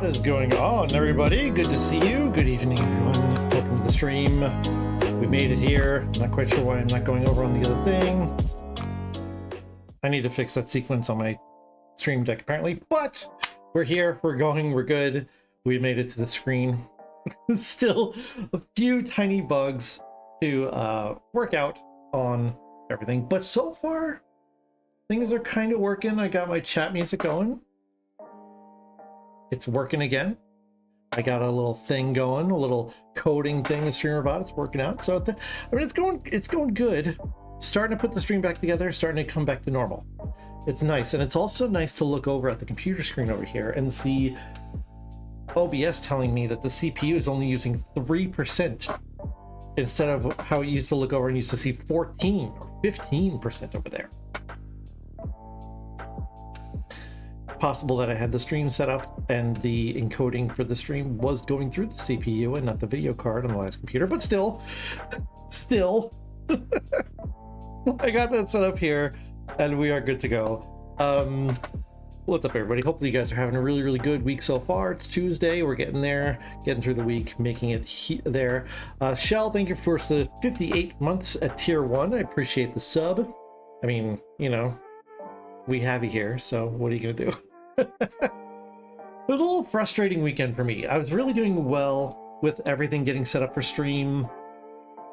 What is going on, everybody? Good to see you. Good evening, everyone. Welcome to the stream. We made it here. I'm not quite sure why I'm not going over on the other thing. I need to fix that sequence on my stream deck, apparently. But we're here. We're going. We're good. We made it to the screen. Still a few tiny bugs to work out on everything. But so far, things are kind of working. I got my chat music going. It's working again. I got a little thing going, a little coding thing in StreamerBot. It's working out. So I mean, it's going good. Starting to put the stream back together, starting to come back to normal. It's nice, and it's also nice to look over at the computer screen over here and see OBS telling me that the CPU is only using 3% instead of how it used to look over and used to see 14 or 15% over there. Possible that I had the stream set up and the encoding for the stream was going through the CPU and not the video card on the last computer, but still I got that set up here and we are good to go. What's up, everybody? Hopefully you guys are having a really good week so far. It's Tuesday. We're getting there, getting through the week, making it there. Shell, thank you for the 58 months at tier 1. I appreciate the sub. I mean, you know, we have you here, so what are you gonna do? It was a little frustrating weekend for me. I was really doing well with everything getting set up for stream.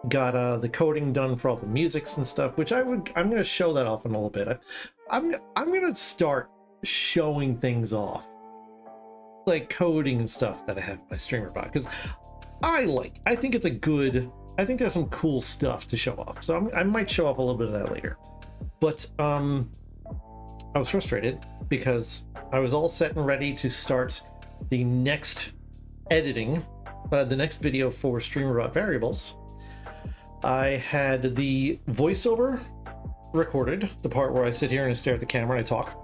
Got the coding done for all the musics and stuff, which I'm gonna show that off in a little bit. I'm gonna start showing things off, like coding and stuff that I have in my StreamerBot, because I think it's a good, I think there's some cool stuff to show off, so I might show off a little bit of that later. But I was frustrated because I was all set and ready to start the next editing, the next video for StreamerBot variables. I had the voiceover recorded, the part where I sit here and I stare at the camera and I talk.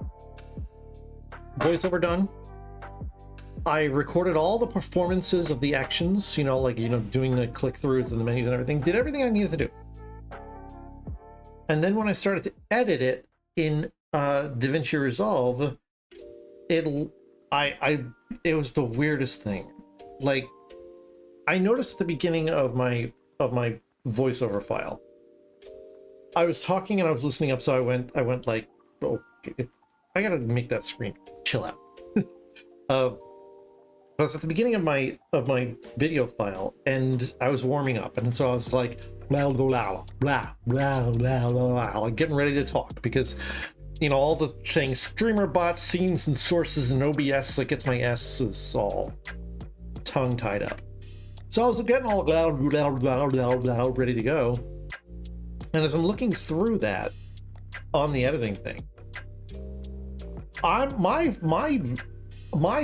Voiceover done. I recorded all the performances of the actions, you know, like, you know, doing the click-throughs and the menus and everything. Did everything I needed to do. And then when I started to edit it in DaVinci Resolve, it was the weirdest thing. Like, I noticed at the beginning of my voiceover file, I was talking and I was listening up, so I went like, oh, I gotta make that screen chill out. I was at the beginning of my video file and I was warming up, and so I was like blah blah blah blah blah blah, getting ready to talk, because you know, all the saying StreamerBot scenes and sources and OBS, like, gets my S's all tongue tied up. So I was getting all blah blah blah blah blah ready to go, and as I'm looking through that on the editing thing, my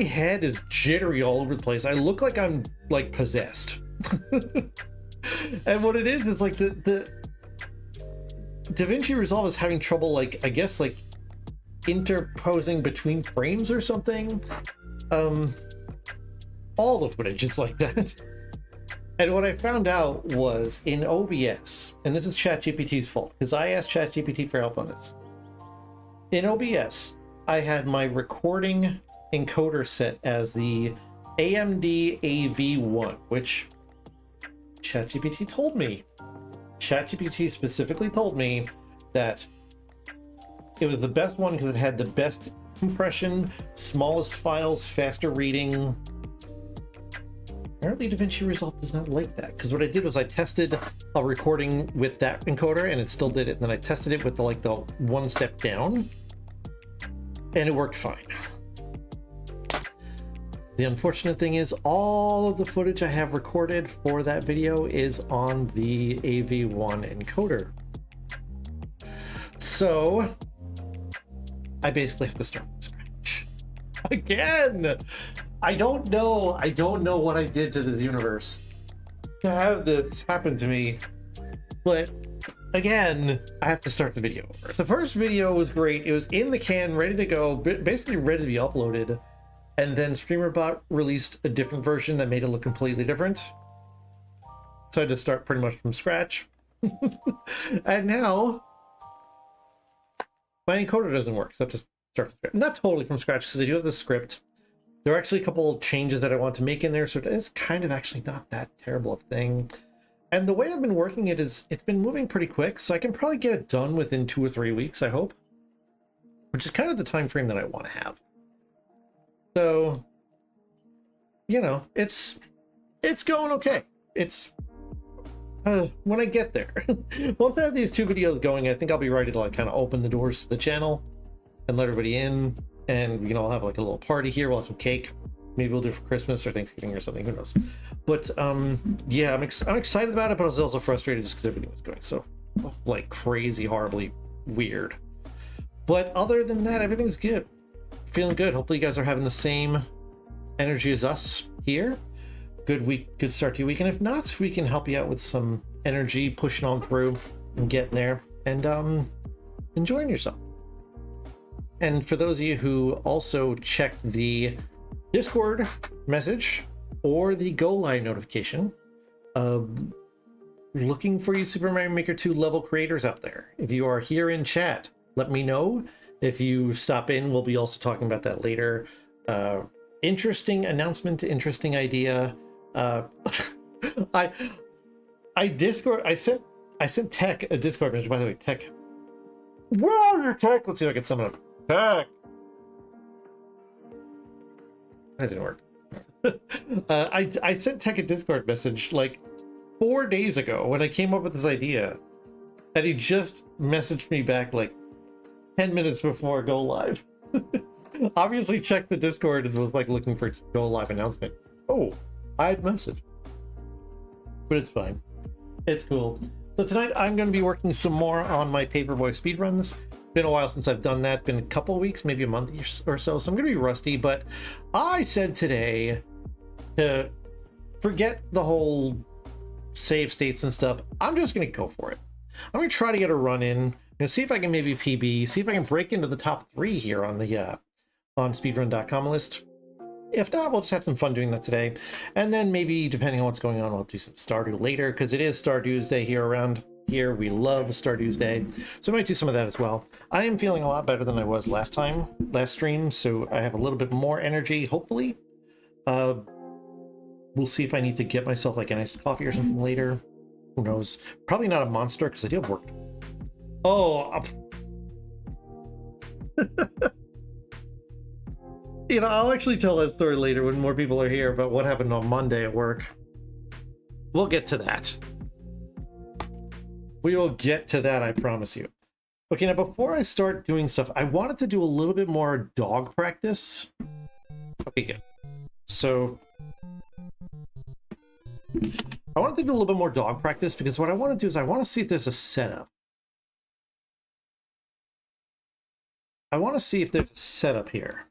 head is jittery all over the place. I look like I'm like possessed. And what it is like the DaVinci Resolve is having trouble, like, I guess, like, interposing between frames or something. All the footage is like that. And what I found out was in OBS, and this is ChatGPT's fault, because I asked ChatGPT for help on this. In OBS, I had my recording encoder set as the AMD AV1, which ChatGPT told me. ChatGPT specifically told me that it was the best one because it had the best compression, smallest files, faster reading. Apparently DaVinci Resolve does not like that, because what I did was I tested a recording with that encoder and it still did it, and then I tested it with the one step down and it worked fine. The unfortunate thing is all of the footage I have recorded for that video is on the AV1 encoder. So I basically have to start from scratch again. I don't know what I did to this universe to have this happen to me, but again, I have to start the video over. The first video was great. It was in the can, ready to go, basically ready to be uploaded. And then StreamerBot released a different version that made it look completely different. So I had to start pretty much from scratch. And now my encoder doesn't work, so I have to start from scratch. Not totally from scratch, because I do have the script. There are actually a couple of changes that I want to make in there, so it's kind of actually not that terrible of a thing. And the way I've been working it is it's been moving pretty quick, so I can probably get it done within 2 or 3 weeks, I hope. Which is kind of the time frame that I want to have. So, you know, it's going okay. It's when I get there. Once I have these 2 videos going, I think I'll be ready to like kind of open the doors to the channel and let everybody in, and we can all have like a little party here. We'll have some cake. Maybe we'll do it for Christmas or Thanksgiving or something. Who knows? But yeah, I'm excited about it, but I was also frustrated just because everything was going so like crazy, horribly weird. But other than that, everything's good. Feeling good. Hopefully you guys are having the same energy as us here. Good week, good start to your week. And if not, we can help you out with some energy, pushing on through and getting there and enjoying yourself. And for those of you who also checked the Discord message or the Go Live notification, looking for you Super Mario Maker 2 level creators out there. If you are here in chat, let me know. If you stop in, we'll be also talking about that later. Interesting announcement, interesting idea. I sent Tech a Discord message. By the way, Tech, where are you, Tech? Let's see if I can summon up. Tech. That didn't work. I sent Tech a Discord message like 4 days ago when I came up with this idea, and he just messaged me back like 10 minutes before Go Live. Obviously checked the Discord and was like looking for Go Live announcement. Oh, I've messaged. But it's fine. It's cool. So tonight I'm going to be working some more on my Paperboy speedruns. Been a while since I've done that. Been a couple weeks, maybe a month or so. So I'm going to be rusty, but I said today to forget the whole save states and stuff. I'm just going to go for it. I'm going to try to get a run in. See if I can maybe PB, see if I can break into the top 3 here on the on speedrun.com list. If not, we'll just have some fun doing that today. And then maybe, depending on what's going on, I'll do some Stardew later, because it is Stardew's Day here around here. We love Stardew's Day. So I might do some of that as well. I am feeling a lot better than I was last stream, so I have a little bit more energy, hopefully. We'll see if I need to get myself like an iced coffee or something later. Who knows? Probably not a monster, because I do have work. Oh, you know, I'll actually tell that story later when more people are here about what happened on Monday at work. We'll get to that. We will get to that, I promise you. Okay, now before I start doing stuff, I wanted to do a little bit more dog practice. Okay, good. So I wanted to do a little bit more dog practice because what I want to do is I want to see if there's a setup. I want to see if there's a setup here.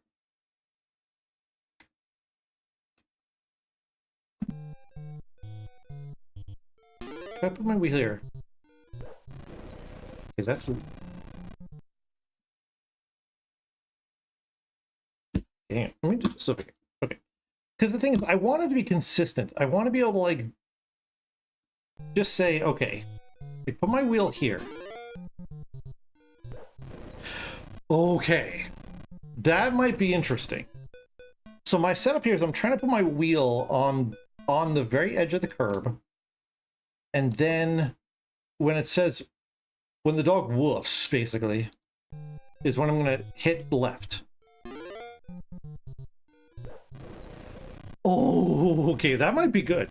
Can I put my wheel here? Okay, that's... Damn, let me do this over here. Okay. Because the thing is, I want it to be consistent. I want to be able to, like, just say, okay, put my wheel here. Okay, that might be interesting. So my setup here is I'm trying to put my wheel on the very edge of the curb, and then when it says, when the dog woofs, basically, is when I'm going to hit left. Oh, okay, that might be good.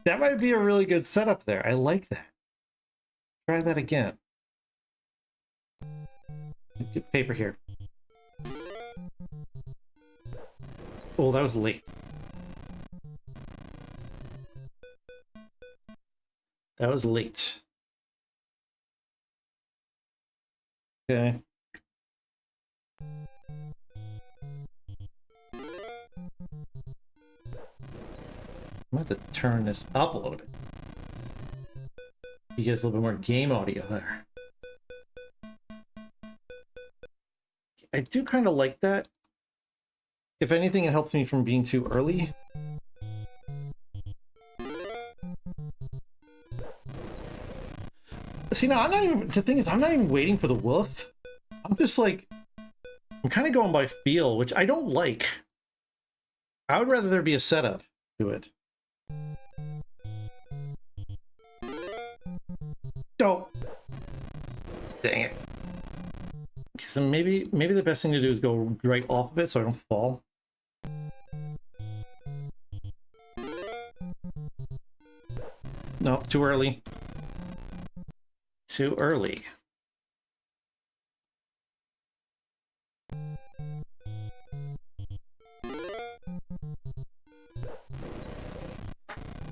That might be a really good setup there. I like that. Try that again. Get paper here. Oh, that was late. That was late. Okay. I'm going to have to turn this up a little bit. You get a little bit more game audio there. I do kind of like that. If anything, it helps me from being too early. See, now I'm not even, the thing is, I'm not even waiting for the woof. I'm just like I'm kind of going by feel, which I don't like. I would rather there be a setup to it. Oh, dang it. So maybe the best thing to do is go right off of it so I don't fall. No, too early. Too early.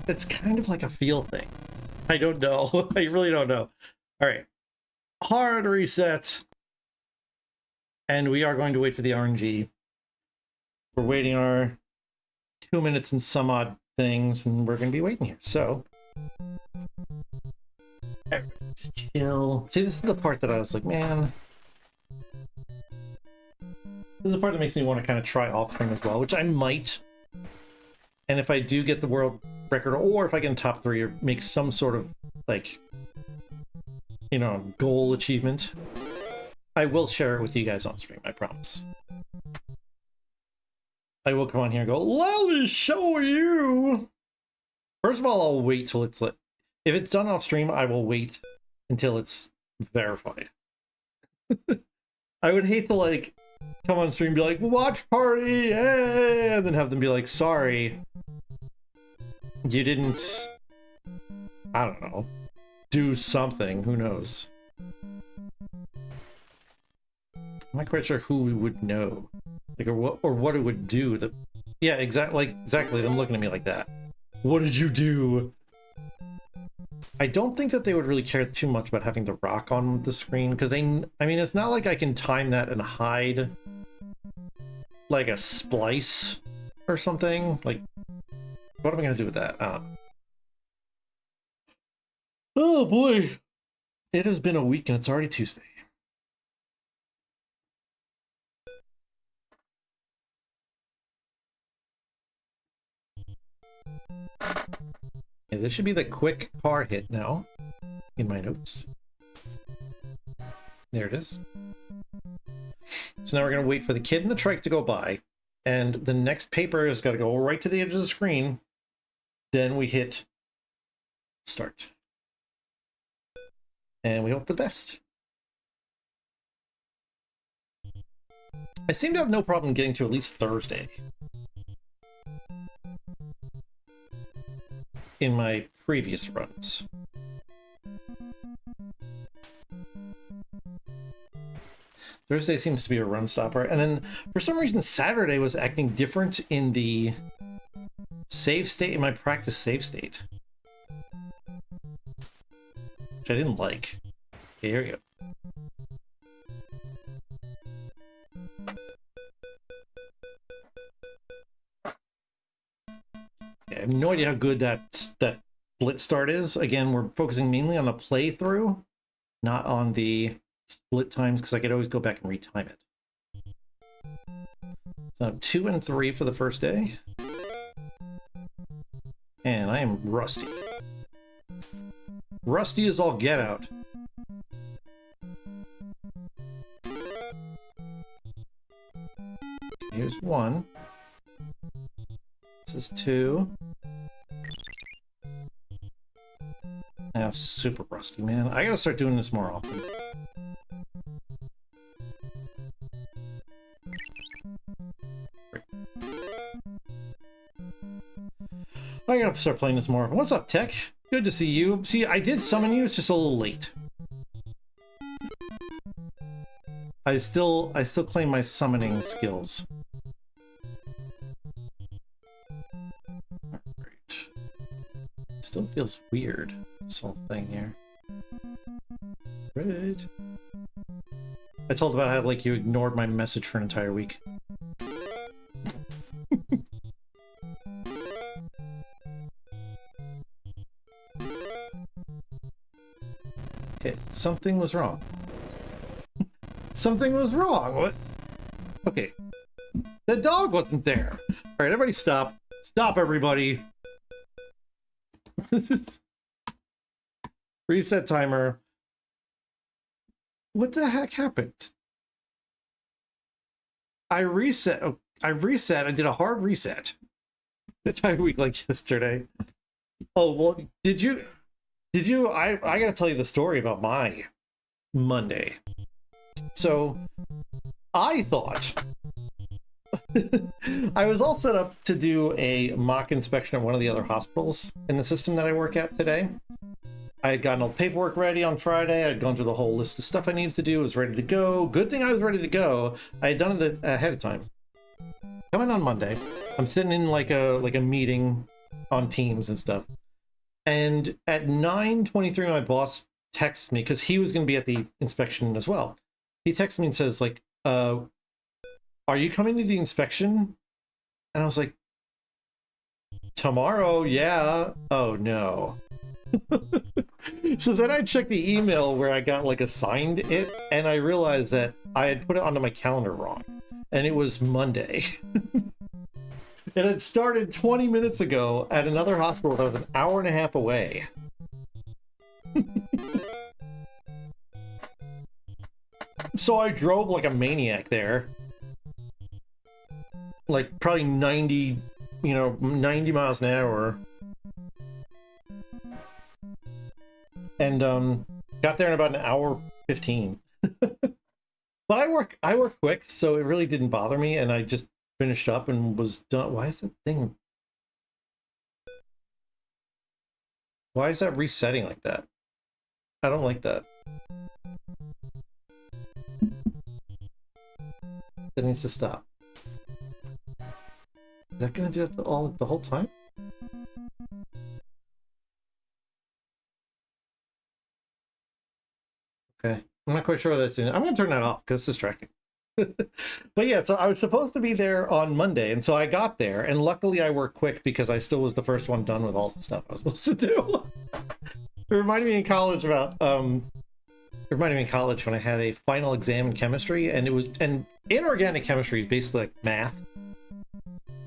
It's kind of like a feel thing. I don't know. I really don't know. All right. Hard reset. And we are going to wait for the RNG. We're waiting our 2 minutes and some odd things, and we're going to be waiting here. So, just chill. See, this is the part that I was like, man. This is the part that makes me want to kind of try off-stream as well, which I might. And if I do get the world record, or if I get in top 3 or make some sort of, like, you know, goal achievement, I will share it with you guys on stream, I promise. I will come on here and go, let me show you! First of all, I'll wait till it's lit. If it's done off stream, I will wait until it's verified. I would hate to, like, come on stream and be like, watch party, hey! And then have them be like, sorry, you didn't, I don't know, do something, who knows. I'm not quite sure who we would know, like, or what it would do. That, yeah, exactly them looking at me like that. What did you do? I don't think that they would really care too much about having the rock on the screen, because I mean, it's not like I can time that and hide like a splice or something. Like, what am I gonna do with that? Oh boy, it has been a week and it's already Tuesday. Okay, this should be the quick car hit now in my notes. There it is. So now we're going to wait for the kid and the trike to go by, and the next paper has got to go right to the edge of the screen. Then we hit start. And we hope for the best. I seem to have no problem getting to at least Thursday in my previous runs. Thursday seems to be a run stopper, and then for some reason Saturday was acting different in the save state, in my practice save state, which I didn't like. Okay, here we go. Okay, I have no idea how good that split start is. Again, we're focusing mainly on the playthrough, not on the split times, because I could always go back and retime it. So 2 and 3 for the first day. And I am rusty. Rusty as all get out. Here's 1. This is 2. Now, super rusty, man. I gotta start doing this more often. I gotta start playing this more. What's up, Tech? Good to see you. See, I did summon you, it's just a little late. I still claim my summoning skills. Alright. Still feels weird, this whole thing here. Right. I told about how, like, you ignored my message for an entire week. Okay, something was wrong. Something was wrong. What? Okay. The dog wasn't there. All right, everybody stop. Stop, everybody. Reset timer. What the heck happened? I reset. I did a hard reset. The entire week like yesterday. Oh well, did you? I gotta tell you the story about my Monday. So I thought I was all set up to do a mock inspection at one of the other hospitals in the system that I work at today. I had gotten all the paperwork ready on Friday. I'd gone through the whole list of stuff I needed to do. I was ready to go. Good thing I was ready to go. I had done it ahead of time. Coming on Monday, I'm sitting in like a meeting on Teams and stuff. And at 9:23, my boss texts me because he was going to be at the inspection as well. He texts me and says, like, are you coming to the inspection? And I was like, tomorrow, yeah. Oh, no. So then I checked the email where I got, like, assigned it, and I realized that I had put it onto my calendar wrong. And it was Monday. It had started 20 minutes ago at another hospital that was an hour and a half away. So I drove like a maniac there. Like probably 90 miles an hour. And got there in about an hour 15. But I work quick, so it really didn't bother me, and I just finished up and was done. Why is that thing? Why is that resetting like that? I don't like that. That needs to stop. Is that gonna do it the whole time? Okay. I'm not quite sure what that's doing. I'm gonna turn that off because it's distracting. But yeah, so I was supposed to be there on Monday, and so I got there, and luckily I worked quick because I still was the first one done with all the stuff I was supposed to do. It reminded me in college about when I had a final exam in chemistry, and inorganic chemistry is basically like math.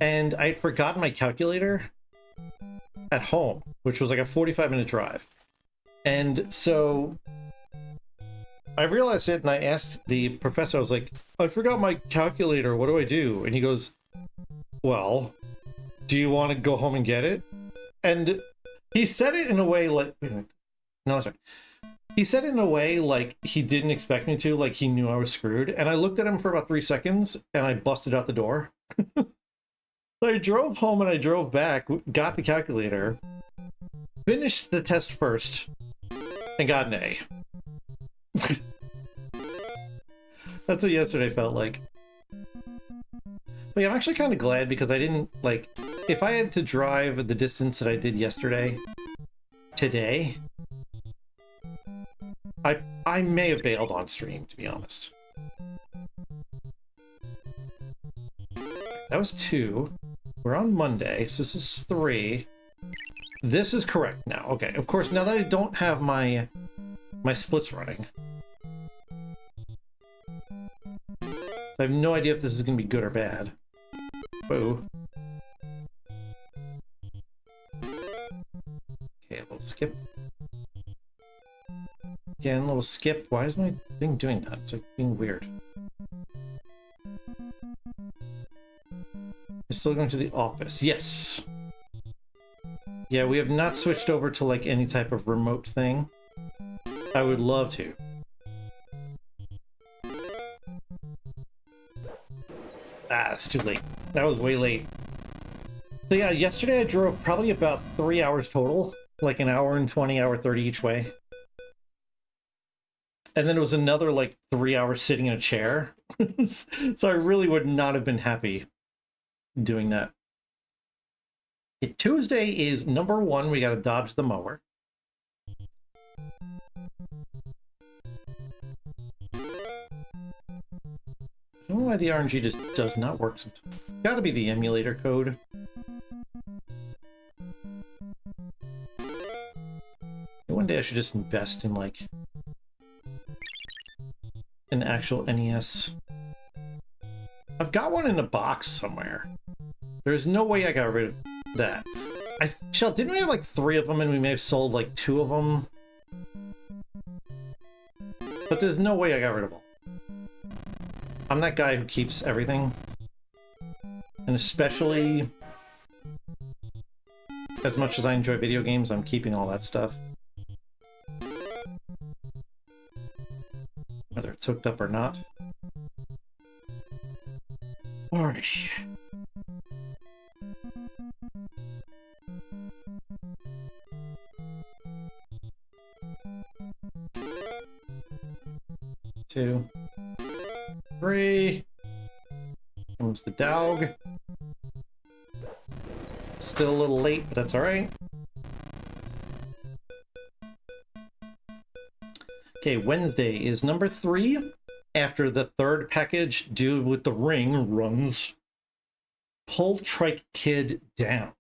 And I had forgotten my calculator at home, which was like a 45-minute drive. And so I realized it, and I asked the professor, I was like, I forgot my calculator, what do I do? And he goes, well, do you want to go home and get it? And he said it in a way like, no, that's right. He said it in a way like he didn't expect me to, like he knew I was screwed. And I looked at him for about 3 seconds, and I busted out the door. So I drove home and I drove back, got the calculator, finished the test first, and got an A. That's what yesterday felt like. But yeah, I'm actually kind of glad because I didn't, like, if I had to drive the distance that I did yesterday, today, I may have bailed on stream, to be honest. That was 2. We're on Monday, so this is 3. This is correct now. Okay, of course, now that I don't have my splits running, I have no idea if this is going to be good or bad. Whoa. Okay, a little skip. Again, a little skip. Why is my thing doing that? It's like being weird. It's still going to the office. Yes. Yeah, we have not switched over to like any type of remote thing. I would love to. Ah, it's too late. That was way late. So yeah, yesterday I drove probably about 3 hours total. Like an hour and 20, hour 30 each way. And then it was another like 3 hours sitting in a chair. So I really would not have been happy doing that. Tuesday is number 1. We gotta dodge the mower. I don't know why the RNG just does not work sometimes. Gotta be the emulator code. One day I should just invest in like an actual NES. I've got one in a box somewhere. There's no way I got rid of that. Shell, didn't we have like 3 of them and we may have sold like 2 of them? But there's no way I got rid of them. I'm that guy who keeps everything. And especially, as much as I enjoy video games, I'm keeping all that stuff. Whether it's hooked up or not. Alright. Two. Three. Comes the dog. Still a little late, but that's alright. Okay, Wednesday is number 3. After the third package, Dude with the Ring runs. Pull Trike Kid down.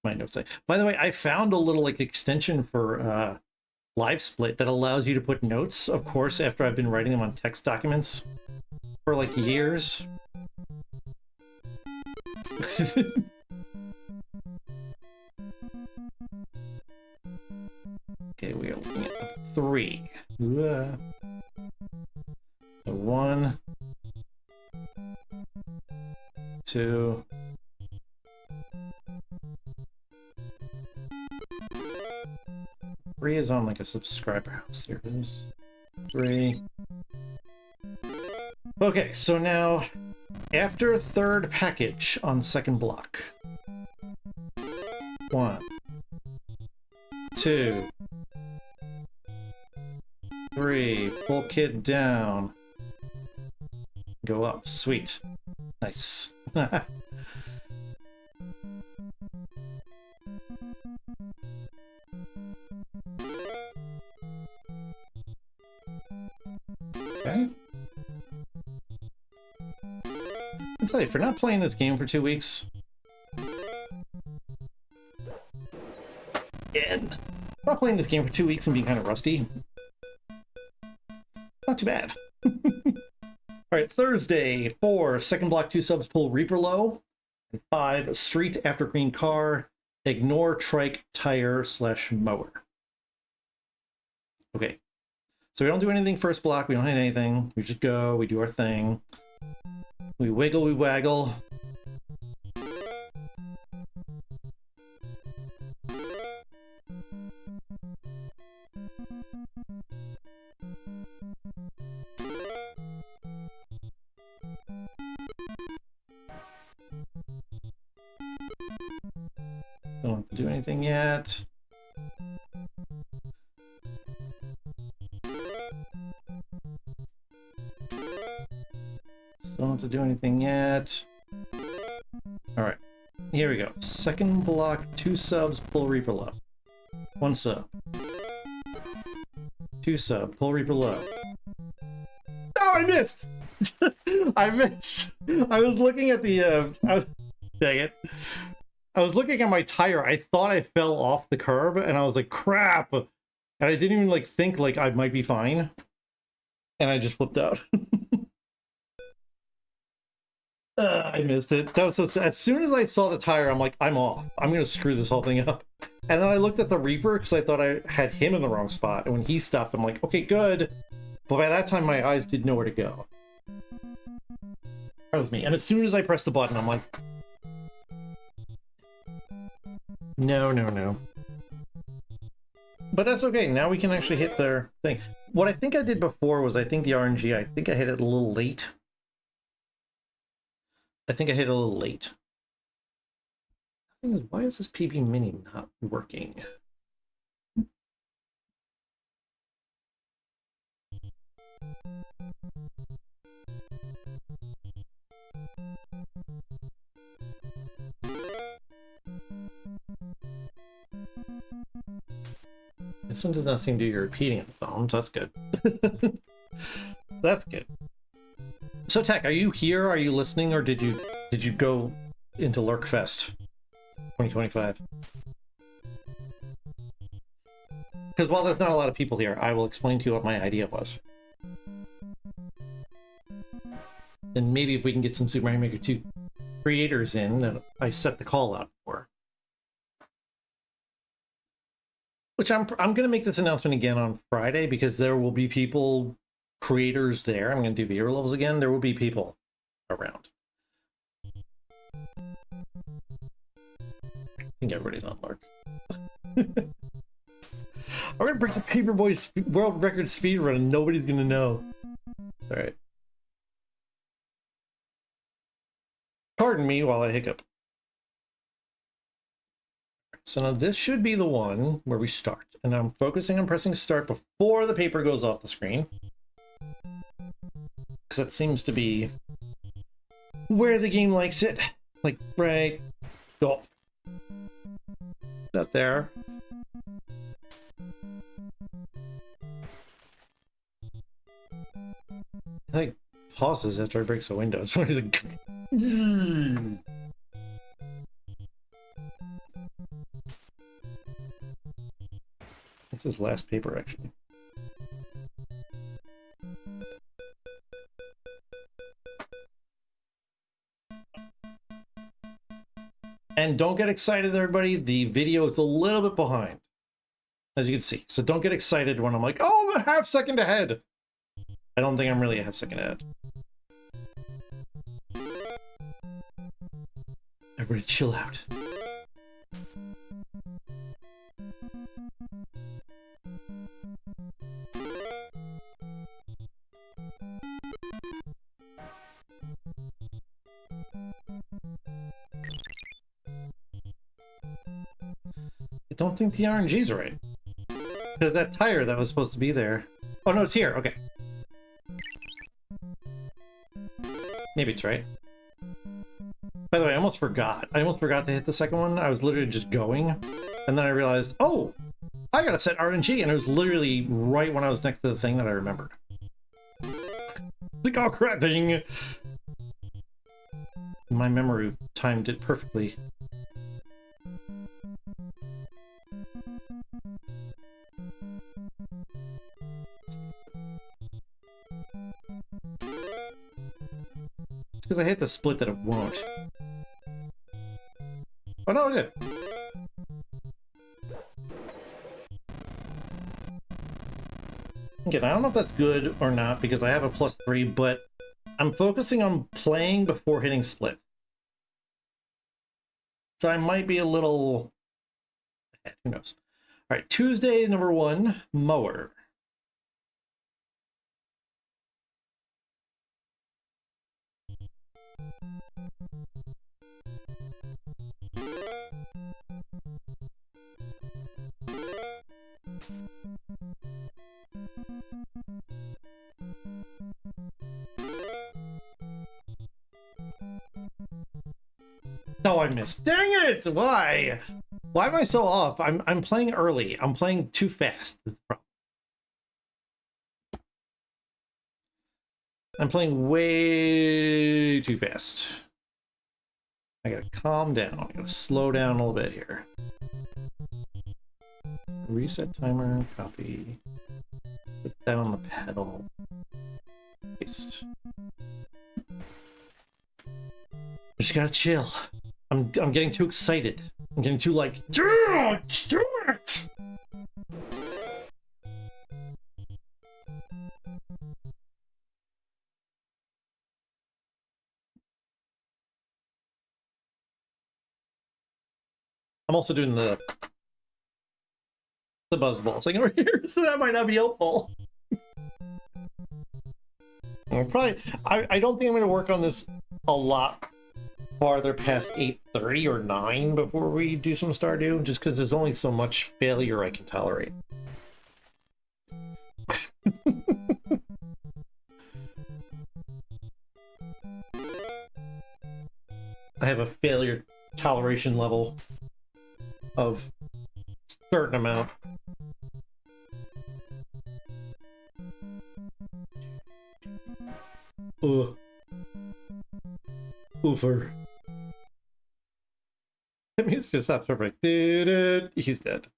My notes say. By the way, I found a little like extension for Live Split that allows you to put notes, of course, after I've been writing them on text documents for like years. Okay, we are looking at 3. So 1, 2, 3 is on like a subscriber house. Here it is. 3. Okay, so now after third package on second block. 1, 2, 3. Pull kid down. Go up. Sweet. Nice. Okay. I'll tell you, for not playing this game for 2 weeks, and not playing this game for 2 weeks and being kind of rusty, not too bad. Alright, Thursday, 4, second block, 2 subs, pull Reaper low. And 5, street after green car, ignore trike, tire / mower. Okay, so we don't do anything first block, we don't hit anything, we just go, we do our thing. We wiggle, we waggle. Don't do anything yet. Still don't have to do anything yet. Alright, here we go. Second block, 2 subs, pull Reaper low. 1 sub. 2 sub, pull Reaper low. Oh, I missed! I missed! I was looking at the, dang it. I was looking at my tire. I thought I fell off the curb, and I was like, crap! And I didn't even, like, think, like, I might be fine. And I just flipped out. I missed it. That was so sad. As soon as I saw the tire, I'm like, I'm off. I'm gonna screw this whole thing up. And then I looked at the Reaper, because I thought I had him in the wrong spot. And when he stopped, I'm like, okay, good. But by that time, my eyes didn't know where to go. That was me. And as soon as I pressed the button, I'm like, no, no, no. But that's okay. Now we can actually hit their thing. What I think I did before was, I think the RNG, I think I hit it a little late. I think I hit it a little late. The thing is, why is this PB Mini not working? This one does not seem to be repeating its own, so that's good. That's good. So Tech, are you here? Are you listening, or did you go into Lurkfest 2025? Because while there's not a lot of people here, I will explain to you what my idea was. And maybe if we can get some Super Mario Maker 2 creators in that I set the call out for. Which I'm going to make this announcement again on Friday, because there will be people creators there, I'm going to do viewer levels again, there will be people around. I think everybody's on Lark. I'm going to break the Paperboy world record speedrun and nobody's going to know. Alright. Pardon me while I hiccup. So now this should be the one where we start. And I'm focusing on pressing start before the paper goes off the screen. Because that seems to be where the game likes it. Like, right. Go. That there. I think pauses after it breaks a window. It's one of the... That's his last paper, actually. And don't get excited, everybody. The video is a little bit behind, as you can see. So don't get excited when I'm like, oh, I'm a half second ahead. I don't think I'm really a half second ahead. Everybody chill out. I don't think the RNG's right. Because that tire that was supposed to be there... Oh no, it's here, okay. Maybe it's right. By the way, I almost forgot. I almost forgot to hit the second one. I was literally just going. And then I realized, oh, I gotta set RNG. And it was literally right when I was next to the thing that I remembered. Like, oh crap, dang. My memory timed it perfectly. Because I hit the split that it won't. Oh no, it did. Again, I don't know if that's good or not because I have a +3, but I'm focusing on playing before hitting split. So I might be a little ahead, who knows. All right, Tuesday, number 1, mower. No, I missed. Dang it! Why? Why am I so off? I'm playing early. I'm playing too fast. I'm playing way too fast. I gotta calm down. I gotta slow down a little bit here. Reset timer, copy. Put that on the pedal. Paste. I just gotta chill. I'm getting too excited. I'm getting too like, yeah, do it! I'm also doing the buzzball thing over here, so that might not be helpful. Probably, I don't think I'm going to work on this a lot farther past 8:30 or 9 before we do some Stardew, just because there's only so much failure I can tolerate. I have a failure toleration level of certain amount. Oofer. That music just stops perfect. He's dead.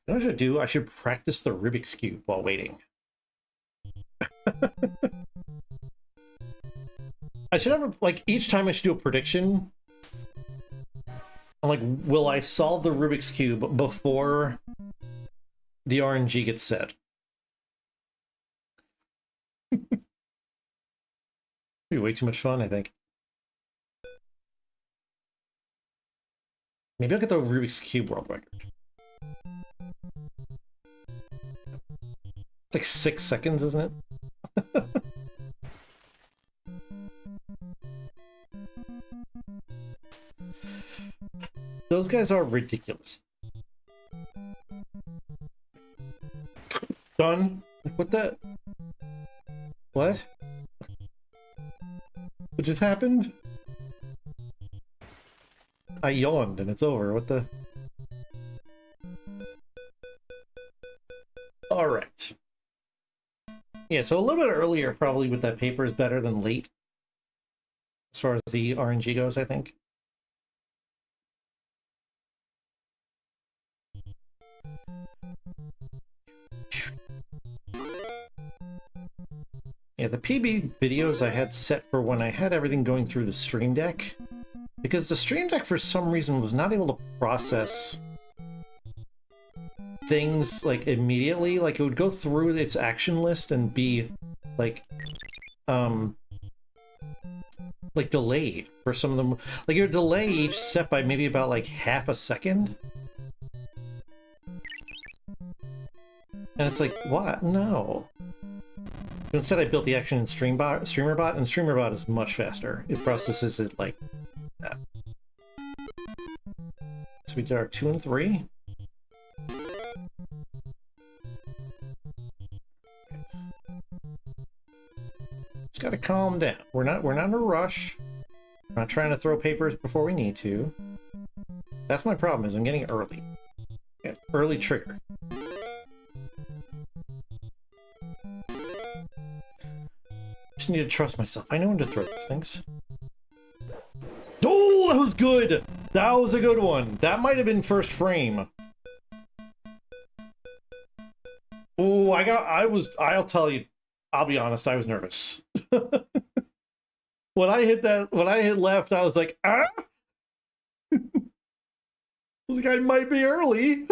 What I should do, I should practice the Rubik's Cube while waiting. I should have, like, each time I should do a prediction. I'm like, will I solve the Rubik's Cube before the RNG gets said. Be way too much fun, I think. Maybe I'll get the Rubik's Cube world record. It's like 6 seconds, isn't it? Those guys are ridiculous. Done? What the? What? What just happened? I yawned and it's over. What the? Alright. Yeah, so a little bit earlier probably with that paper is better than late. As far as the RNG goes, I think. Yeah, the PB videos I had set for when I had everything going through the Stream Deck, because the Stream Deck for some reason was not able to process things like immediately. Like it would go through its action list and be like delayed for some of them. Like it would delay each step by maybe about like half a second. And it's like, what? No. Instead, I built the action in StreamerBot, and StreamerBot is much faster. It processes it like that. So we did our 2 and 3. Just gotta calm down. We're not in a rush. We're not trying to throw papers before we need to. That's my problem, is I'm getting early. Yeah, early trigger. Just need to trust myself. I know when to throw these things. Oh, that was good! That was a good one. That might have been first frame. Oh, I'll tell you, I'll be honest, I was nervous. When I hit left, I was like, ah! I was like, I might be early.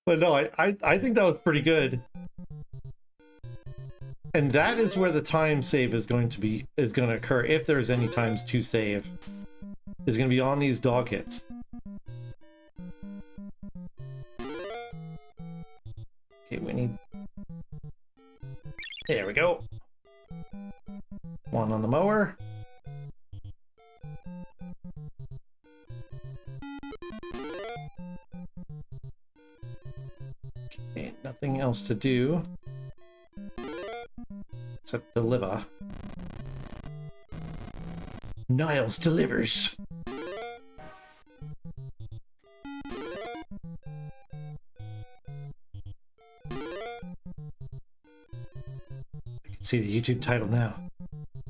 But no, I think that was pretty good. And that is where the time save is going to occur, if there's any times to save. Is going to be on these dog hits. Okay, we need... There we go. One on the mower. Okay, nothing else to do. Except deliver. Niles delivers. I can see the YouTube title now.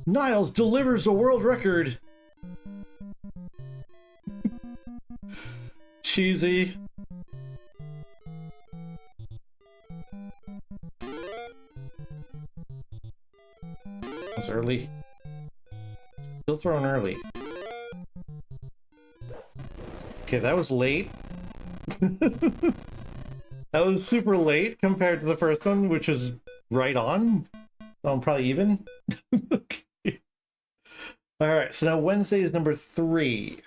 Niles delivers a world record. Cheesy. That was early. Still throwing early. Okay, that was late. That was super late compared to the first one, which was right on. So I'm probably even. Okay. Alright, so now Wednesday is number 3.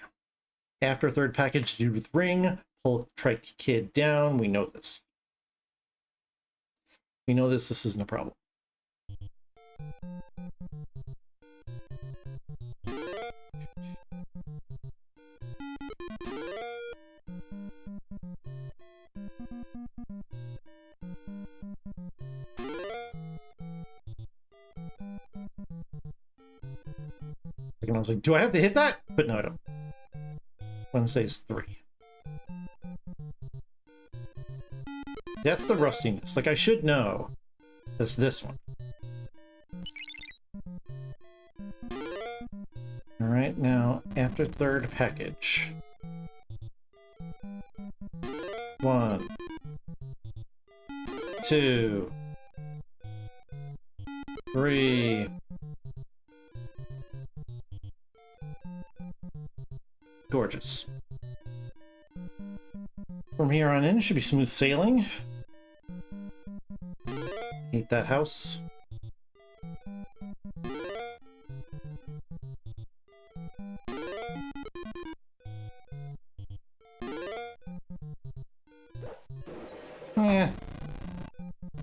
After third package, dude with ring, pull trike kid down. We know this. We know this isn't a problem. And I was like, do I have to hit that? But no, I don't. Wednesday's 3. That's the rustiness. Like, I should know. That's this one. Alright, now, after third package. 1, 2, 3. Gorgeous. From here on in, it should be smooth sailing. Hate that house. Yeah.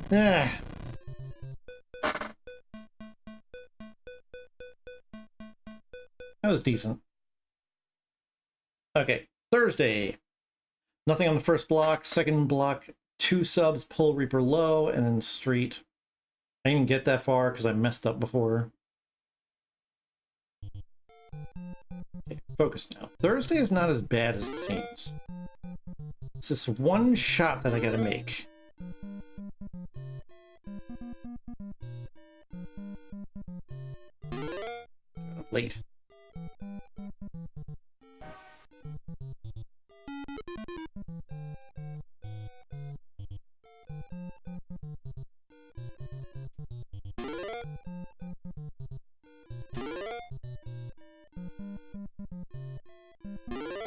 Yeah. That was decent. Okay, Thursday. Nothing on the first block. Second block, 2 subs, pull Reaper low, and then street. I didn't even get that far because I messed up before. Okay, focus now. Thursday is not as bad as it seems. It's this one shot that I gotta make. Late.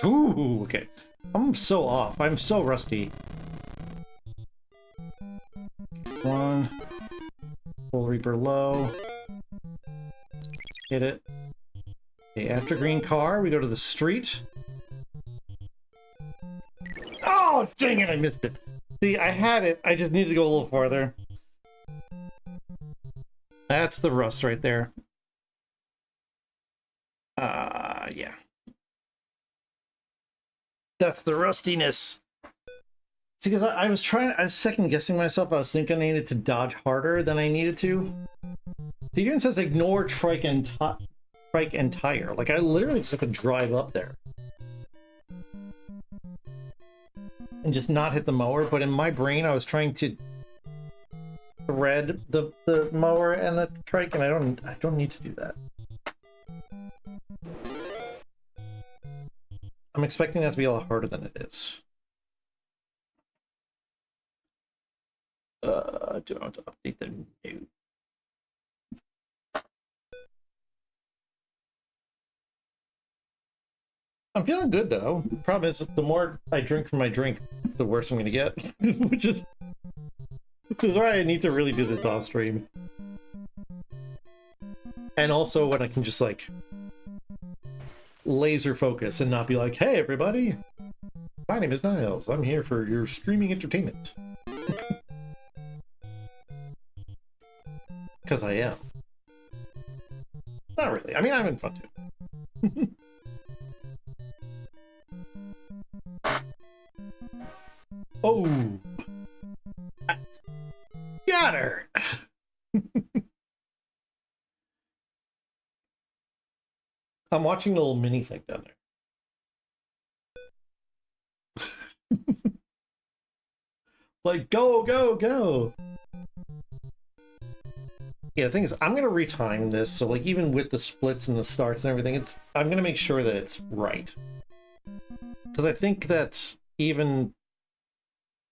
Ooh, okay. I'm so off. I'm so rusty. One. Full Reaper low. Hit it. Okay, after green car, we go to the street. Oh, dang it, I missed it. See, I had it. I just needed to go a little farther. That's the rust right there. Yeah. That's the rustiness. See, because I was second guessing myself. I was thinking I needed to dodge harder than I needed to. See, it even says ignore trike and tire. Like, I literally just have to drive up there. And just not hit the mower, but in my brain I was trying to thread the mower and the trike, and I don't need to do that. I'm expecting that to be a lot harder than it is. Do I want to update the new? I'm feeling good though. Problem is, the more I drink from my drink, the worse I'm gonna get. which is why I need to really do this off stream. And also when I can just like laser focus and not be like, hey everybody, my name is Niles. I'm here for your streaming entertainment. Because I am. Not really. I mean, I'm having fun too. Oh! Got her! I'm watching the little mini thing down there. Like, go, go, go! Yeah, the thing is, I'm gonna retime this, so like even with the splits and the starts and everything, I'm gonna make sure that it's right. Because I think that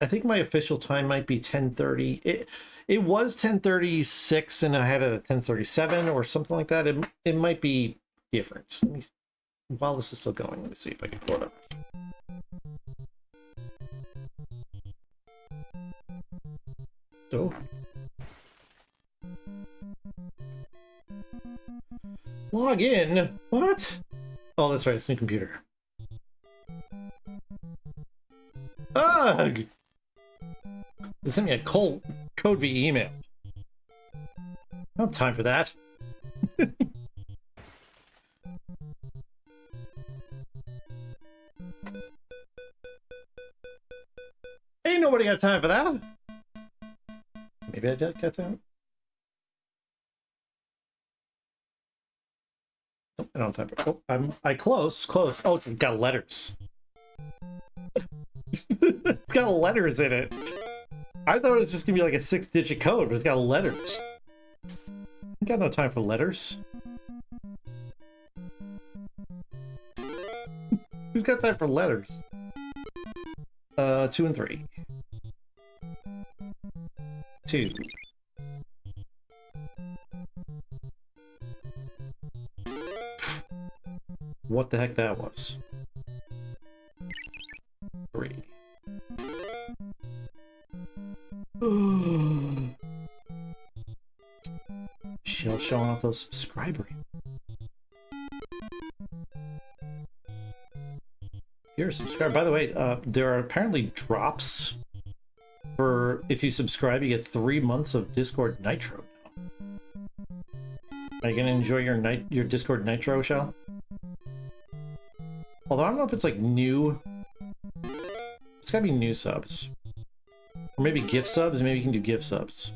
I think my official time might be 10:30. It was 10:36 and I had it at 10:37 or something like that. It might be different. While this is still going, let me see if I can pull it up. Oh. Log in? What? Oh, that's right, it's new computer. Ugh! They sent me a code via email. I don't have time for that. Ain't nobody got time for that. Maybe I did get time. Oh, I don't have time for. Oh, I close. Oh, it's got letters. It's got letters in it. I thought it was just gonna be like a 6-digit code, but it's got letters. I got no time for letters. Who's got time for letters? 2 and 3. 2. What the heck that was? 3. Shell showing off those subscribers. You're a subscriber. By the way, there are apparently drops for if you subscribe, you get 3 months of Discord Nitro now. Are you gonna enjoy your Discord Nitro, Shell? Although I don't know if it's like new. It's gotta be new subs. Or maybe gift subs, maybe you can do gift subs.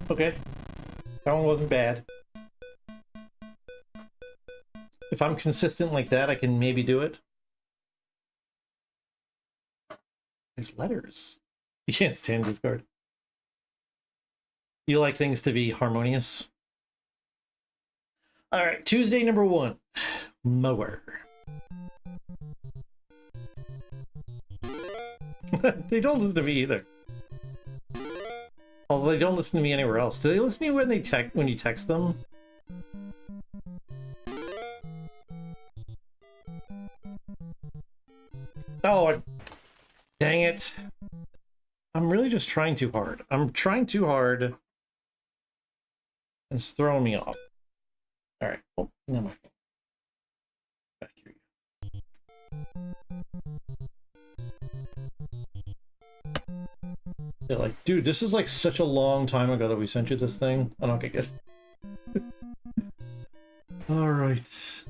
Okay. That one wasn't bad. If I'm consistent like that, I can maybe do it. There's letters. You can't stand Discord. You like things to be harmonious? Alright, Tuesday number 1. Mower. They don't listen to me either. Although they don't listen to me anywhere else. Do they listen to you when you text them? Oh, dang it. I'm really just trying too hard. I'm trying too hard. And it's throwing me off. Alright. Oh, no, my phone. Back here. They're like, dude, this is like such a long time ago that we sent you this thing. I don't get it. Alright.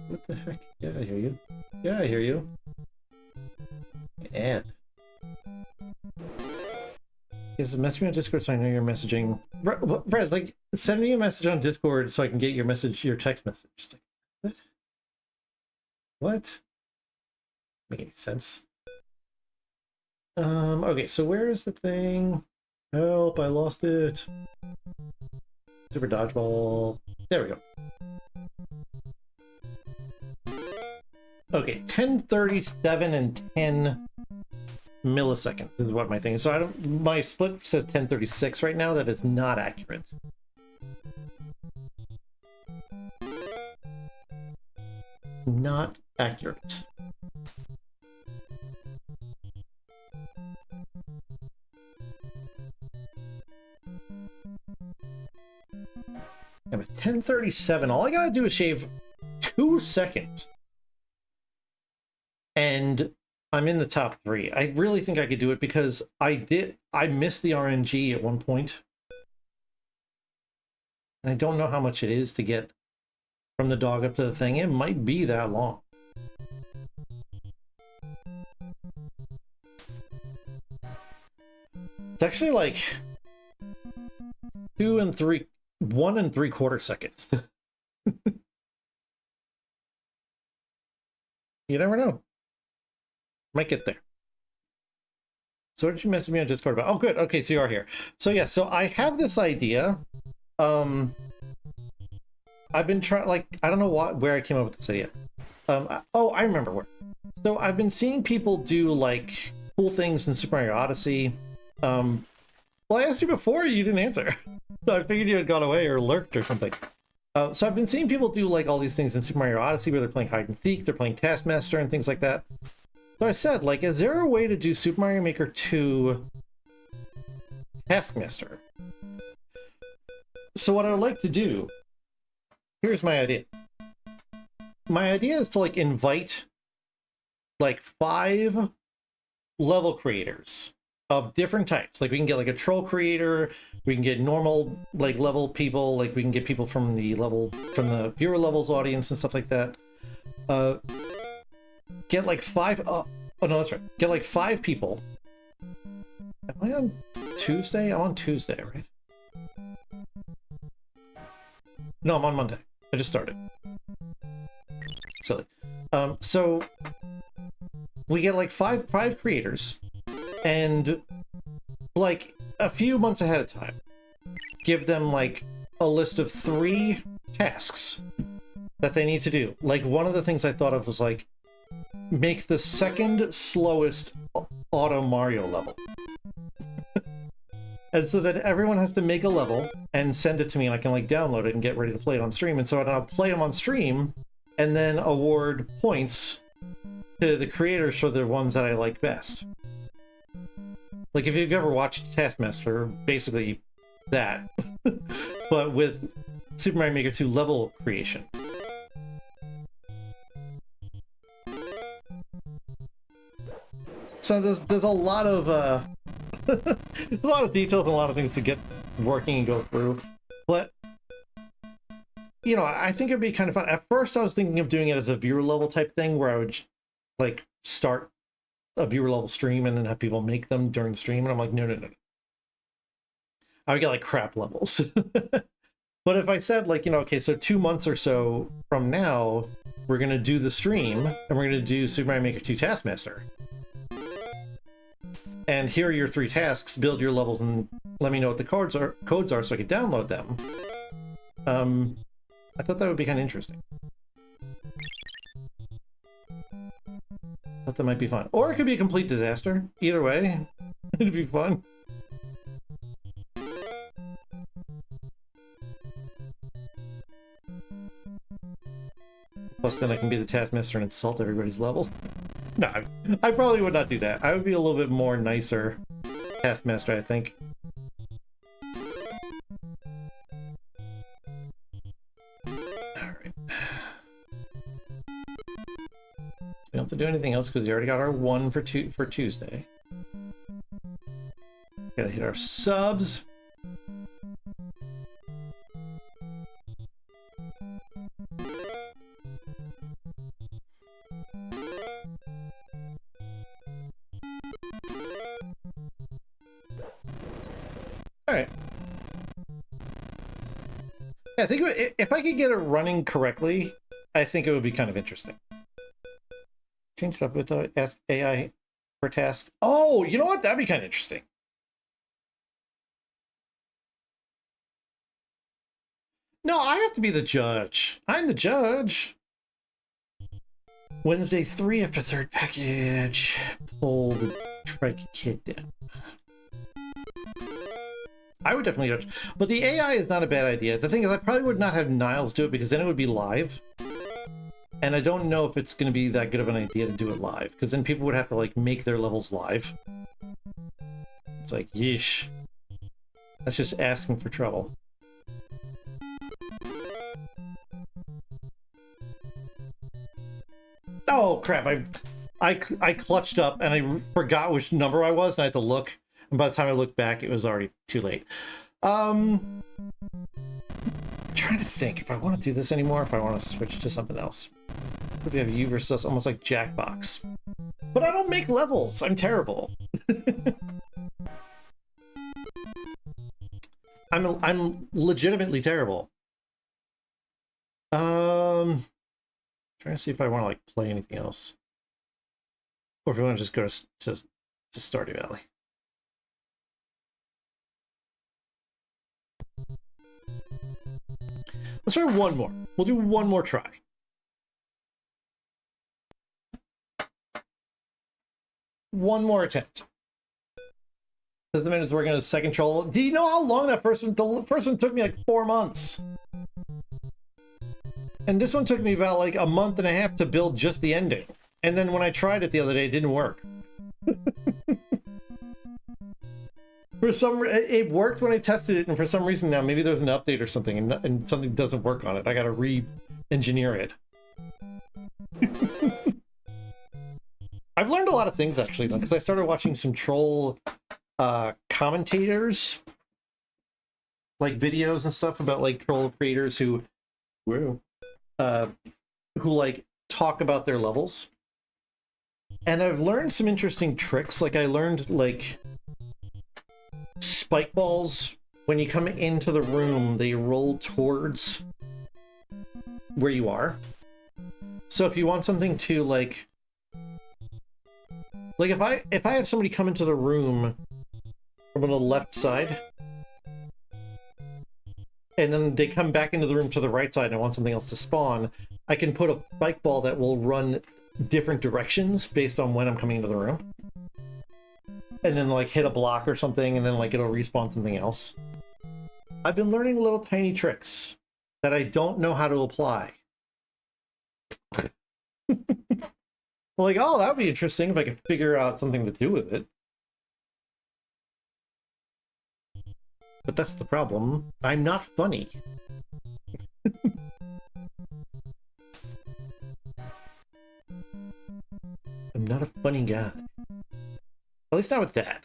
What the heck? Yeah, I hear you. Yeah, I hear you. Add. Yes, message me on Discord so I know you're messaging. Brad, like, send me a message on Discord so I can get your message, your text message. It's like, what? What? Make any sense? Okay, so where is the thing? Help, I lost it. Super dodgeball. There we go. Okay, 10:37 and 10 milliseconds is what my thing is. So I don't, my split says 10:36 right now. That is not accurate. Not accurate. I'm at 10:37. All I gotta do is shave 2 seconds. And I'm in the top 3. I really think I could do it because I missed the RNG at one point. And I don't know how much it is to get from the dog up to the thing. It might be that long. It's actually like 1 3/4 seconds. You never know. Might get there. So what did you message me on Discord about? Oh, good. Okay, so you are here. So yeah, so I have this idea. I've been trying, like, I don't know where I came up with this idea. Oh, I remember where. So I've been seeing people do, like, cool things in Super Mario Odyssey. Well, I asked you before, you didn't answer. So I figured you had gone away or lurked or something. So I've been seeing people do, like, all these things in Super Mario Odyssey where they're playing hide and seek, they're playing Taskmaster and things like that. So I said, like, is there a way to do Super Mario Maker 2 Taskmaster? So what I would like to do, here's my idea. My idea is to, like, invite, like, 5 level creators of different types. Like, we can get, like, a troll creator, we can get normal, like, level people, like, we can get people from the viewer levels audience and stuff like that. Get like 5 oh no, that's right. Get like 5 people. Am I on Tuesday? I'm on Tuesday, right? No, I'm on Monday. I just started. Silly. So we get like five creators, and like a few months ahead of time, give them like a list of 3 tasks that they need to do. Like, one of the things I thought of was like, make the second slowest auto Mario level. And so that everyone has to make a level and send it to me, and I can like download it and get ready to play it on stream. And so I'll play them on stream and then award points to the creators for the ones that I like best. Like, if you've ever watched Taskmaster, basically that, but with Super Mario Maker 2 level creation. So there's a lot of a lot of details and a lot of things to get working and go through, but you know, I think it'd be kind of fun. At first I was thinking of doing it as a viewer level type thing where I would like start a viewer level stream and then have people make them during the stream, and I'm like, no. I would get like crap levels. But if I said, like, you know, okay, so 2 months or so from now we're gonna do the stream and we're gonna do Super Mario Maker 2 Taskmaster, and here are your 3 tasks, build your levels and let me know what the codes are so I can download them. I thought that would be kind of interesting. I thought that might be fun. Or it could be a complete disaster. Either way, it'd be fun. Plus then I can be the Taskmaster and insult everybody's level. No, I probably would not do that. I would be a little bit more nicer Taskmaster, I think. Alright. We don't have to do anything else because we already got our 1 for Tuesday. Gotta hit our subs. Alright. Yeah, I think if I could get it running correctly, I think it would be kind of interesting. Change it up with ask AI for task. Oh, you know what? That'd be kind of interesting. No, I have to be the judge. I'm the judge. Wednesday 3 after 3rd package. Pull the trike kit down. I would definitely judge. But the AI is not a bad idea. The thing is, I probably would not have Niles do it because then it would be live. And I don't know if it's going to be that good of an idea to do it live, because then people would have to, like, make their levels live. It's like, yeesh. That's just asking for trouble. Oh, crap. I clutched up, and I forgot which number I was, and I had to look. And by the time I looked back, it was already too late. I'm trying to think if I want to do this anymore, if I want to switch to something else. We have you versus us, almost like Jackbox. But I don't make levels. I'm terrible. I'm legitimately terrible. Trying to see if I want to like play anything else, or if we want to just go to Stardew Valley. Let's try one more. We'll do one more try. One more attempt. Doesn't mean it's working on a second troll. Do you know how long that first one? The first one took me like 4 months. And this one took me about like a month and a half to build just the ending. And then when I tried it the other day, it didn't work. For some it worked when I tested it, and for some reason now, maybe there's an update or something, and something doesn't work on it. I gotta re-engineer it. I've learned a lot of things actually, though, because I started watching some troll commentators, like videos and stuff about like troll creators who like talk about their levels. And I've learned some interesting tricks. Like I learned like spike balls, when you come into the room, they roll towards where you are. So if you want something to like if I had somebody come into the room from the left side, and then they come back into the room to the right side and I want something else to spawn, I can put a spike ball that will run different directions based on when I'm coming into the room. And then like hit a block or something, and then like it'll respawn something else. I've been learning little tiny tricks that I don't know how to apply. Like, oh, that would be interesting if I could figure out something to do with it. But that's the problem. I'm not funny. I'm not a funny guy. At least not with that.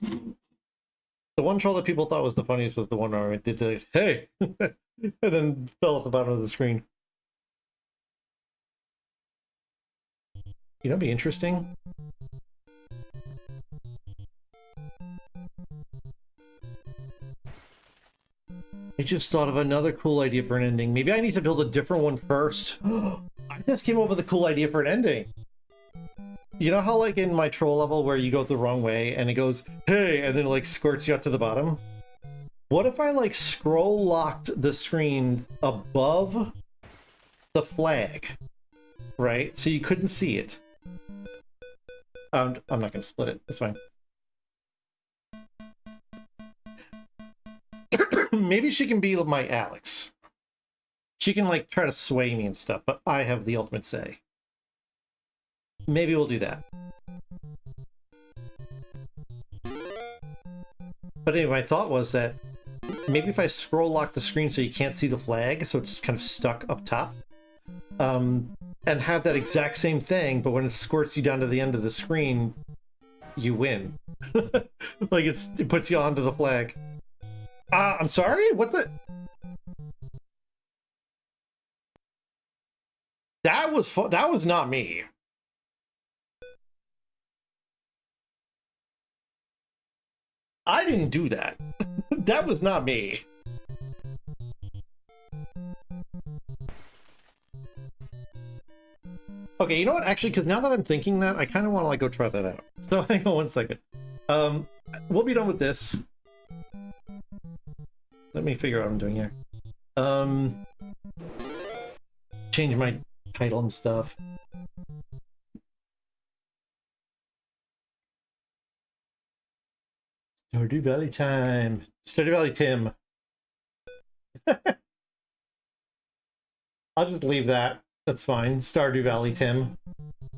The one troll that people thought was the funniest was the one where I did the, hey! And then fell at the bottom of the screen. You know, it'd be interesting. I just thought of another cool idea for an ending. Maybe I need to build a different one first. I just came up with a cool idea for an ending. You know how, like, in my troll level where you go the wrong way and it goes, hey, and then it, like, squirts you out to the bottom? What if I, like, scroll locked the screen above the flag, right? So you couldn't see it. I'm not going to split it. It's fine. Maybe she can be my Alex. She can, like, try to sway me and stuff, but I have the ultimate say. Maybe we'll do that. But anyway, my thought was that maybe if I scroll lock the screen so you can't see the flag, so it's kind of stuck up top, and have that exact same thing, but when it squirts you down to the end of the screen, you win. Like, it puts you onto the flag. I'm sorry? What the... That was not me. I didn't do that. That was not me. Okay, you know what? Actually, because now that I'm thinking that, I kind of want to, like, go try that out. So hang on one second. We'll be done with this. Let me figure out what I'm doing here. Change my title and stuff. Stardew Valley time. Stardew Valley Tim. I'll just leave that. That's fine. Stardew Valley Tim.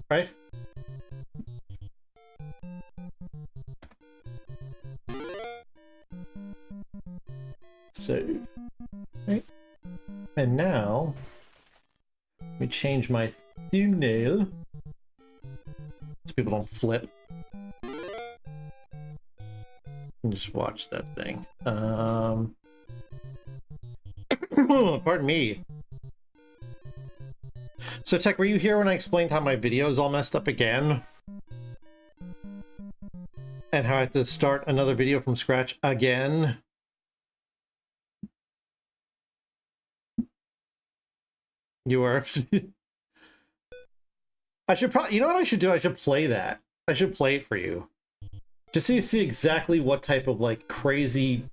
Right? Save. Right? And now, let me change my thumbnail so people don't flip. And just watch that thing. Pardon me. So, Tech, were you here when I explained how my video is all messed up again? And how I have to start another video from scratch again? You are. I should probably, you know what I should do? I should play that. I should play it for you. Just so you see exactly what type of, like, crazy,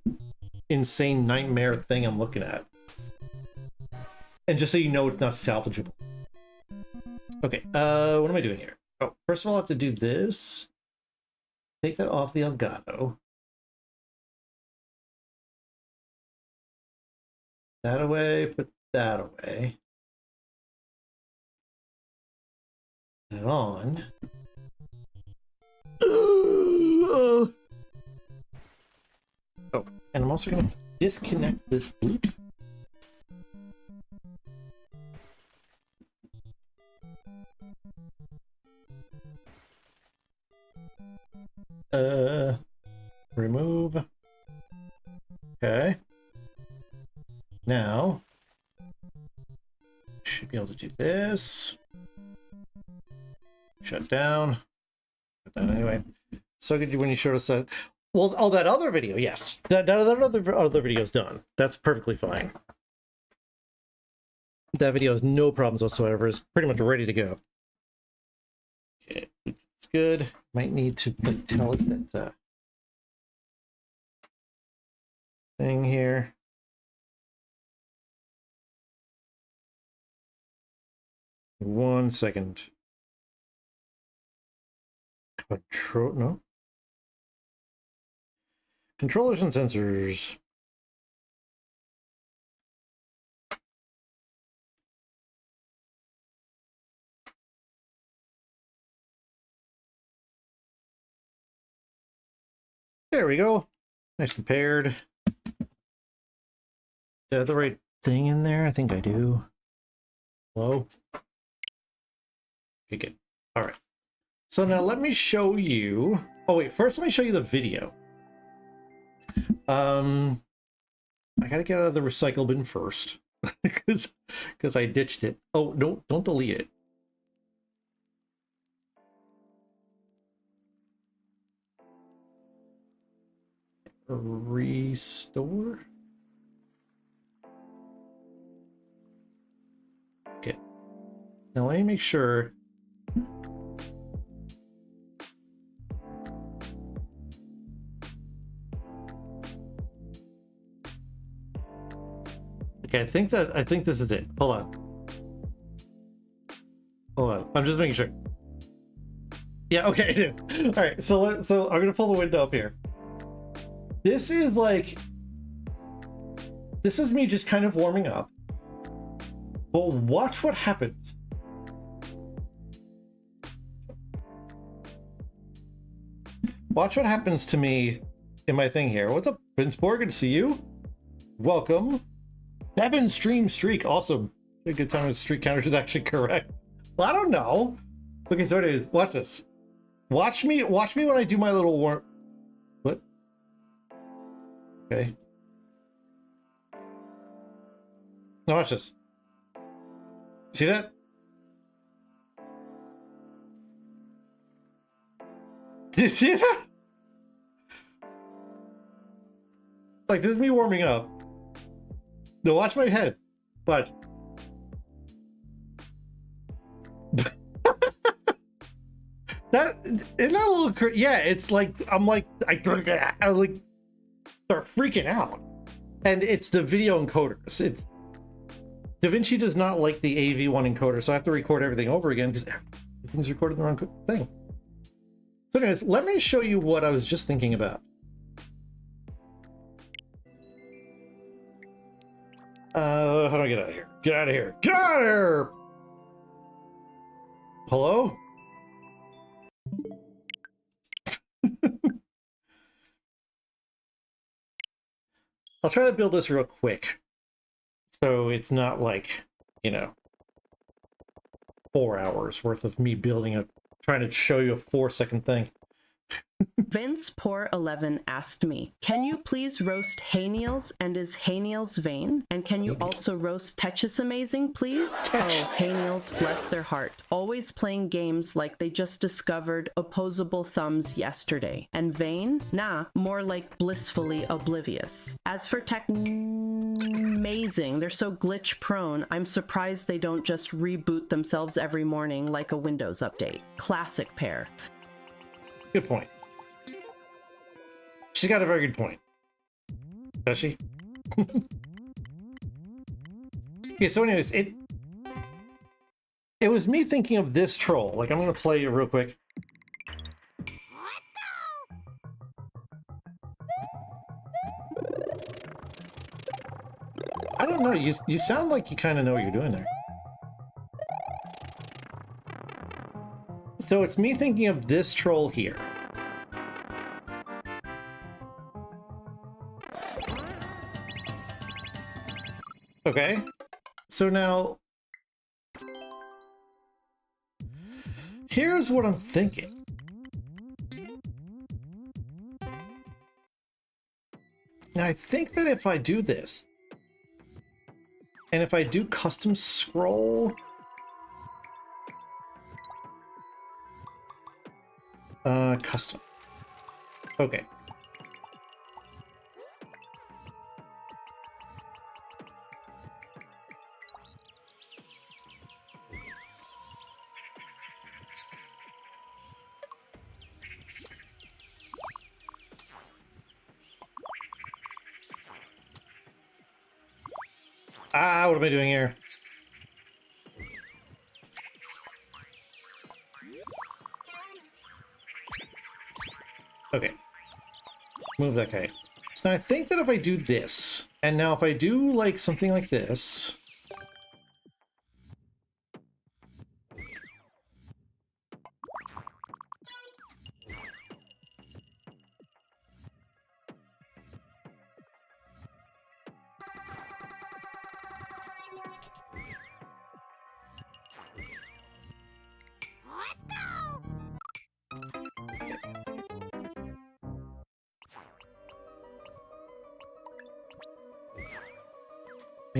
insane nightmare thing I'm looking at. And just so you know it's not salvageable. Okay, what am I doing here? Oh, first of all, I have to do this. Take that off the Elgato. That away, put that away. That on. Oh, and I'm also going to disconnect this boot. Remove. Okay. Now, should be able to do this. Shut down. Anyway, so good when you showed us that. Well, oh, that other video, yes, that other video's done. That's perfectly fine. That video has no problems whatsoever. It's pretty much ready to go. Okay, it's good. Might need to, like, tell it that thing here. One second. Control, no. Controllers and sensors. There we go. Nice and paired. Do I have the right thing in there? I think I do. Hello? Okay, good. All right. So now let me show you... Oh, wait. First, let me show you the video. I gotta get out of the recycle bin first. Because I ditched it. Oh, no, don't delete it. Restore? Okay. Now let me make sure. Okay, I think this is it. Hold on. Hold on. I'm just making sure. Yeah, okay, it is. All right, so I'm gonna pull the window up here. This is me just kind of warming up. But watch what happens. Watch what happens to me in my thing here. What's up, Vinceport? Good to see you. Welcome. 7 stream streak. Awesome. A good time when streak counter is actually correct. Well, I don't know. Okay, so it is. Watch this. Watch me when I do my little warm. What? Okay. Now watch this. See that? Did you see that? Like, this is me warming up. No, watch my head. Watch. That isn't that a little crazy? Yeah, it's like I like start freaking out, and it's the video encoders. It's DaVinci does not like the AV1 encoder, so I have to record everything over again because everything's recorded the wrong thing. So, anyways, let me show you what I was just thinking about. How do I get out of here? Get out of here! Get out of here! Hello? I'll try to build this real quick. So it's not like, 4 hours worth of me building trying to show you a 4-second thing. Vinceport11 asked me, can you please roast Haniels and is Haniels vain? And can you also roast Tetch's Amazing, please? Oh, Haniels, bless their heart. Always playing games like they just discovered opposable thumbs yesterday. And vain? Nah, more like blissfully oblivious. As for Amazing, they're so glitch prone, I'm surprised they don't just reboot themselves every morning like a Windows update. Classic pair. Good point. She's got a very good point. Does she? Okay, so anyways, it was me thinking of this troll. Like, I'm gonna play it real quick. I don't know, you sound like you kind of know what you're doing there. So it's me thinking of this troll here. Okay, so now here's what I'm thinking. Now I think that if I do this, and if I do custom scroll, custom. Okay. Ah, what am I doing here? Okay. Move that guy. So now I think that if I do this, and now if I do like something like this,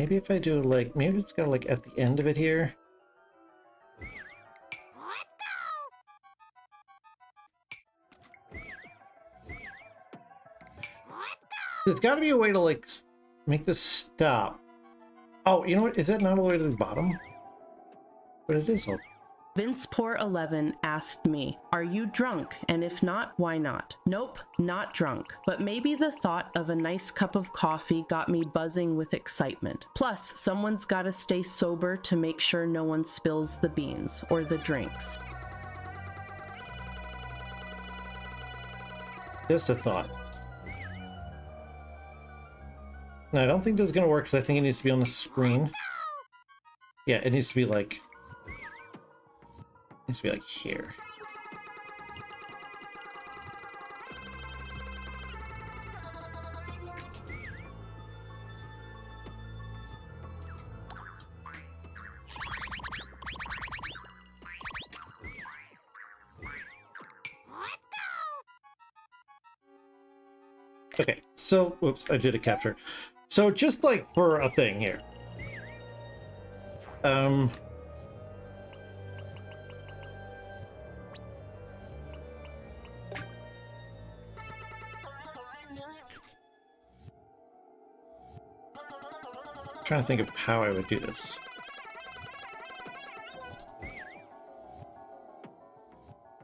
maybe if I do like, maybe it's got like at the end of it here. There's got to be a way to like make this stop. Oh, you know what? Is that not all the way to the bottom? But it is all. Vince Poor 11 asked me, "Are you drunk? And if not, why not?" Nope, not drunk. But maybe the thought of a nice cup of coffee got me buzzing with excitement. Plus, someone's gotta stay sober to make sure no one spills the beans or the drinks. Just a thought. No, I don't think this is gonna work because I think it needs to be on the screen. Yeah, it needs to be like... It needs to be like here. Okay, so, whoops, I did a capture. So just like for a thing here. Trying to think of how I would do this.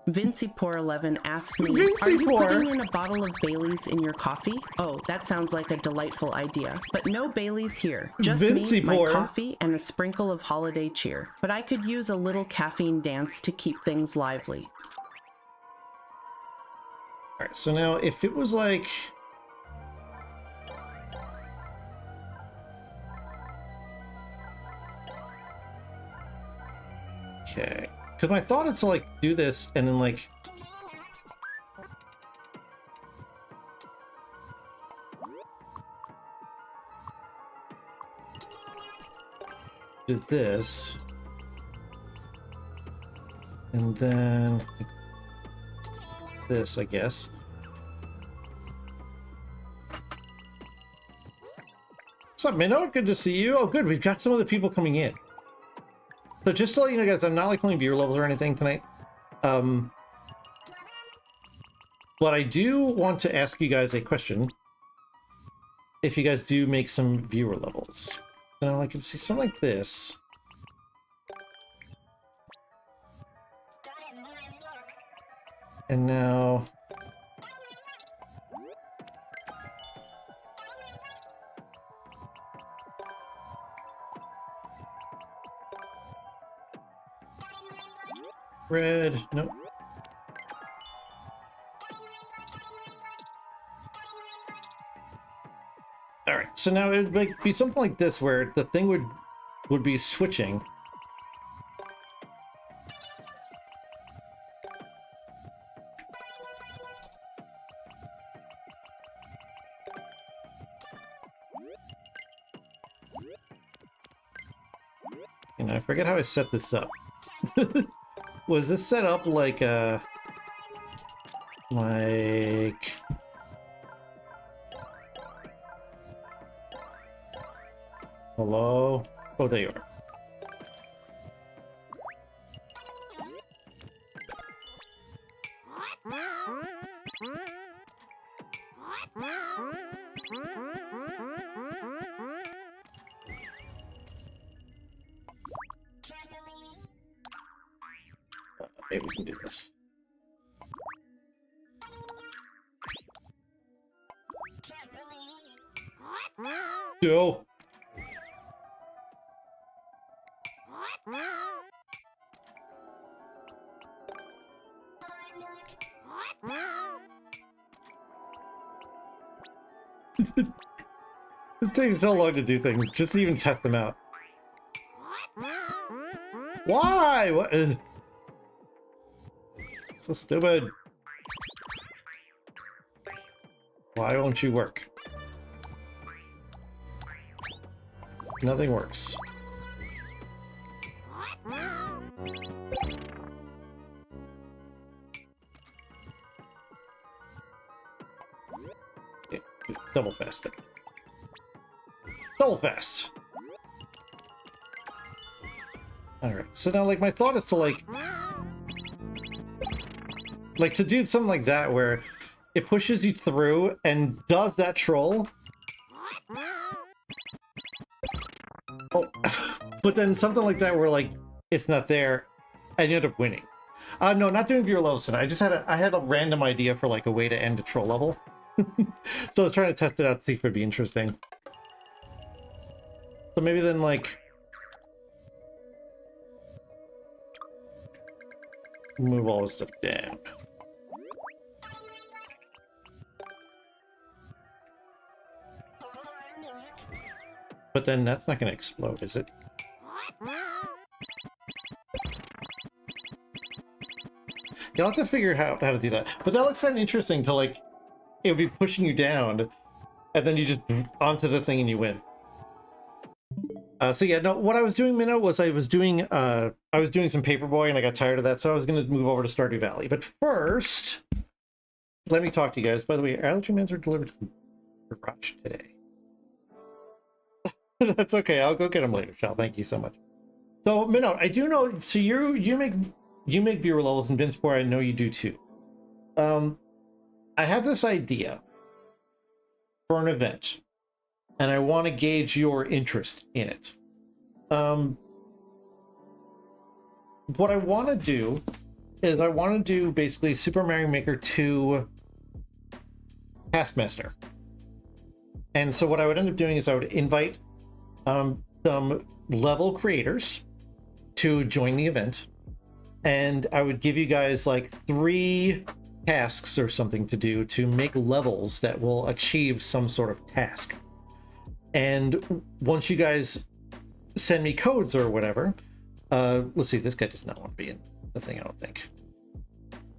Vincey Poor 11 asked me, Vincey "Are you Poor? putting in a bottle of Bailey's in your coffee?" Oh, that sounds like a delightful idea. But no Bailey's here. Just Vincey me, my Poor. coffee, and a sprinkle of holiday cheer. But I could use a little caffeine dance to keep things lively. Alright, so now if it was like... Okay. Because my thought is to like do this and then like... do this. And then... this, I guess. What's up, Minnow? Good to see you. Oh, good. We've got some other people coming in. So just to let you know, guys, I'm not like playing viewer levels or anything tonight. But I do want to ask you guys a question. If you guys do make some viewer levels. So I can see something like this. And now... red, nope. Alright, so now it would like be something like this where the thing would be switching. And I forget how I set this up. Was this set up like hello? Oh, there you are. Maybe we can do this. Go. It's taking so long to do things, just to even test them out. Why? What? So stupid. Why won't you work? Nothing works. Okay, double fast thing. Double fast. All right. So now, like, my thought is to like to do something like that where it pushes you through and does that troll. Oh, but then something like that where like it's not there, and you end up winning. No, not doing viewer levels tonight. I had a random idea for like a way to end a troll level. So I was trying to test it out to see if it'd be interesting. So maybe then like move all this stuff down. But then that's not going to explode, is it? You'll have to figure out how to do that. But that looks kind of interesting to like, it would be pushing you down, and then you just onto the thing and you win. So yeah, no, what I was doing, Minnow, was I was doing some Paperboy, and I got tired of that, so I was going to move over to Stardew Valley. But first, let me talk to you guys. By the way, allergy meds are delivered to the garage today. That's okay. I'll go get them later, Shal. Thank you so much. So, Minnow, I do know. So you make viewer levels, and Vinceport, I know you do too. I have this idea for an event, and I want to gauge your interest in it. What I want to do is I want to do basically Super Mario Maker 2 Taskmaster. And so what I would end up doing is I would invite some level creators to join the event, and I would give you guys like 3 tasks or something to do to make levels that will achieve some sort of task. And once you guys send me codes or whatever, let's see, this guy does not want to be in the thing, I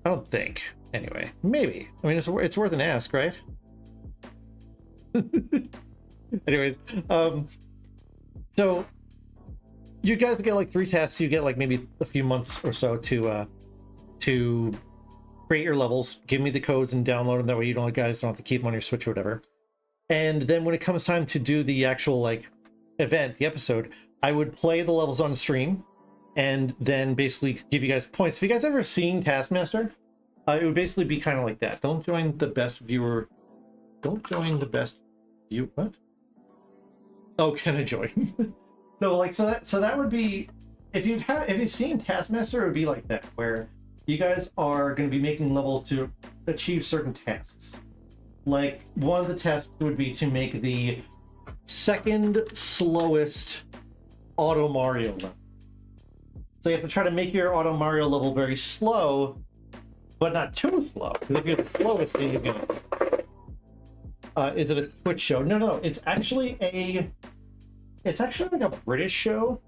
don't think. Anyway, maybe. I mean, it's worth an ask, right? Anyways, so you guys will get like 3 tasks. You get like maybe a few months or so to create your levels, give me the codes and download them. That way you guys don't have to keep them on your Switch or whatever. And then when it comes time to do the actual like event, the episode, I would play the levels on stream and then basically give you guys points. If you guys ever seen Taskmaster, it would basically be kind of like that. Don't join the best viewer. Don't join the best view. What? Oh, can I join? No, like so that would be if you've seen Taskmaster, it would be like that, where you guys are going to be making levels to achieve certain tasks. Like one of the tasks would be to make the second slowest Auto Mario level. So you have to try to make your Auto Mario level very slow, but not too slow. Because if you're the slowest, then you're gonna. Is it a Twitch show? No. It's actually like a British show.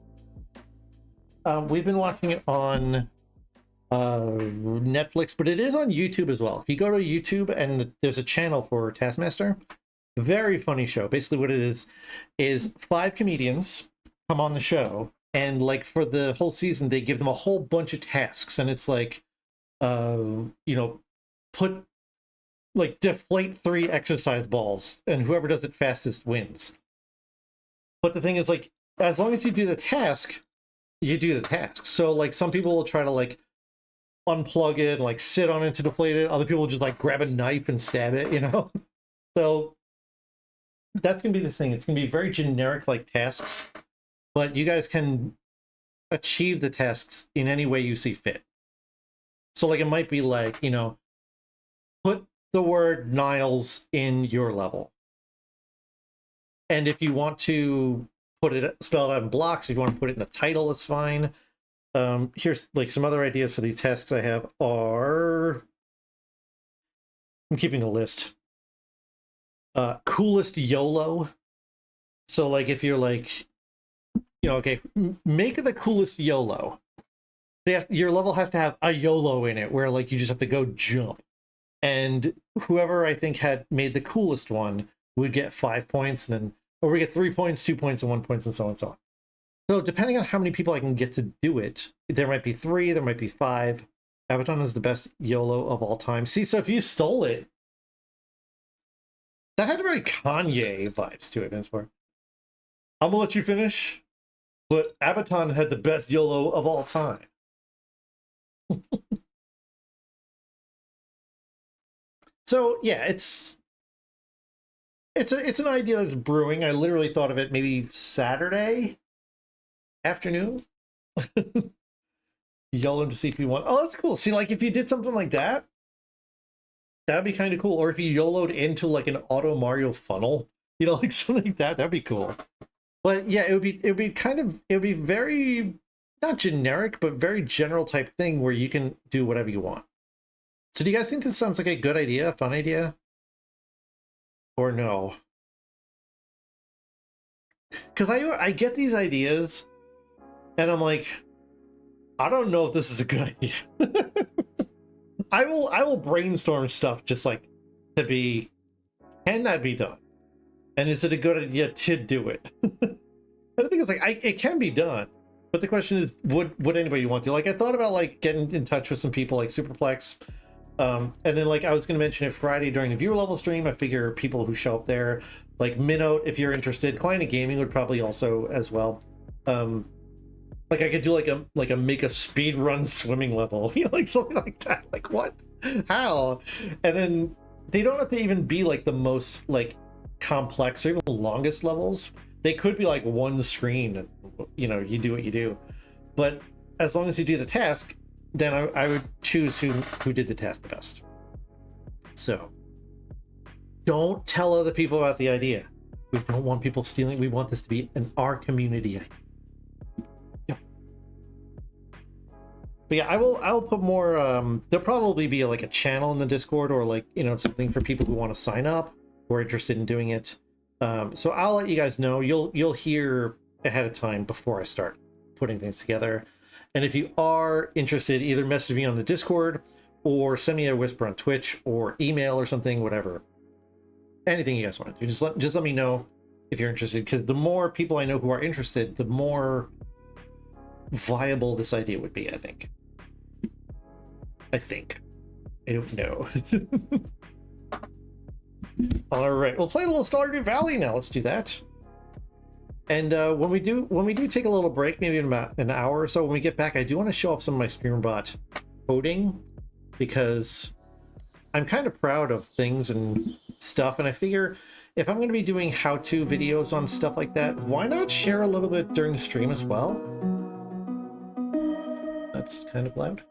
We've been watching it on Netflix, but it is on YouTube as well. If you go to YouTube and there's a channel for Taskmaster, very funny show. Basically what it is 5 comedians come on the show, and like for the whole season they give them a whole bunch of tasks, and it's like deflate 3 exercise balls, and whoever does it fastest wins. But the thing is, like, as long as you do the task, you do the task. So like some people will try to like unplug it and like sit on it to deflate it. Other people will just like grab a knife and stab it, So that's gonna be the thing. It's gonna be very generic like tasks, but you guys can achieve the tasks in any way you see fit. So like it might be like, put the word Niles in your level. And if you want to spell it out in blocks, if you want to put it in the title, it's fine. Here's like some other ideas for these tasks I have are, I'm keeping a list. Coolest YOLO. So like if you're like, okay, make the coolest YOLO. Your level has to have a YOLO in it, where like you just have to go jump. And whoever I think had made the coolest one would get 5 points, or we get 3 points, 2 points, and 1 point, and so on and so on. So depending on how many people I can get to do it, there might be 3, there might be 5. Abaddon is the best YOLO of all time. See, so if you stole it, that had very Kanye vibes to it, Vinceport. I'm gonna let you finish. but Abaton had the best YOLO of all time. So yeah, it's an idea that's brewing. I literally thought of it maybe Saturday afternoon. YOLO to CP1. Oh, that's cool. See, like if you did something like that, that'd be kind of cool. Or if you YOLO'd into like an auto Mario funnel, you know, like something like that, that'd be cool. But yeah, it would be very, not generic, but very general type thing where you can do whatever you want. So do you guys think this sounds like a good idea, a fun idea? Or no? Because I get these ideas and I'm like, I don't know if this is a good idea. I will brainstorm stuff just like to be, can that be done? And is it a good idea to do it? I think it's like it can be done, but the question is, would anybody want to? Like, I thought about like getting in touch with some people like Superplex, and then like I was going to mention it Friday during the viewer level stream. I figure people who show up there, like Minnote, if you're interested, Client of Gaming would probably also as well. Like I could do like a make a speed run swimming level, you know, like something like that. Like what? How? And then they don't have to even be like the most like complex or even the longest levels. They could be like one screen, you know, you do what you do. But as long as you do the task, then I would choose who did the task the best. So don't tell other people about the idea. We don't want people stealing. We want this to be our community idea. Yeah. But yeah, I'll put more, there'll probably be like a channel in the Discord or like, you know, something for people who want to sign up who are interested in doing it. So I'll let you guys know. You'll hear ahead of time before I start putting things together. And if you are interested, either message me on the Discord or send me a whisper on Twitch or email or something, whatever. Anything you guys want to do, just let me know if you're interested, because the more people I know who are interested, the more viable this idea would be, I think. I don't know. All right, we'll play a little Stardew Valley now. Let's do that. And when we do take a little break, maybe in about an hour or so, when we get back, I do want to show off some of my StreamerBot coding, because I'm kind of proud of things and stuff, and I figure if I'm going to be doing how-to videos on stuff like that, why not share a little bit during the stream as well? That's kind of loud.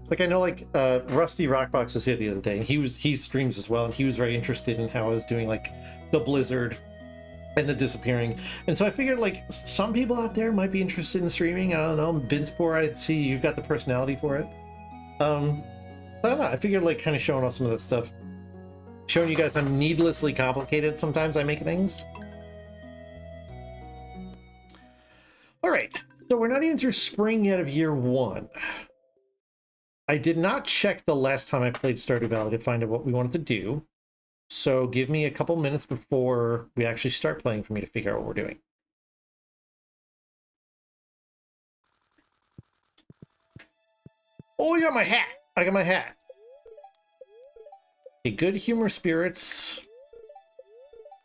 Like I know, like Rusty Rockbox was here the other day, and he streams as well, and he was very interested in how I was doing like the blizzard and the disappearing. And so I figured like some people out there might be interested in streaming. I don't know, Vincepor, I see you've got the personality for it. I don't know, I figured like kind of showing off some of that stuff, showing you guys how needlessly complicated sometimes I make things. All right, so we're not even through spring yet of year one. I did not check the last time I played Stardew Valley to find out what we wanted to do. So give me a couple minutes before we actually start playing for me to figure out what we're doing. Oh, I got my hat. I got my hat. Okay, good humor spirits.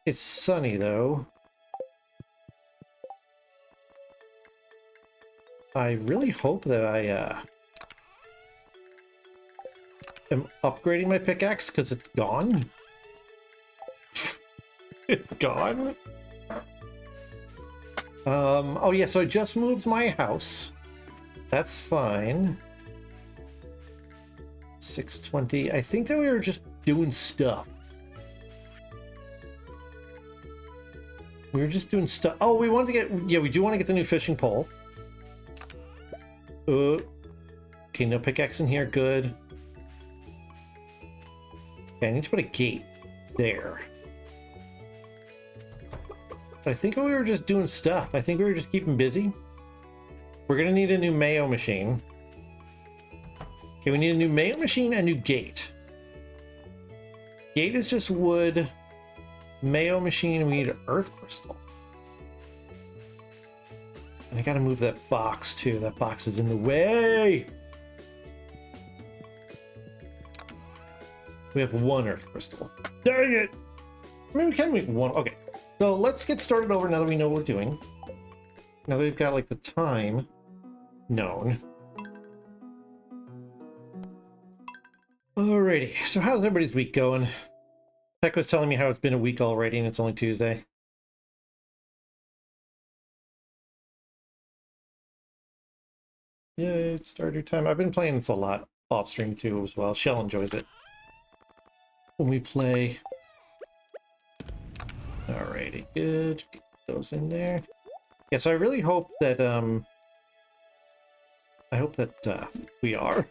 It's sunny though. I really hope that I am upgrading my pickaxe, because it's gone. It's gone. Oh yeah, so I just moved my house. That's fine. 620. I think that we were just doing stuff. We were just doing stuff. Oh, we wanted to get, yeah, we do want to get the new fishing pole. Okay, no pickaxe in here, good. Okay, I need to put a gate there. But I think we were just doing stuff. I think we were just keeping busy. We're gonna need a new mayo machine. Okay, we need a new mayo machine and a new gate. Gate is just wood. Mayo machine, we need an earth crystal. And I gotta move that box too. That box is in the way. We have one earth crystal. Dang it! I mean, we can make one. Okay. So let's get started over now that we know what we're doing. Now that we've got like the time known. Alrighty, so how's everybody's week going? Tech was telling me how it's been a week already and it's only Tuesday. Yeah, it's Stardew time. I've been playing this a lot off stream too as well. Shell enjoys it when we play. Alrighty, good. Get those in there. Yeah, so I really hope that we are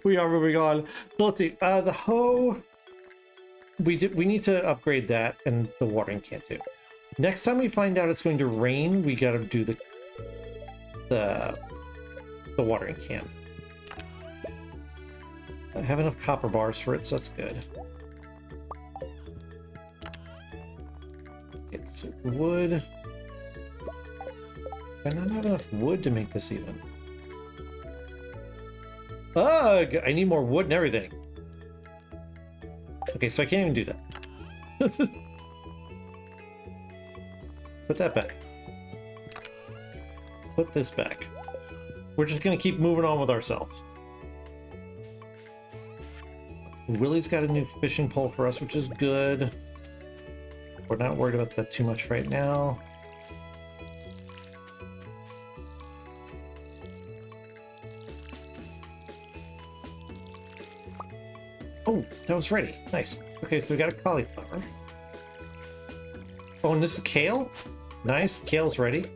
we are moving on. So let's see. The hoe, we need to upgrade that and the watering can too. Next time we find out it's going to rain, we gotta do the watering can. I have enough copper bars for it, so that's good. Get some wood. I don't have enough wood to make this even. Ugh! I need more wood and everything. Okay, so I can't even do that. Put that back. Put this back. We're just gonna keep moving on with ourselves. Willie's got a new fishing pole for us, which is good. We're not worried about that too much right now. Oh, that was ready. Nice. Okay, so we got a cauliflower. Oh, and this is kale? Nice. Kale's ready.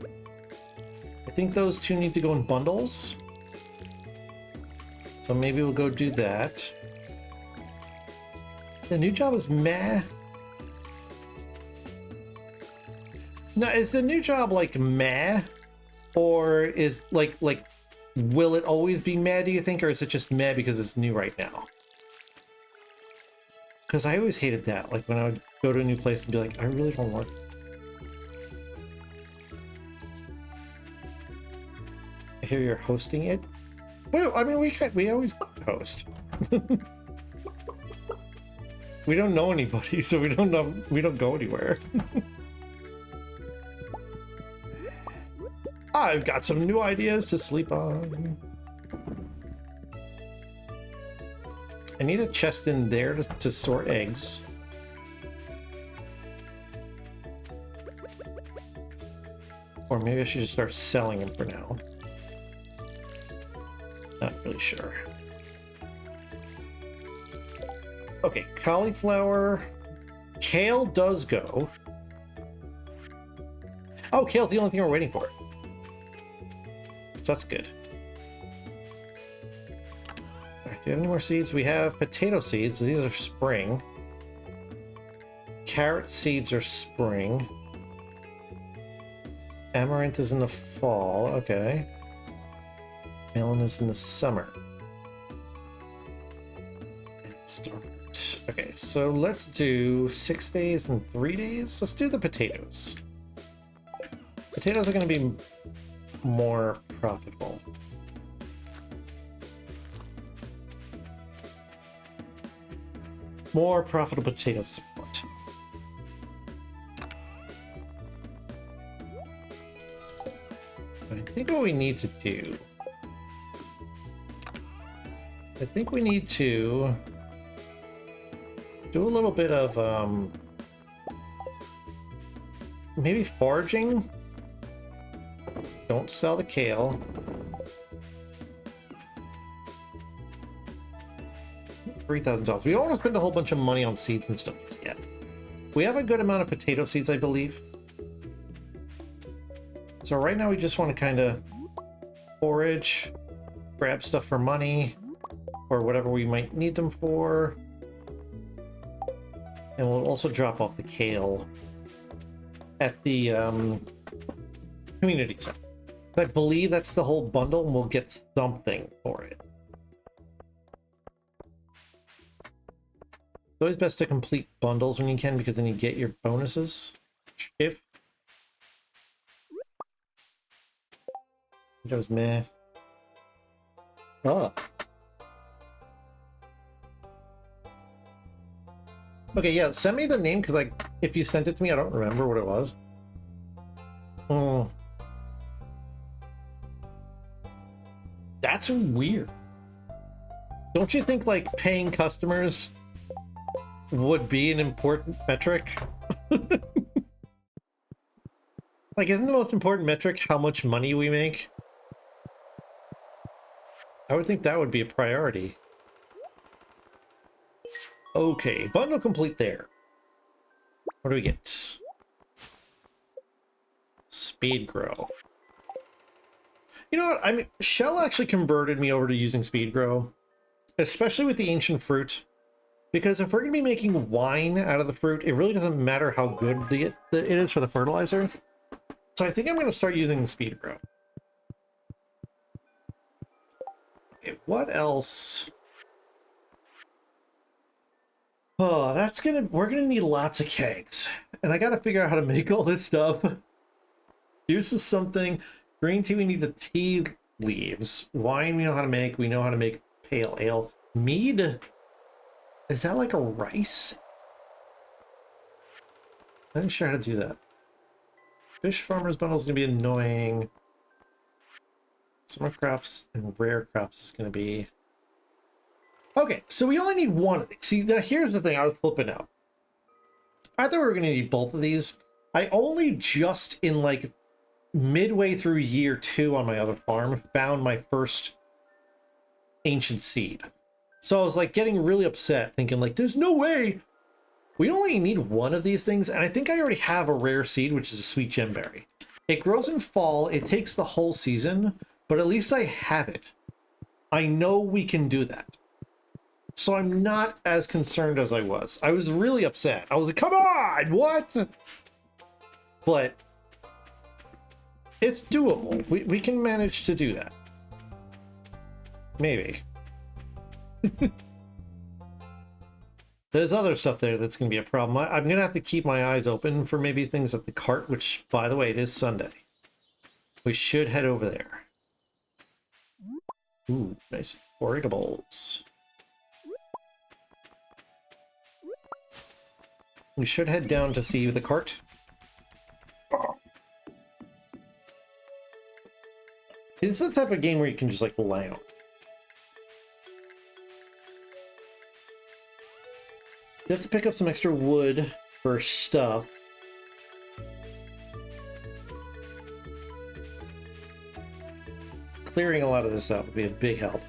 I think those two need to go in bundles. So maybe we'll go do that. The new job is meh. Now, is the new job like meh? Or is like will it always be meh, do you think? Or is it just meh because it's new right now? Because I always hated that. Like when I would go to a new place and be like, I really don't want. I hear you're hosting it. Well, I mean, we always host. We don't know anybody, so we don't go anywhere. I've got some new ideas to sleep on. I need a chest in there to store eggs. Or maybe I should just start selling them for now. Not really sure. Okay, cauliflower. Kale does go. Oh, kale's the only thing we're waiting for. So that's good. All right, do you have any more seeds? We have potato seeds. These are spring. Carrot seeds are spring. Amaranth is in the fall. Okay. Melon is in the summer. Okay, so let's do 6 days and 3 days. Let's do the potatoes. Potatoes are going to be more profitable. More profitable potatoes is what. I think what we need to do... I think we need to do a little bit of maybe foraging. Don't sell the kale. $3,000. We don't want to spend a whole bunch of money on seeds and stuff yet. We have a good amount of potato seeds, I believe. So right now we just want to kind of forage, grab stuff for money, or whatever we might need them for. And we'll also drop off the kale at the community center. I believe that's the whole bundle, and we'll get something for it. It's always best to complete bundles when you can, because then you get your bonuses. If it was meh. Oh. Okay, yeah, send me the name, because like, if you sent it to me, I don't remember what it was. Oh. That's weird. Don't you think, like, paying customers would be an important metric? Like, isn't the most important metric how much money we make? I would think that would be a priority. Okay, bundle complete there. What do we get? Speed grow. You know what? I mean, Shell actually converted me over to using speed grow, especially with the ancient fruit. Because if we're going to be making wine out of the fruit, it really doesn't matter how good it is for the fertilizer. So I think I'm going to start using the speed grow. Okay, what else? Oh, we're gonna need lots of kegs. And I gotta figure out how to make all this stuff. Juice is something. Green tea, we need the tea leaves. Wine, we know how to make. We know how to make pale ale. Mead? Is that like a rice? I'm not sure how to do that. Fish farmer's bundle is gonna be annoying. Summer crops and rare crops is gonna be... Okay, so we only need one of these. See, now here's the thing I was flipping out. I thought we were gonna need both of these. I only just in like midway through year 2 on my other farm found my first ancient seed. So I was like getting really upset, thinking like, there's no way. We only need one of these things, and I think I already have a rare seed, which is a sweet gemberry. It grows in fall, it takes the whole season, but at least I have it. I know we can do that. So I'm not as concerned as I was. I was really upset. I was like, come on, what? But it's doable. We can manage to do that. Maybe. There's other stuff there that's going to be a problem. I'm going to have to keep my eyes open for maybe things at the cart, which, by the way, it is Sunday. We should head over there. Ooh, nice forageables. We should head down to see the cart. It's the type of game where you can just, like, lay on. You have to pick up some extra wood for stuff. Clearing a lot of this out would be a big help.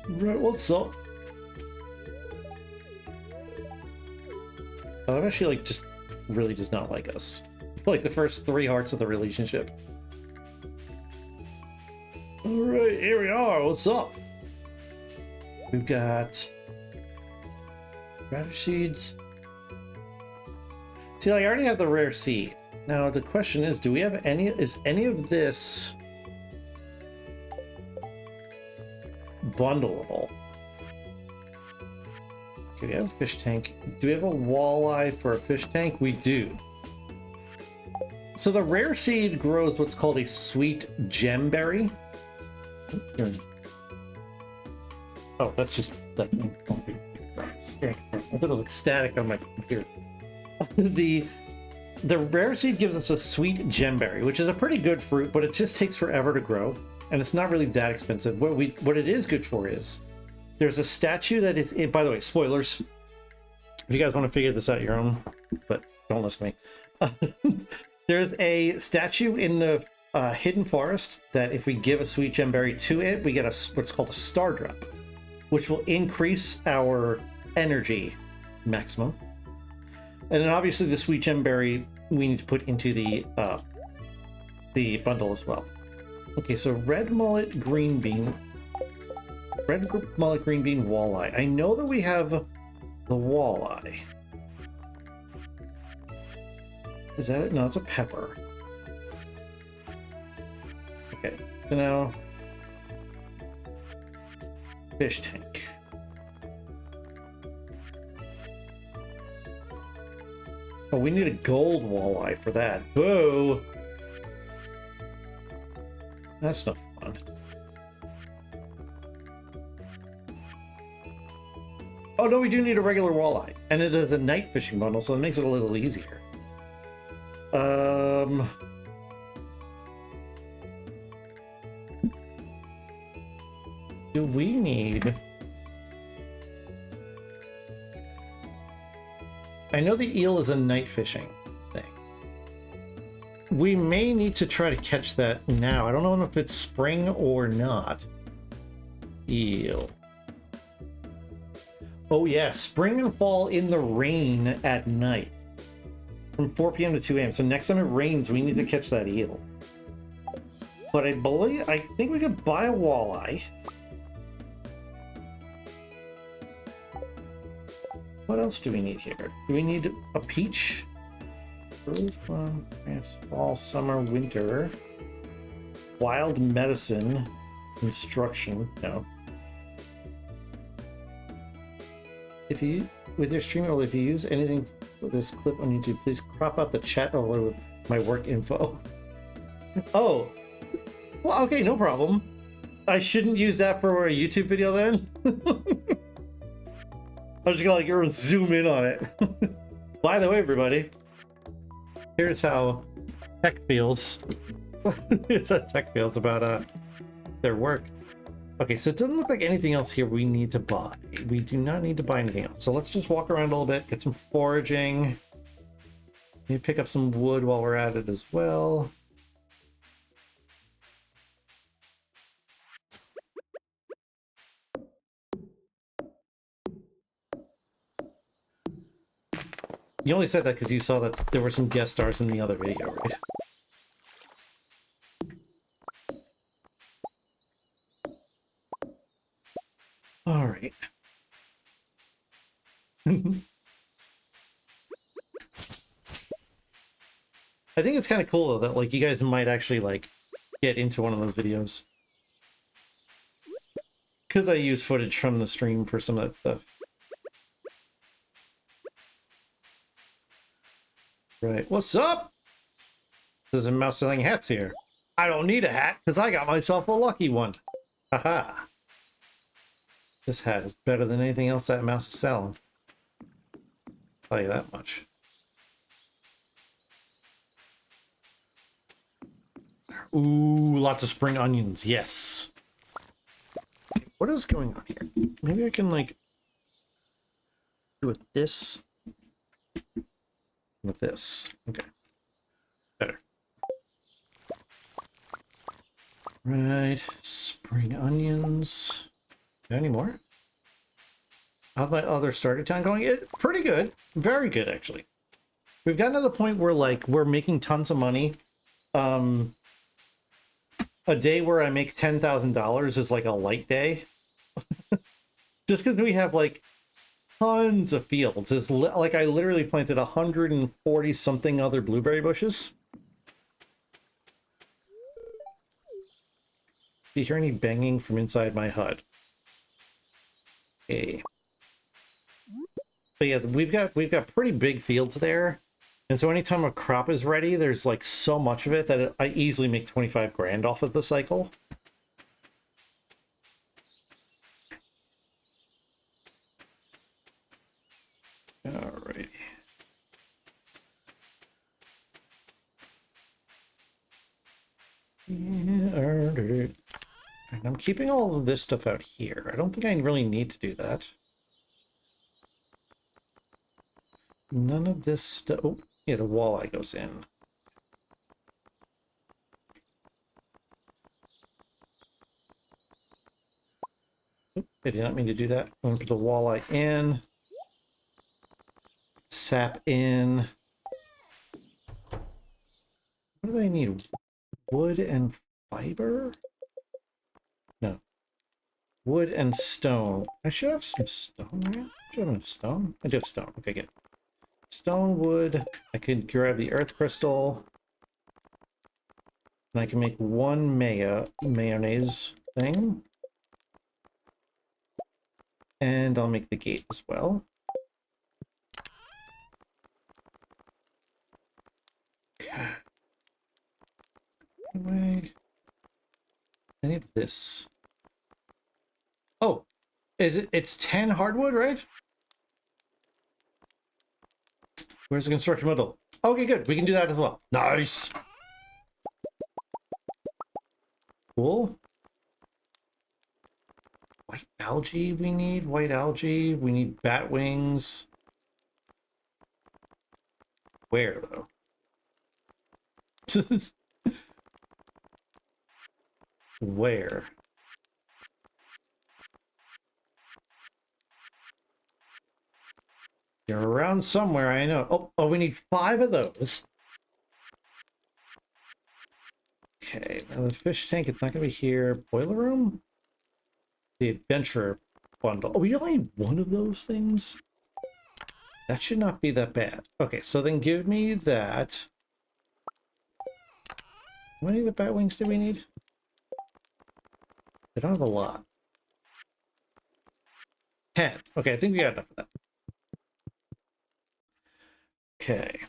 Right, what's up? Oh, actually, like, just really does not like us. Like the first 3 hearts of the relationship. Alright, here we are. What's up? We've got radish seeds. See, like, I already have the rare seed. Now the question is, do we have any? Is any of this bundleable? Okay, we have a fish tank. Do we have a walleye for a fish tank? We do. So the rare seed grows what's called a sweet gemberry. Oh, that's just like a little static on my computer. The rare seed gives us a sweet gemberry, which is a pretty good fruit, but it just takes forever to grow, and it's not really that expensive. What it is good for is there's a statue that is. By the way, spoilers. If you guys want to figure this out your own, but don't listen to me. There's a statue in the hidden forest that if we give a sweet gemberry to it, we get what's called a star drop, which will increase our energy maximum. And then obviously the sweet gemberry we need to put into the bundle as well. Okay, so red mullet, green bean, walleye. I know that we have the walleye. Is that it? No, it's a pepper. Okay, so now fish tank. Oh, we need a gold walleye for that. Boo! That's not fun. Oh no, we do need a regular walleye. And it is a night fishing bundle, so it makes it a little easier. Do we need... I know the eel is a night fishing thing. We may need to try to catch that now. I don't know if it's spring or not. Eel. Oh yeah, spring and fall in the rain at night. From 4 p.m. to 2 a.m. So next time it rains, we need to catch that eel. But I think we could buy a walleye. What else do we need here? Do we need a peach? Fall, summer, winter. Wild medicine. Instruction. No. If you, with your stream, or if you use anything for this clip on YouTube, please crop out the chat overlay with my work info. Oh. Well, okay, no problem. I shouldn't use that for a YouTube video then? I was just gonna like zoom in on it. By the way, everybody, here's how tech feels. Here's how tech feels about their work. Okay, so it doesn't look like anything else here we need to buy. We do not need to buy anything else. So let's just walk around a little bit, get some foraging. Maybe pick up some wood while we're at it as well. You only said that because you saw that there were some guest stars in the other video, right? All right. I think it's kind of cool though that like you guys might actually like get into one of those videos. Because I use footage from the stream for some of that stuff. Right. What's up? There's a mouse selling hats here. I don't need a hat because I got myself a lucky one. Haha. This hat is better than anything else that mouse is selling. I'll tell you that much. Ooh, lots of spring onions. Yes. Okay, what is going on here? Maybe I can like do with this. With this. Okay. Better. Right. Spring onions. Any more? How's my other starter town going? Pretty good. Very good, actually. We've gotten to the point where, like, we're making tons of money. A day where I make $10,000 is, like, a light day. Just because we have, like, tons of fields. It's like, I literally planted 140-something other blueberry bushes. Do you hear any banging from inside my hut? Okay. But yeah, we've got pretty big fields there, and so anytime a crop is ready, there's like so much of it that I easily make 25 grand off of the cycle. Alrighty. Yeah, and I'm keeping all of this stuff out here. I don't think I really need to do that. None of this stuff. Oh, yeah, the walleye goes in. Oop, I did not mean to do that. I'm going to put the walleye in. Sap in. What do they need? Wood and fiber? No. Wood and stone. I should have some stone, right? I should have enough stone. I do have stone. Okay, good. Stone, wood. I could grab the earth crystal. And I can make one mayonnaise thing. And I'll make the gate as well. Okay. Anyway. I need this. Oh, it's 10 hardwood, right? Where's the construction bundle? Okay, good. We can do that as well. Nice. Cool. White algae we need. White algae. We need bat wings. Where, though? Where? They're around somewhere, I know. Oh, we need 5 of those. Okay, now the fish tank, it's not going to be here. Boiler room? The adventure bundle. Oh, we only need 1 of those things? That should not be that bad. Okay, so then give me that. How many of the bat wings do we need? I don't have a lot. 10. Okay, I think we got enough of that. Okay.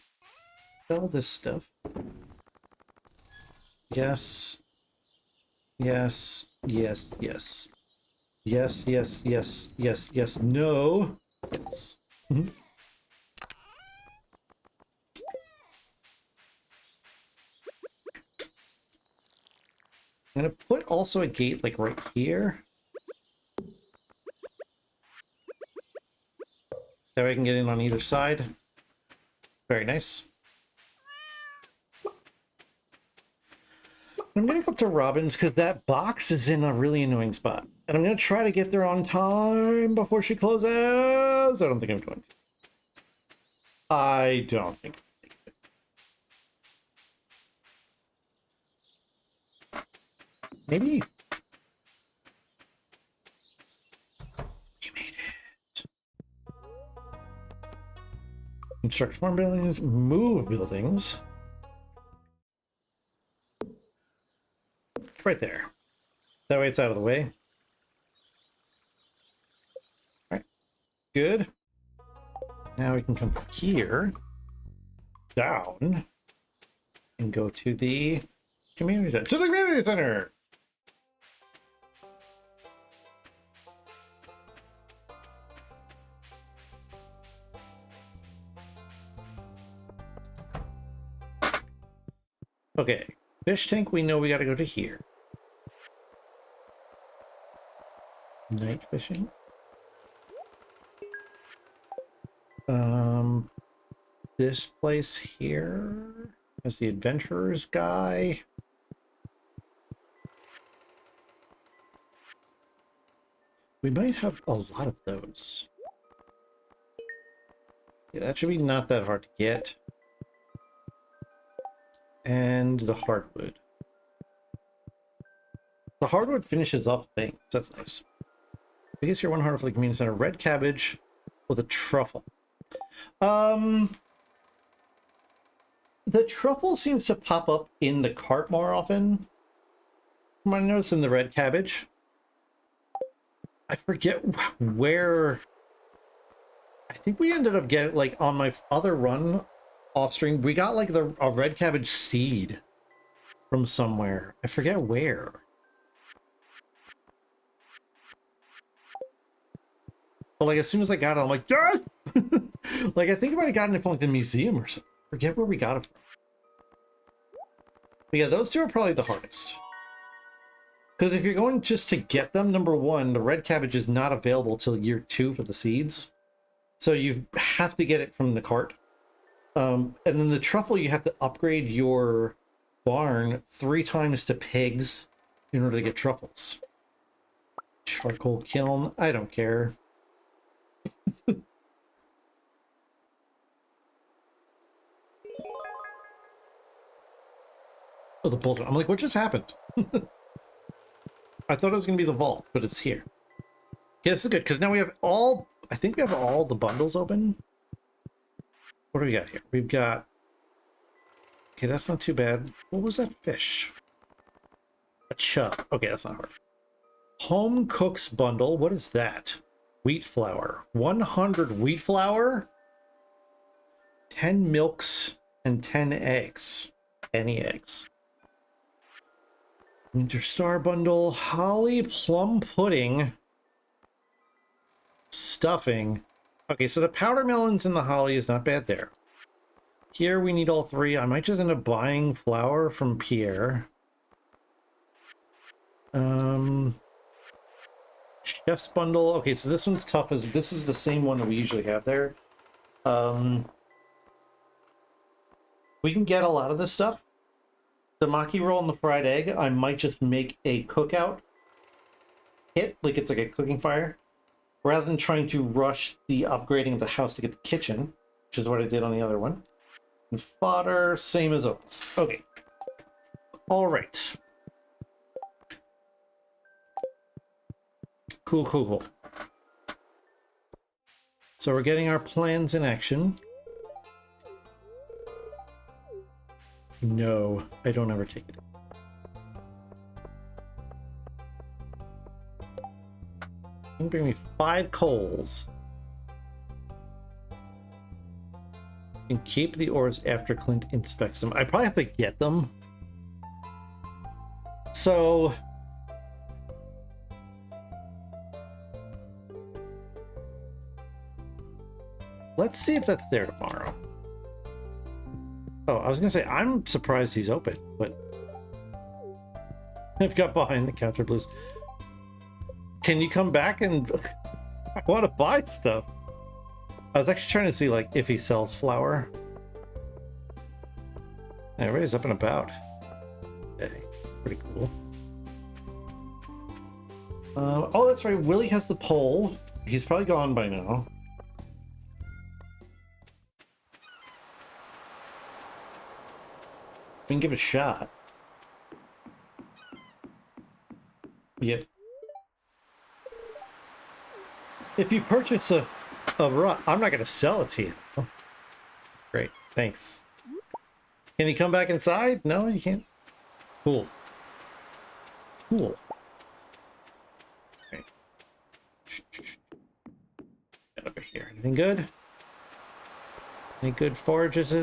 Sell this stuff. Yes. Yes. Yes. Yes. Yes. Yes. Yes. Yes. Yes. No. Yes. I'm gonna put also a gate like right here. That way I can get in on either side. Very nice. I'm gonna go up to Robin's because that box is in a really annoying spot. And I'm gonna try to get there on time before she closes. I don't think I'm going to. I don't think. Maybe. You made it. Construct farm buildings, move buildings. Right there. That way it's out of the way. Alright. Good. Now we can come here, down, and go to the community center. To the community center! Okay. Fish tank, we know we gotta go to here. Night fishing. This place here has the adventurer's guy. We might have a lot of those. Yeah, that should be not that hard to get. And the hardwood. The hardwood finishes off things. That's nice. I guess you're 100 for the community center. Red cabbage with a truffle. The truffle seems to pop up in the cart more often. I notice in the red cabbage. I forget where. I think we ended up getting, like, on my other run off stream, we got like a red cabbage seed from somewhere. I forget where. But like as soon as I got it, I'm like, yes! Like I think I might have gotten it from like the museum or something. Forget where we got it from. But yeah, those 2 are probably the hardest. Because if you're going just to get them, number 1, the red cabbage is not available till year 2 for the seeds. So you have to get it from the cart. And then the truffle, you have to upgrade your barn 3 times to pigs in order to get truffles. Charcoal kiln, I don't care. Oh, the bulletin. I'm like, what just happened? I thought it was going to be the vault, but it's here. Yeah, this is good, because now we have all... I think we have all the bundles open. What do we got here? We've got... Okay, that's not too bad. What was that fish? A chub. Okay, that's not hard. Home Cooks Bundle. What is that? Wheat flour. 100 wheat flour. 10 milks and 10 eggs. Any eggs. Winter Star Bundle. Holly plum pudding. Stuffing. Okay, so the powder melons and the holly is not bad there. Here we need all three. I might just end up buying flour from Pierre. Chef's bundle. Okay, so this one's tough. This is the same one that we usually have there. We can get a lot of this stuff. The maki roll and the fried egg, I might just make a cookout kit, like it's like a cooking fire, rather than trying to rush the upgrading of the house to get the kitchen, which is what I did on the other one. And fodder, same as always. Okay. All right. Cool, cool, cool. So we're getting our plans in action. No, I don't ever take it. You can bring me 5 coals. And keep the ores after Clint inspects them. I probably have to get them. So... let's see if that's there tomorrow. Oh, I was gonna say, I'm surprised he's open, but... I've got behind the counter blues. Can you come back and... I want to buy stuff. I was actually trying to see, like, if he sells flour. Everybody's up and about. Okay, pretty cool. Oh, that's right. Willie has the pole. He's probably gone by now. We can give it a shot. Yep. If you purchase a rod, I'm not going to sell it to you. Oh, great, thanks. Can you come back inside? No, you can't. Cool. Cool. Okay. Get over here. Anything good? Any good forages?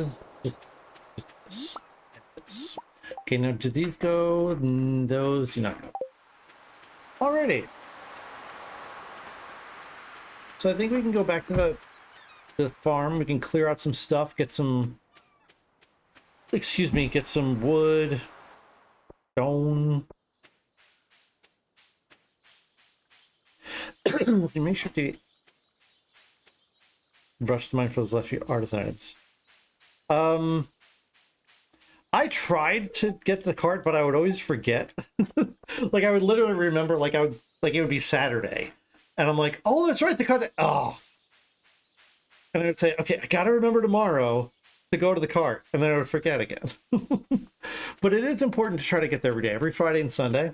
Okay, now do these go? Those do not go. Alrighty. So I think we can go back to the farm. We can clear out some stuff, get some... excuse me, get some wood, stone. We can make sure to brush the mind for those left few artisan items. I tried to get the cart, but I would always forget. Like, I would literally remember, like, it would be Saturday. And I'm like, oh, that's right, the cart. Oh. And I would say, okay, I got to remember tomorrow to go to the cart. And then I would forget again. But it is important to try to get there every day, every Friday and Sunday.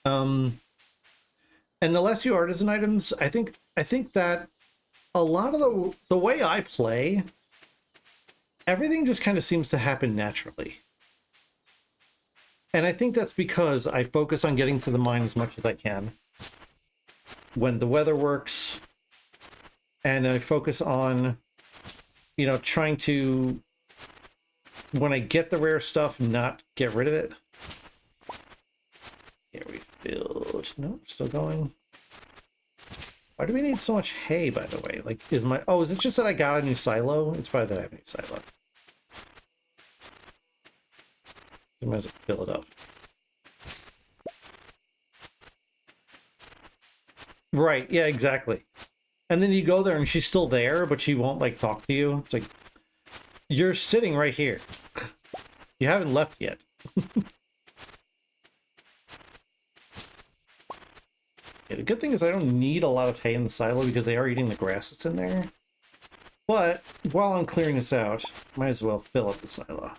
And the less few artisan items, I think that a lot of the way I play, everything just kind of seems to happen naturally. And I think that's because I focus on getting to the mine as much as I can when the weather works, and I focus on, you know, trying to, when I get the rare stuff, not get rid of it. Here we filled. Nope, still going. Why do we need so much hay, by the way? Like, is it just that I got a new silo? It's probably that I have a new silo. I might as well fill it up. Right, yeah, exactly. And then you go there and she's still there, but she won't, like, talk to you. It's like, you're sitting right here. You haven't left yet. Yeah, the good thing is I don't need a lot of hay in the silo because they are eating the grass that's in there. But while I'm clearing this out, might as well fill up the silo.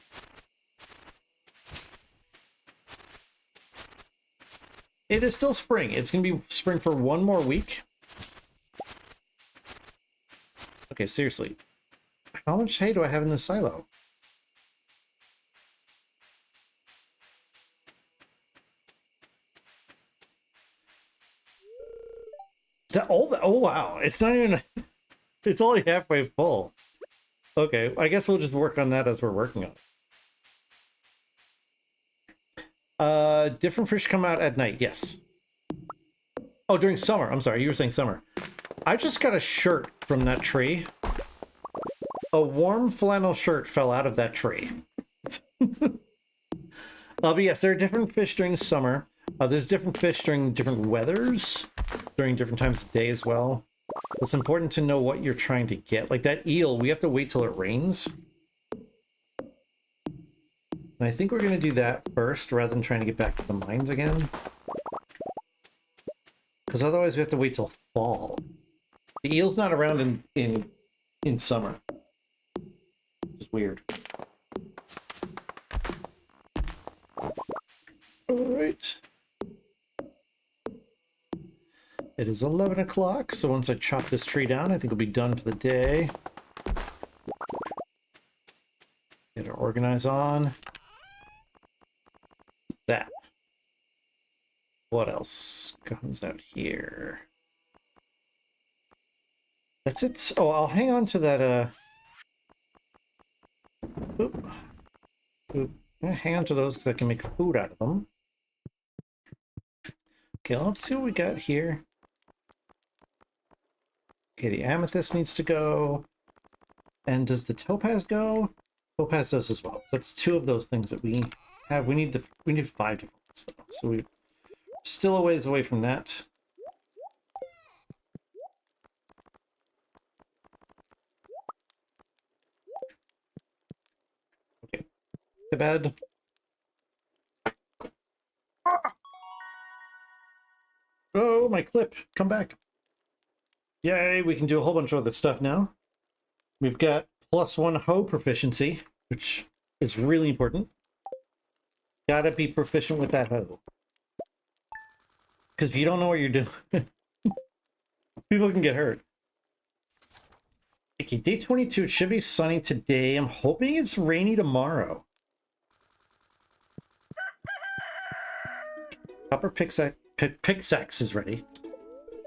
It is still spring. It's going to be spring for one more week. Okay, seriously. How much hay do I have in this silo? Oh, wow. It's not even... It's only halfway full. Okay, I guess we'll just work on that as we're working on it. Different fish come out at night, yes. Oh, during summer. I'm sorry, you were saying summer. I just got a shirt from that tree. A warm flannel shirt fell out of that tree. But yes, there are different fish during summer. There's different fish during different weathers, during different times of day as well. It's important to know what you're trying to get. Like that eel, we have to wait till it rains. And I think we're going to do that first, rather than trying to get back to the mines again. Because otherwise we have to wait till fall. The eel's not around in summer. It's weird. Alright. It is 11 o'clock, so once I chop this tree down, I think we'll be done for the day. Get our organize on. That. What else comes out here? That's it. Oh, I'll hang on to that, Oop. Oop. I'm gonna hang on to those because I can make food out of them. Okay, let's see what we got here. Okay, the amethyst needs to go. And does the topaz go? Topaz does as well. So that's 2 of those things that we have. We need 5 different ones though. So we're still a ways away from that. Okay. To bed. Oh, my clip. Come back. Yay, we can do a whole bunch of other stuff now. We've got +1 hoe proficiency, which is really important. Gotta be proficient with that hoe. Because if you don't know what you're doing, people can get hurt. Okay, day 22. It should be sunny today. I'm hoping it's rainy tomorrow. Copper pickaxe is ready.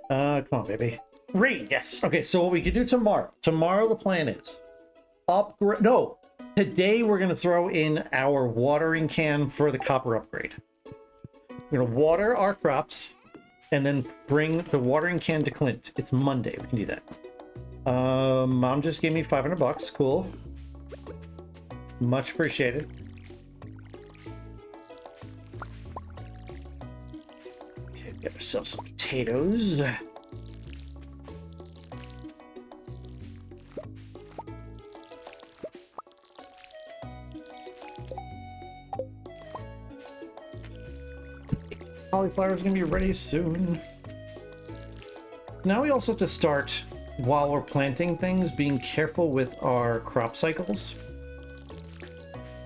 Come on, baby. Rain, yes. Okay, so what we could do tomorrow. Tomorrow the plan is upgrade. No, today we're going to throw in our watering can for the copper upgrade. We're going to water our crops and then bring the watering can to Clint. It's Monday. We can do that. Mom just gave me $500. Cool. Much appreciated. Okay, get ourselves some potatoes. Cauliflower is going to be ready soon. Now we also have to start, while we're planting things, being careful with our crop cycles.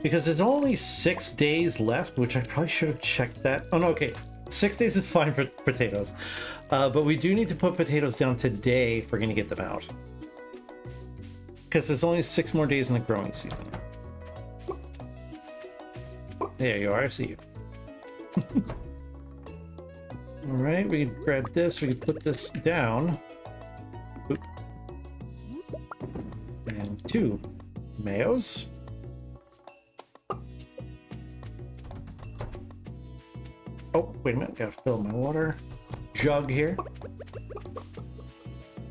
Because there's only 6 days left, which I probably should have checked that. Oh no, okay. 6 days is fine for potatoes. But we do need to put potatoes down today if we're going to get them out. Because there's only 6 more days in the growing season. There you are, I see you. Alright, we can grab this, we can put this down. Oop. And 2 mayos. Oh, wait a minute, gotta fill my water jug here.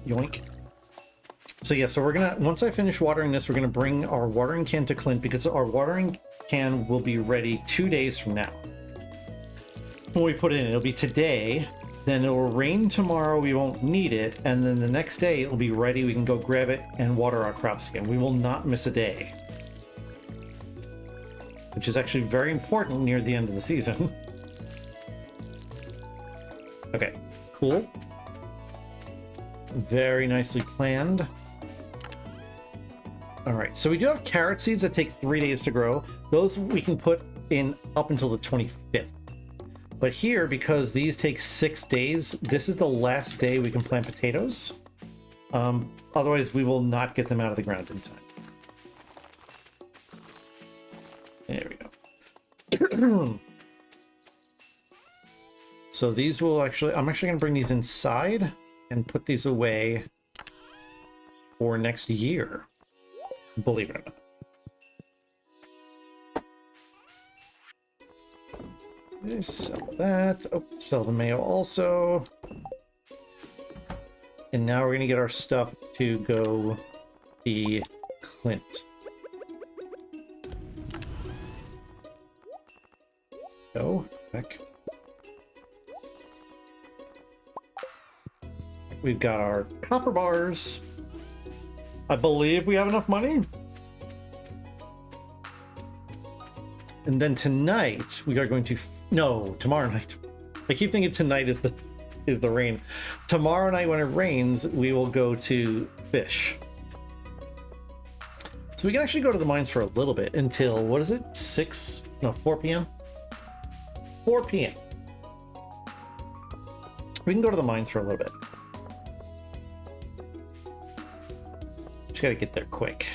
Yoink. So yeah, so we're gonna, once I finish watering this, we're gonna bring our watering can to Clint because our watering can will be ready 2 days from now. When we put it in, it'll be today, then it will rain tomorrow, we won't need it, and then the next day it'll be ready, we can go grab it and water our crops again. We will not miss a day. Which is actually very important near the end of the season. Okay, cool. Very nicely planned. Alright, so we do have carrot seeds that take 3 days to grow. Those we can put in up until the 25th. But here, because these take 6 days, this is the last day we can plant potatoes. Otherwise, we will not get them out of the ground in time. There we go. So these will actually, I'm actually going to bring these inside and put these away for next year. Believe it or not. Sell that. Oh, sell the mayo also. And now we're going to get our stuff to go the Clint. Go back. We've got our copper bars. I believe we have enough money. And then tonight we are going to no, tomorrow night. I keep thinking tonight is the rain. Tomorrow night when it rains, we will go to fish. So we can actually go to the mines for a little bit until, what is it? 4 p.m. 4 p.m. We can go to the mines for a little bit. Just gotta get there quick.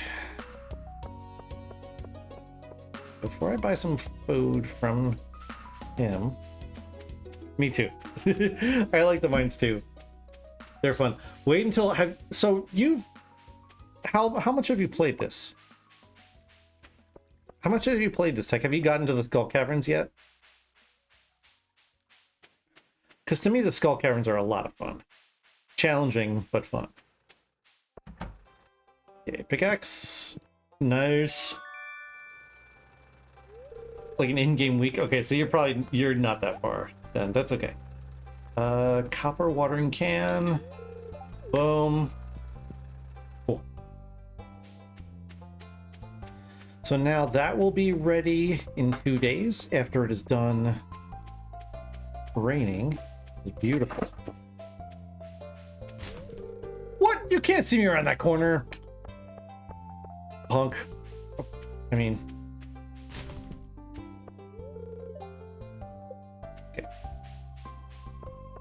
Before I buy some food from him. Me too. I like the mines too. They're fun. Wait until how much have you played this? How much have you played this tech? Have you gotten to the Skull Caverns yet? Because to me the Skull Caverns are a lot of fun. Challenging, but fun. Okay, pickaxe. Nice. Like an in-game week. Okay, so you're not that far. Then that's okay. Copper watering can. Boom. Cool. So now that will be ready in 2 days after it is done raining. It's beautiful. What? You can't see me around that corner. Punk. I mean...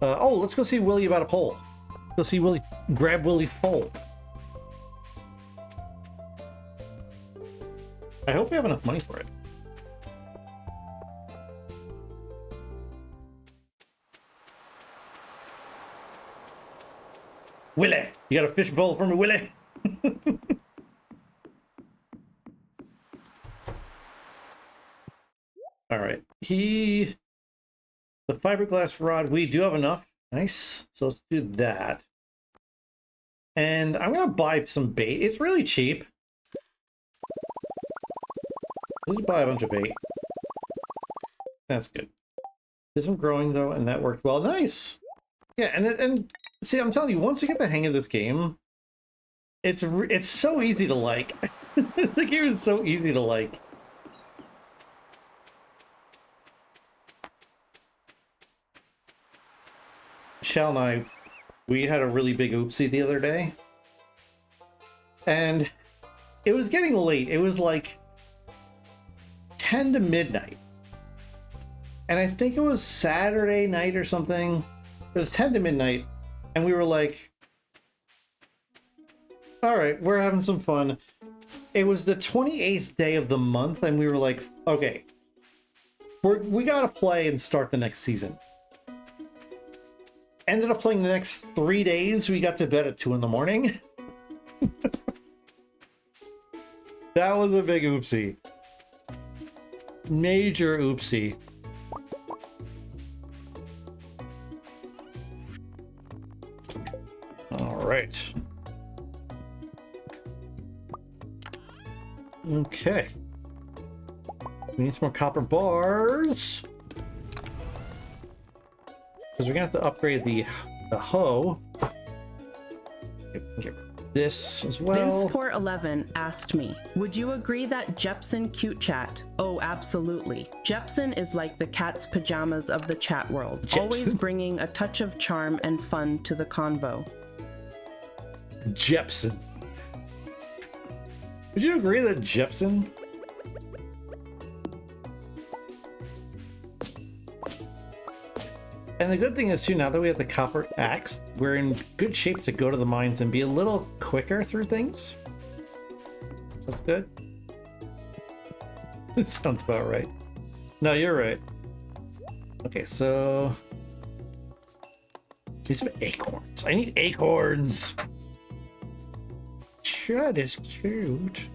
oh, let's go see Willie about a pole. Go see Willie. Grab Willie's pole. I hope we have enough money for it. Willie! You got a fish pole for me, Willie? Alright. The fiberglass rod, we do have enough. Nice. So let's do that. And I'm going to buy some bait. It's really cheap. Let's buy a bunch of bait. That's good. Did some growing, though, and that worked well. Nice! Yeah, and see, I'm telling you, once you get the hang of this game, it's so easy to like. The game is so easy to like. Shell and I, we had a really big oopsie the other day. And it was getting late. It was like 10 to midnight. And I think it was Saturday night or something. It was 10 to midnight. And we were like, all right, we're having some fun. It was the 28th day of the month. And we were like, okay, we got to play and start the next season. Ended up playing the next 3 days. We got to bed at 2 in the morning. That was a big oopsie. Major oopsie. All right. Okay. We need some more copper bars. Because we're gonna have to upgrade the hoe. Get this as well. Vinceport11 asked me, would you agree that Jepson cute chat? Oh, absolutely. Jepson is like the cat's pajamas of the chat world, Jepson? Always bringing a touch of charm and fun to the convo. Jepson. Would you agree that Jepson? And the good thing is, too, now that we have the copper axe, we're in good shape to go to the mines and be a little quicker through things. So that's good. This sounds about right. No, you're right. Okay, so... need some acorns. I need acorns! Chad is cute.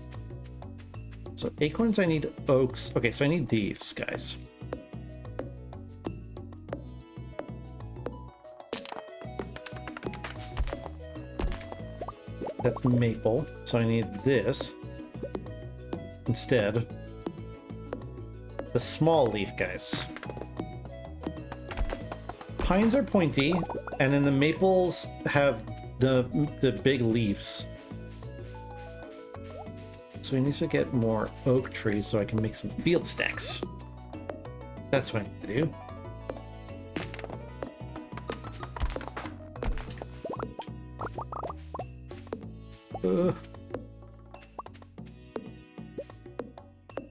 So acorns, I need oaks. Okay, so I need these guys. That's maple, so I need this instead. The small leaf guys. Pines are pointy, and then the maples have the big leaves. So we need to get more oak trees so I can make some field stacks. That's what I need to do.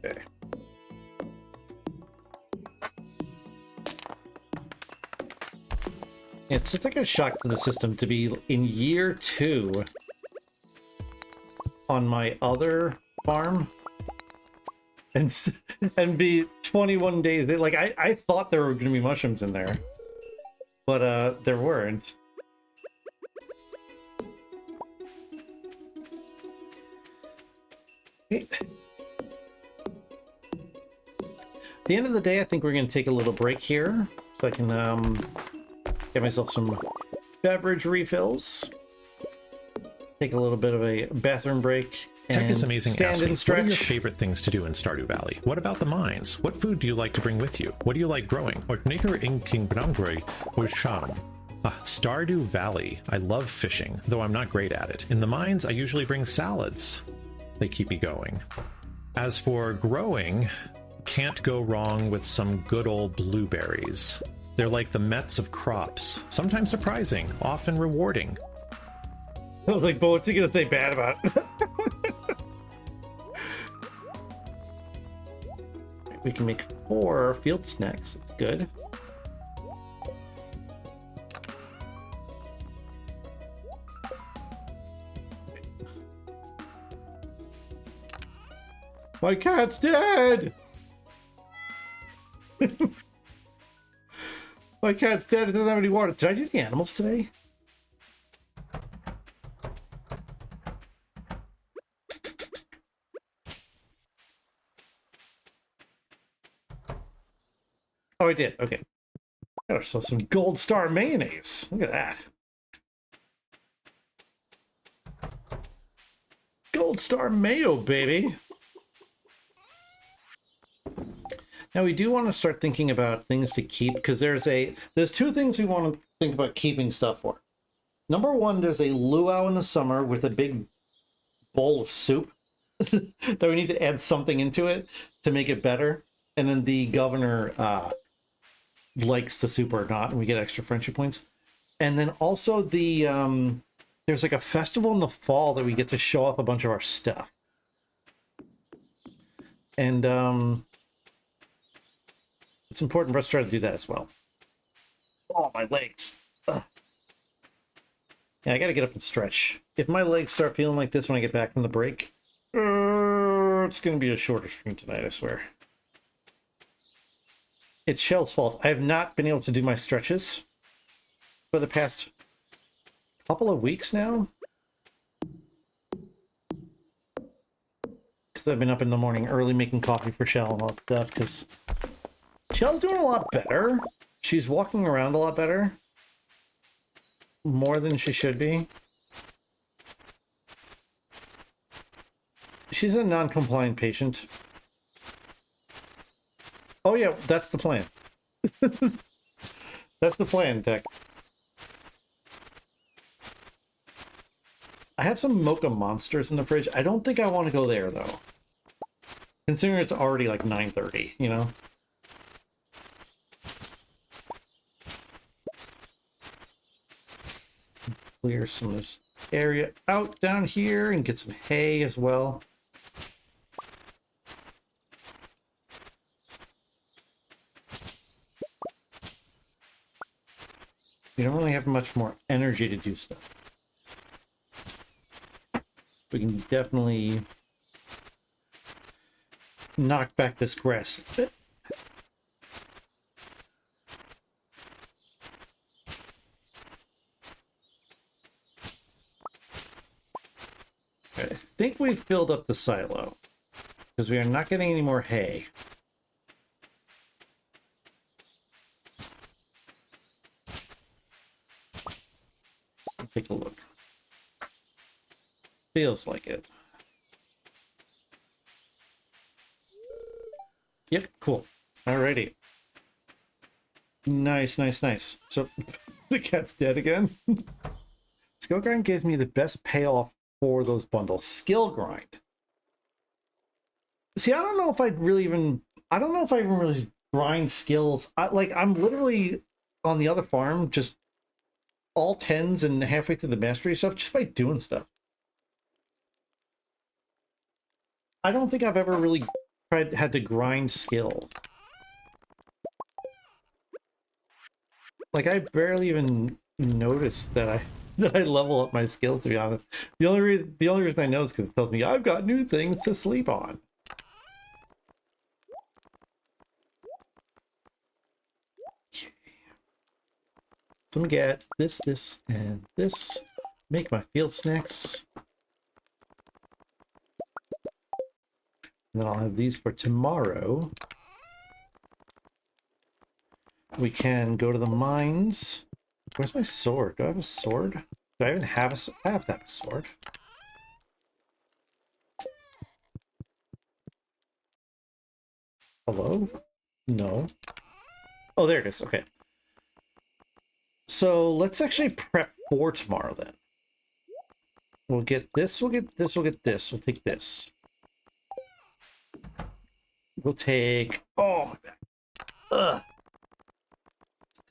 Okay. It's such like a shock to the system to be in year 2 on my other farm and be 21 days. Like I thought there were going to be mushrooms in there, but there weren't. At the end of the day, I think we're going to take a little break here so I can get myself some beverage refills, take a little bit of a bathroom break, Tech is amazing. stand and What stretch. are your favorite things to do in Stardew Valley? What about the mines? What food do you like to bring with you? What do you like growing? Stardew Valley. I love fishing, though I'm not great at it. In the mines, I usually bring salads. They keep me going. As for growing, can't go wrong with some good old blueberries. They're like the Mets of crops. Sometimes surprising, often rewarding. I was like, but what's he gonna say bad about it? We can make 4 field snacks. That's good. My cat's dead! My cat's dead. It doesn't have any water. Did I do the animals today? Oh, I did. Okay. Got ourselves some Gold Star mayonnaise. Look at that. Gold Star mayo, baby. Now we do want to start thinking about things to keep, because there's 2 things we want to think about keeping stuff for. Number 1, there's a luau in the summer with a big bowl of soup that we need to add something into it to make it better. And then the governor likes the soup or not, and we get extra friendship points. And then also there's like a festival in the fall that we get to show off a bunch of our stuff. And it's important for us to try to do that as well. Oh, my legs. Ugh. Yeah, I gotta get up and stretch. If my legs start feeling like this when I get back from the break, it's gonna be a shorter stream tonight, I swear. It's Shell's fault. I have not been able to do my stretches for the past couple of weeks now. Because I've been up in the morning early making coffee for Shell and all that stuff, because Shell's doing a lot better. She's walking around a lot better. More than she should be. She's a non-compliant patient. Oh yeah, that's the plan. That's the plan, Tech. I have some mocha monsters in the fridge. I don't think I want to go there, though. Considering it's already like 9:30, you know? Clear some of this area out down here and get some hay as well. We don't really have much more energy to do stuff. We can definitely knock back this grass a bit. I think we've filled up the silo because we are not getting any more hay. Take a look. Feels like it. Yep, cool. Alrighty. Nice, nice, nice. So the cat's dead again. Skill grind gives me the best payoff for those bundles. Skill grind. See, I don't know if I'd really even... I don't know if I even really grind skills. I'm literally on the other farm, just all 10s and halfway through the mastery stuff, just by doing stuff. I don't think I've ever really had to grind skills. Like, I barely even noticed that I level up my skills, to be honest. The only reason I know is because it tells me I've got new things to sleep on. Okay. So I'm gonna get this, and this. Make my field snacks. And then I'll have these for tomorrow. We can go to the mines. Where's my sword? Do I have a sword? Do I even have a... I have to have a sword. Hello? No. Oh, there it is. Okay. So let's actually prep for tomorrow then. We'll get this, we'll get this, we'll get this. We'll take this. We'll take... Oh, my back. Ugh.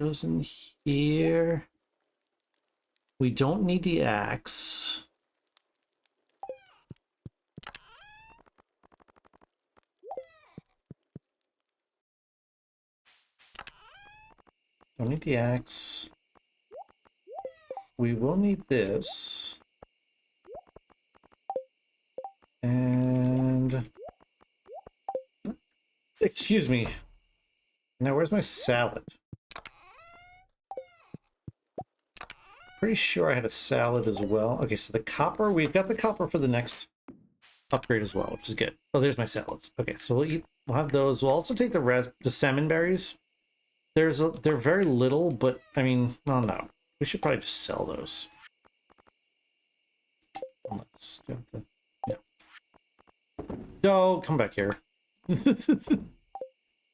Goes in here. We don't need the axe. Don't need the axe. We will need this. And... Excuse me. Now, where's my salad? Pretty sure I had a salad as well. Okay, so the copper, we've got the copper for the next upgrade as well, which is good. Oh, there's my salads. Okay, so we'll have those. We'll also take the salmon berries. They're very little, but I mean, oh no. We should probably just sell those. Let's do the... Yeah. No, come back here.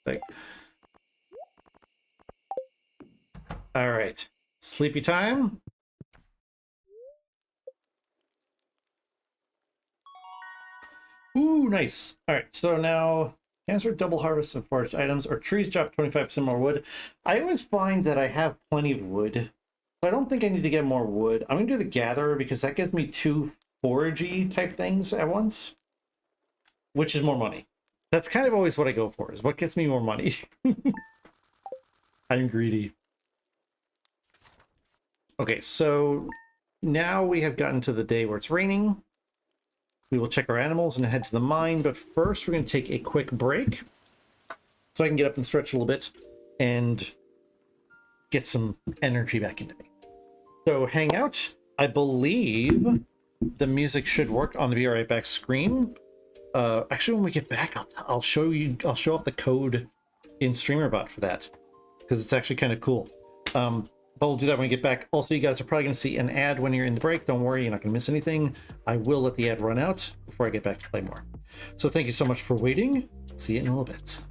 Like... All right. Sleepy time. Ooh, nice. All right, so now answer double harvest of foraged items or trees drop 25% more wood. I always find that I have plenty of wood, so I don't think I need to get more wood. I'm gonna do the gatherer because that gives me 2 foragey type things at once, which is more money. That's kind of always what I go for, is what gets me more money. I'm greedy. Okay, so now we have gotten to the day where it's raining. We will check our animals and head to the mine, but first we're going to take a quick break so I can get up and stretch a little bit and get some energy back into me. So hang out. I believe the music should work on the Be Right Back screen. Actually, when we get back, I'll show off the code in StreamerBot for that, because it's actually kind of cool. But we'll do that when we get back. Also, you guys are probably going to see an ad when you're in the break. Don't worry, you're not going to miss anything. I will let the ad run out before I get back to play more. So thank you so much for waiting. See you in a little bit.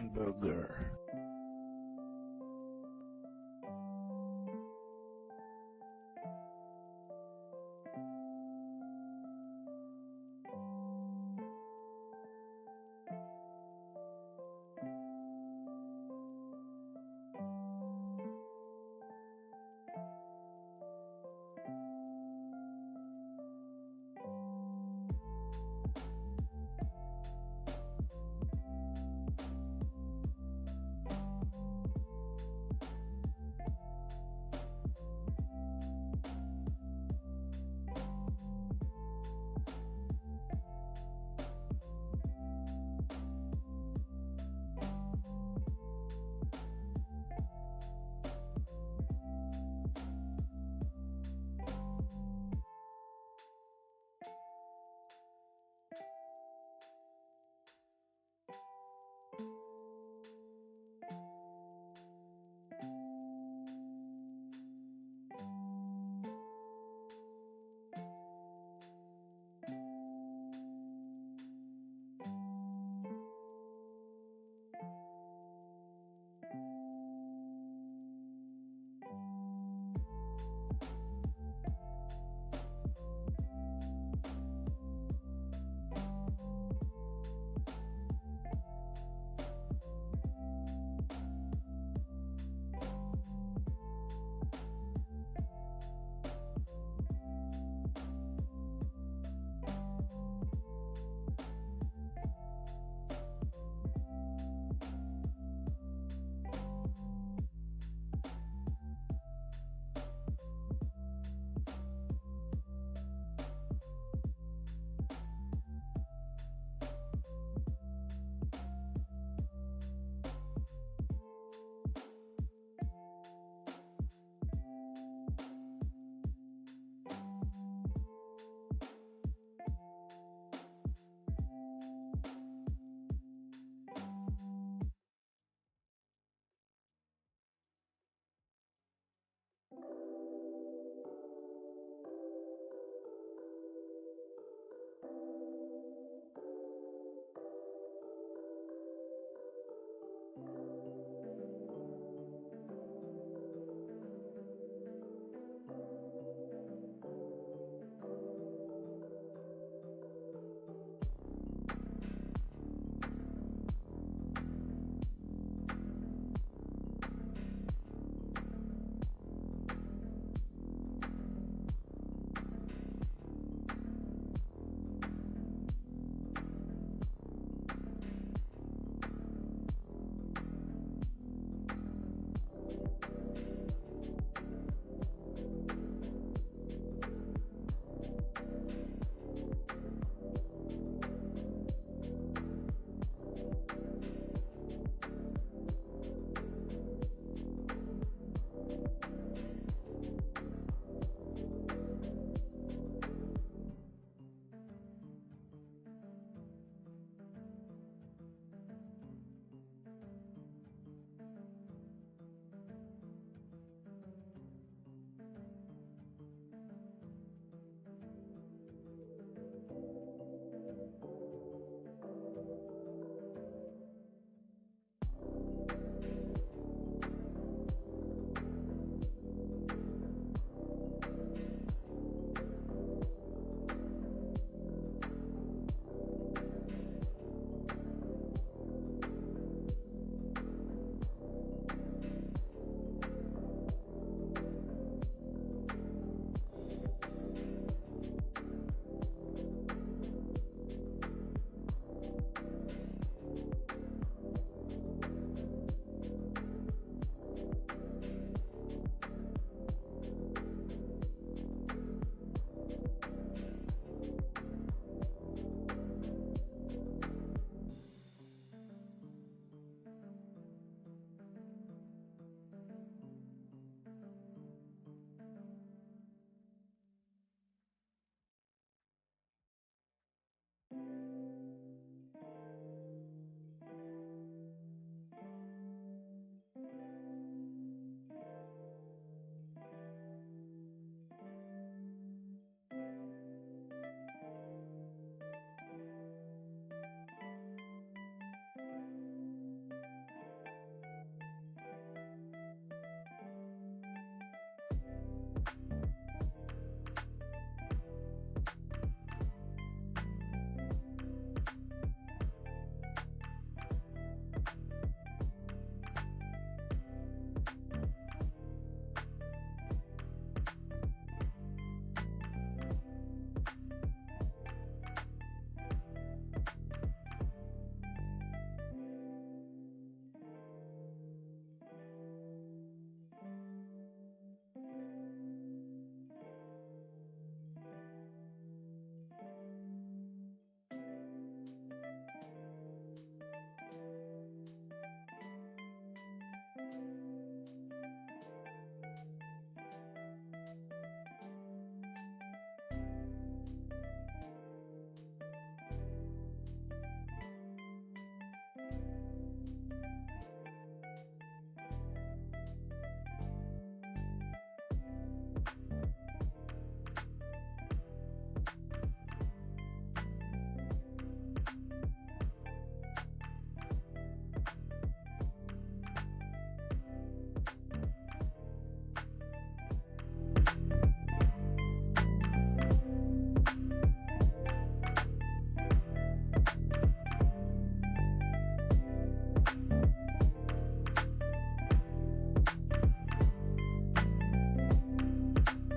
hamburger.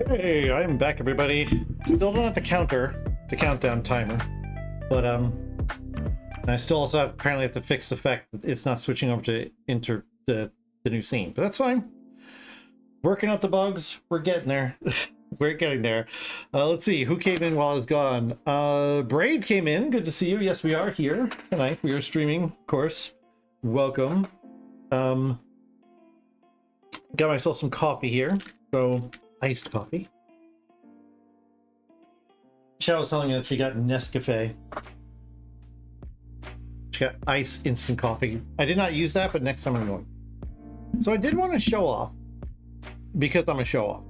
Hey, I'm back, everybody. Still don't have the countdown timer, but I still also apparently have to fix the fact that it's not switching over to the new scene, but that's fine. Working out the bugs, we're getting there. We're getting there. Let's see who came in while I was gone. Brave came in. Good to see you. Yes, we are here tonight. We are streaming, of course. Welcome. Got myself some coffee here. So iced coffee. Michelle was telling me that she got Nescafe. She got ice instant coffee. I did not use that, but next time I'm going. So I did want to show off because I'm a show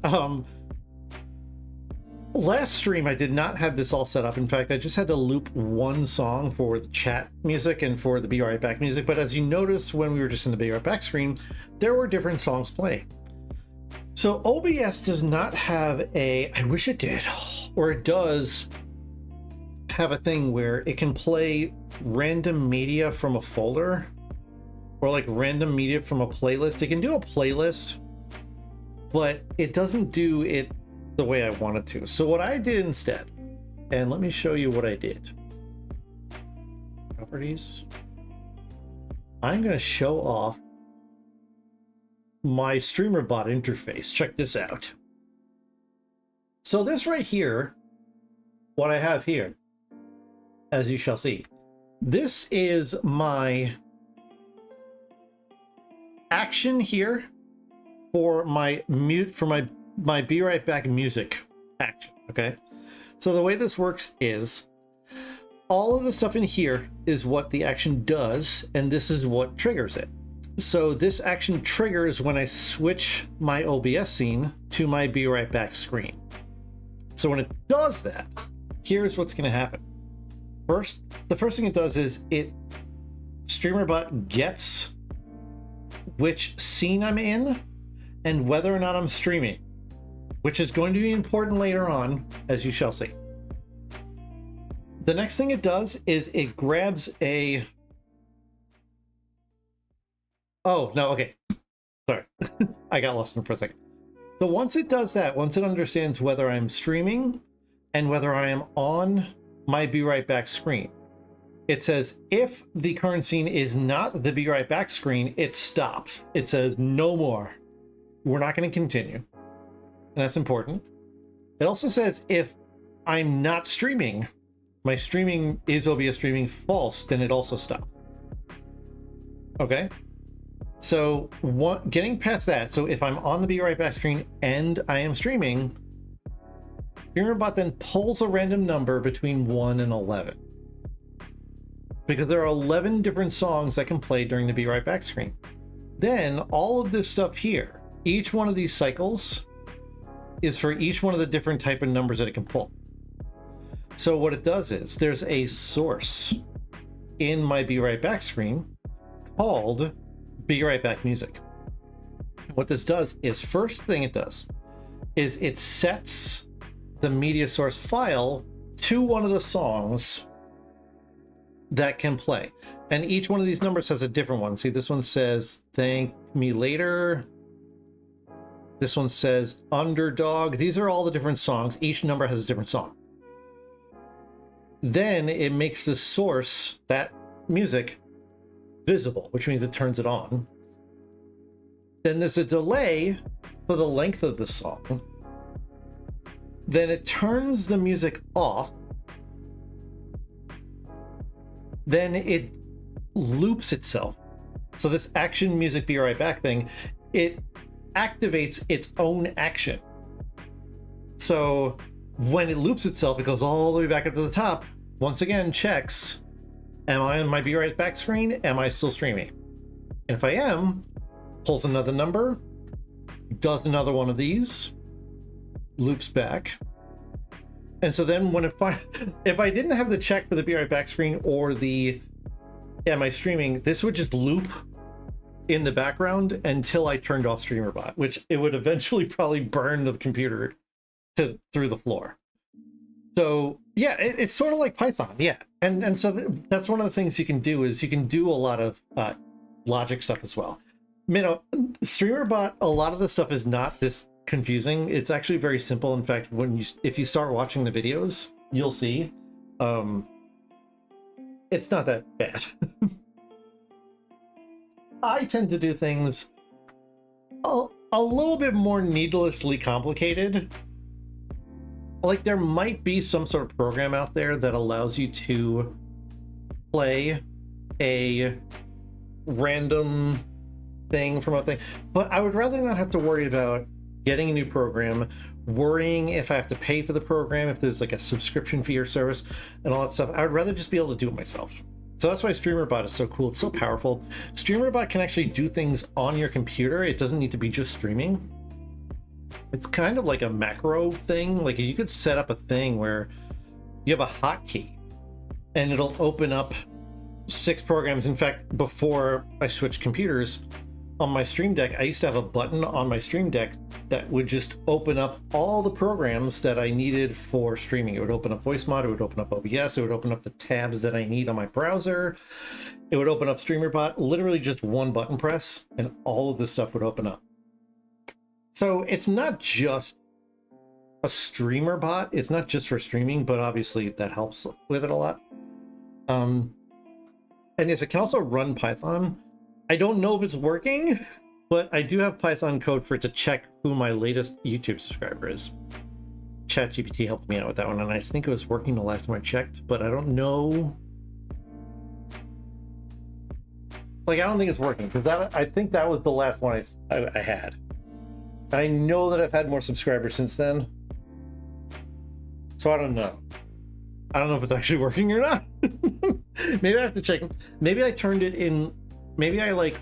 off. Last stream I did not have this all set up. In fact, I just had to loop one song for the chat music and for the Be Right Back music. But as you noticed when we were just in the Be Right Back screen, there were different songs playing. So OBS does not have a, I wish it did, or it does have a thing where it can play random media from a folder or like random media from a playlist. It can do a playlist, but it doesn't do it the way I wanted to. So what I did instead, and let me show you what I did. Properties. I'm going to show off my streamer bot interface. Check this out. So this right here, what I have here, as you shall see, this is my action here for my my Be Right Back music action. Okay, so the way this works is all of the stuff in here is what the action does, and this is what triggers it. So this action triggers when I switch my OBS scene to my Be Right Back screen. So when it does that, here's what's going to happen. The first thing it does is StreamerBot gets which scene I'm in and whether or not I'm streaming, which is going to be important later on, as you shall see. The next thing it does is it grabs a... Oh, no, okay. Sorry. I got lost in for a second. So once it does that, once it understands whether I'm streaming and whether I am on my Be Right Back screen, it says if the current scene is not the Be Right Back screen, it stops. It says no more. We're not going to continue. And that's important. It also says if I'm not streaming, my streaming is OBS streaming false, then it also stops. Okay? So getting past that, so if I'm on the Be Right Back screen and I am streaming, StreamerBot then pulls a random number between 1 and 11. Because there are 11 different songs that can play during the Be Right Back screen. Then all of this stuff here, each one of these cycles is for each one of the different type of numbers that it can pull. So what it does is there's a source in my Be Right Back screen called Be Right Back music. What this does is, first thing it does is it sets the media source file to one of the songs that can play, and each one of these numbers has a different one. See, this one says thank me later, this one says underdog. These are all the different songs. Each number has a different song. Then it makes the source, that music, visible, which means it turns it on. Then there's a delay for the length of the song. Then it turns the music off. Then it loops itself. So this action music Be Right Back thing, it activates its own action. So when it loops itself, it goes all the way back up to the top. Once again, checks, am I on my Be Right Back screen? Am I still streaming? And if I am, pulls another number, does another one of these, loops back. And so then when if I didn't have the check for the Be Right Back screen or the am I streaming, this would just loop in the background until I turned off StreamerBot, which it would eventually probably burn the computer through the floor. So yeah, it's sort of like Python, yeah. And so that's one of the things you can do is you can do a lot of logic stuff as well. You know, StreamerBot, a lot of the stuff is not this confusing. It's actually very simple. In fact, if you start watching the videos, you'll see it's not that bad. I tend to do things a little bit more needlessly complicated. Like, there might be some sort of program out there that allows you to play a random thing from a thing, but I would rather not have to worry about getting a new program, worrying if I have to pay for the program, if there's like a subscription fee or service and all that stuff. I would rather just be able to do it myself. So that's why StreamerBot is so cool. It's so powerful. StreamerBot can actually do things on your computer. It doesn't need to be just streaming. It's kind of like a macro thing. Like, you could set up a thing where you have a hotkey and it'll open up 6 programs. In fact, before I switched computers, on my Stream Deck, I used to have a button on my Stream Deck that would just open up all the programs that I needed for streaming. It would open up voice mod, it would open up OBS, it would open up the tabs that I need on my browser, it would open up StreamerBot, literally just one button press, and all of this stuff would open up. So it's not just a streamer bot, it's not just for streaming, but obviously that helps with it a lot. And yes, it can also run Python. I don't know if it's working, but I do have Python code for it to check who my latest YouTube subscriber is. ChatGPT helped me out with that one, and I think it was working the last time I checked, but I don't know. Like, I don't think it's working, because I think that was the last one I had. And I know that I've had more subscribers since then. So I don't know. I don't know if it's actually working or not. Maybe I have to check. Maybe I turned it in. Maybe I like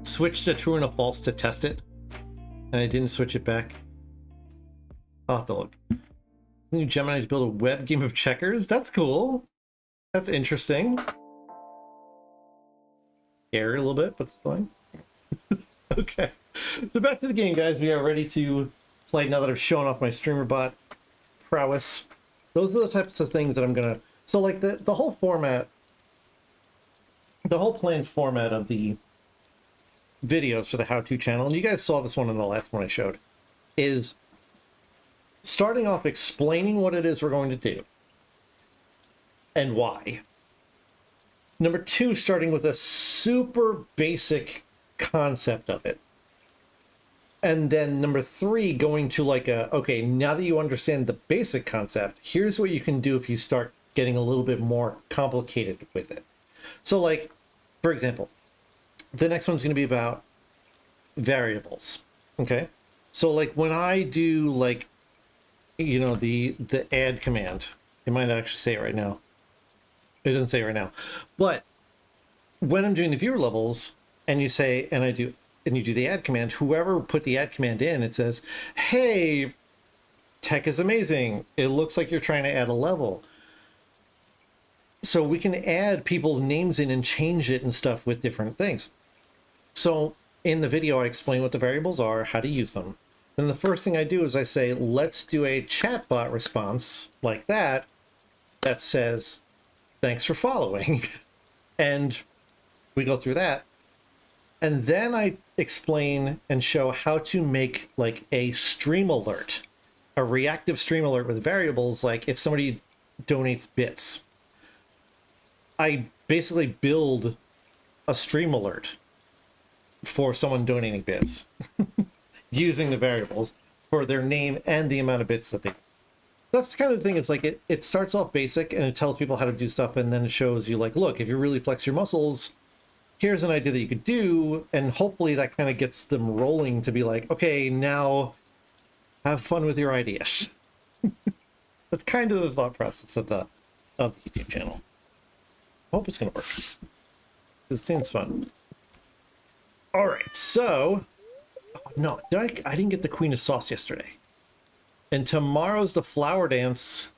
switched a true and a false to test it, and I didn't switch it back. I'll have to look. New Gemini to build a web game of checkers. That's cool. That's interesting. Scary a little bit, but it's fine. Okay. So back to the game, guys. We are ready to play now that I've shown off my StreamerBot prowess. Those are the types of things that I'm gonna. So like the whole format. The whole planned format of the videos for the how-to channel, and you guys saw this one in the last one I showed, is starting off explaining what it is we're going to do and why. Number 2, starting with a super basic concept of it. And then number 3, going to like okay, now that you understand the basic concept, here's what you can do if you start getting a little bit more complicated with it. So like, for example, the next one's going to be about variables. Okay. So like when I do like, you know, the add command, it might actually say it right now. It doesn't say it right now, but when I'm doing the viewer levels and you say, and you do the add command, whoever put the add command in, it says, hey, tech is amazing. It looks like you're trying to add a level. So we can add people's names in and change it and stuff with different things. So in the video, I explain what the variables are, how to use them. Then the first thing I do is I say, let's do a chatbot response like that says, thanks for following. And we go through that. And then I explain and show how to make like a stream alert, a reactive stream alert with variables, like if somebody donates bits. I basically build a stream alert for someone donating bits using the variables for their name and the amount of bits that they. That's the kind of thing. It's like it starts off basic and it tells people how to do stuff, and then it shows you like, look, if you really flex your muscles, here's an idea that you could do, and hopefully that kind of gets them rolling to be like, okay, now have fun with your ideas. That's kind of the thought process of the YouTube channel. Hope it's gonna work. This seems fun. All right, so no, I didn't get the Queen of Sauce yesterday, and tomorrow's the flower dance.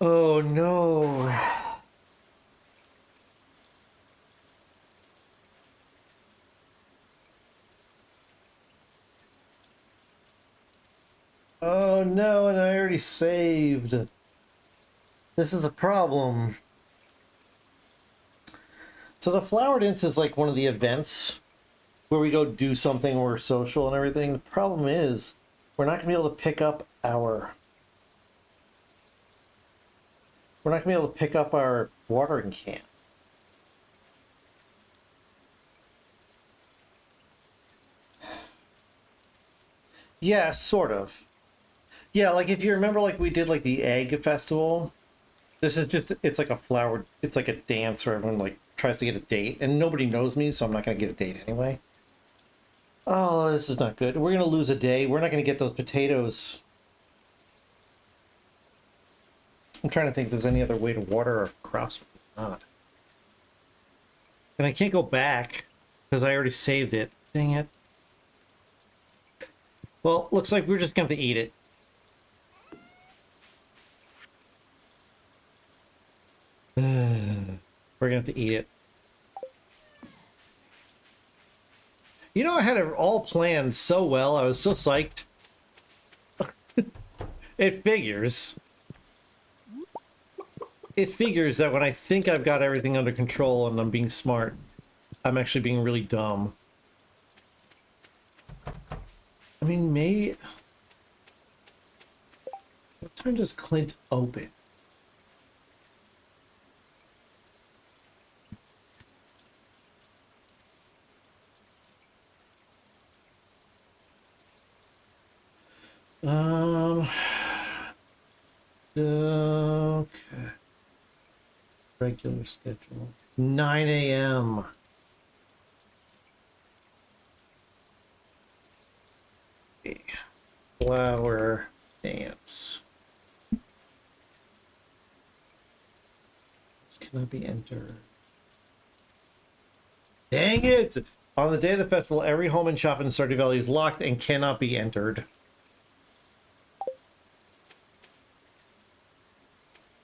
Oh no. Oh no, and I already saved. This is a problem. So the Flower Dance is like one of the events where we go do something, we're social and everything. The problem is we're not gonna be able to pick up our watering can. Yeah, sort of. Yeah, like if you remember, like we did like the egg festival. This is just, it's like a flower, it's like a dance where everyone like tries to get a date, and nobody knows me, so I'm not gonna get a date anyway. Oh, this is not good. We're gonna lose a day. We're not gonna get those potatoes. I'm trying to think if there's any other way to water our crops. Not. And I can't go back because I already saved it. Dang it. Well, looks like we're just gonna have to eat it. We're gonna have to eat it. You know, I had it all planned so well. I was so psyched. It figures. It figures that when I think I've got everything under control and I'm being smart, I'm actually being really dumb. I mean, what time does Clint open? Okay. Regular schedule. 9 a.m. Flower dance. This cannot be entered. Dang it! On the day of the festival, every home and shop in Stardew Valley is locked and cannot be entered.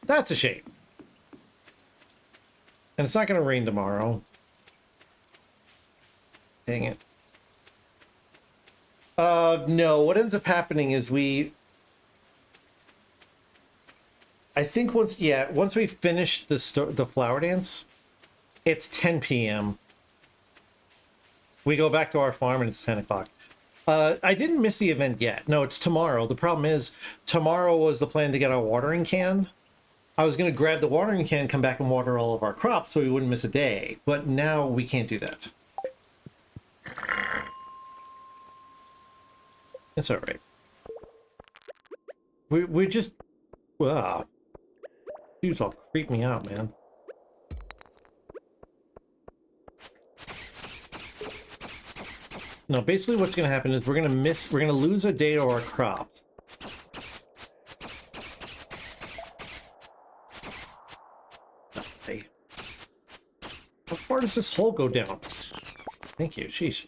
That's a shame. And it's not going to rain tomorrow. Dang it. No, what ends up happening is I think once we finish the flower dance, it's 10 p.m. We go back to our farm and it's 10 o'clock. I didn't miss the event yet. No, it's tomorrow. The problem is, tomorrow was the plan to get our watering can. I was going to grab the watering can, come back and water all of our crops so we wouldn't miss a day. But now we can't do that. It's all right. We just... Wow. Dude's all creep me out, man. No, basically what's going to happen is we're going to lose a day to our crops. How far does this hole go down? Thank you. Sheesh.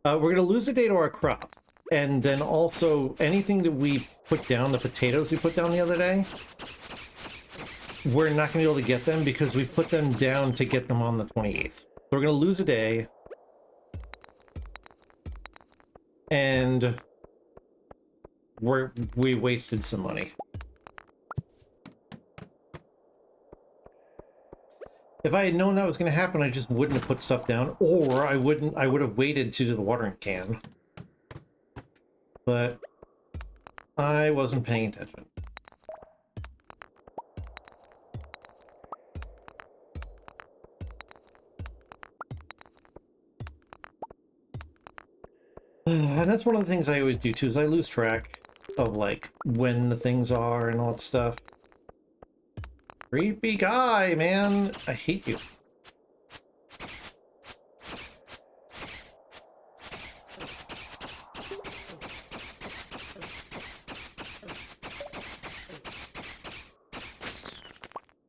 We're going to lose a day to our crop. And then also anything that we put down, the potatoes we put down the other day, we're not going to be able to get them because we put them down to get them on the 28th. So we're going to lose a day. And we wasted some money. If I had known that was going to happen, I just wouldn't have put stuff down, or I would have waited to do the watering can. But I wasn't paying attention. And that's one of the things I always do too, is I lose track of like when the things are and all that stuff. Creepy guy, man. I hate you.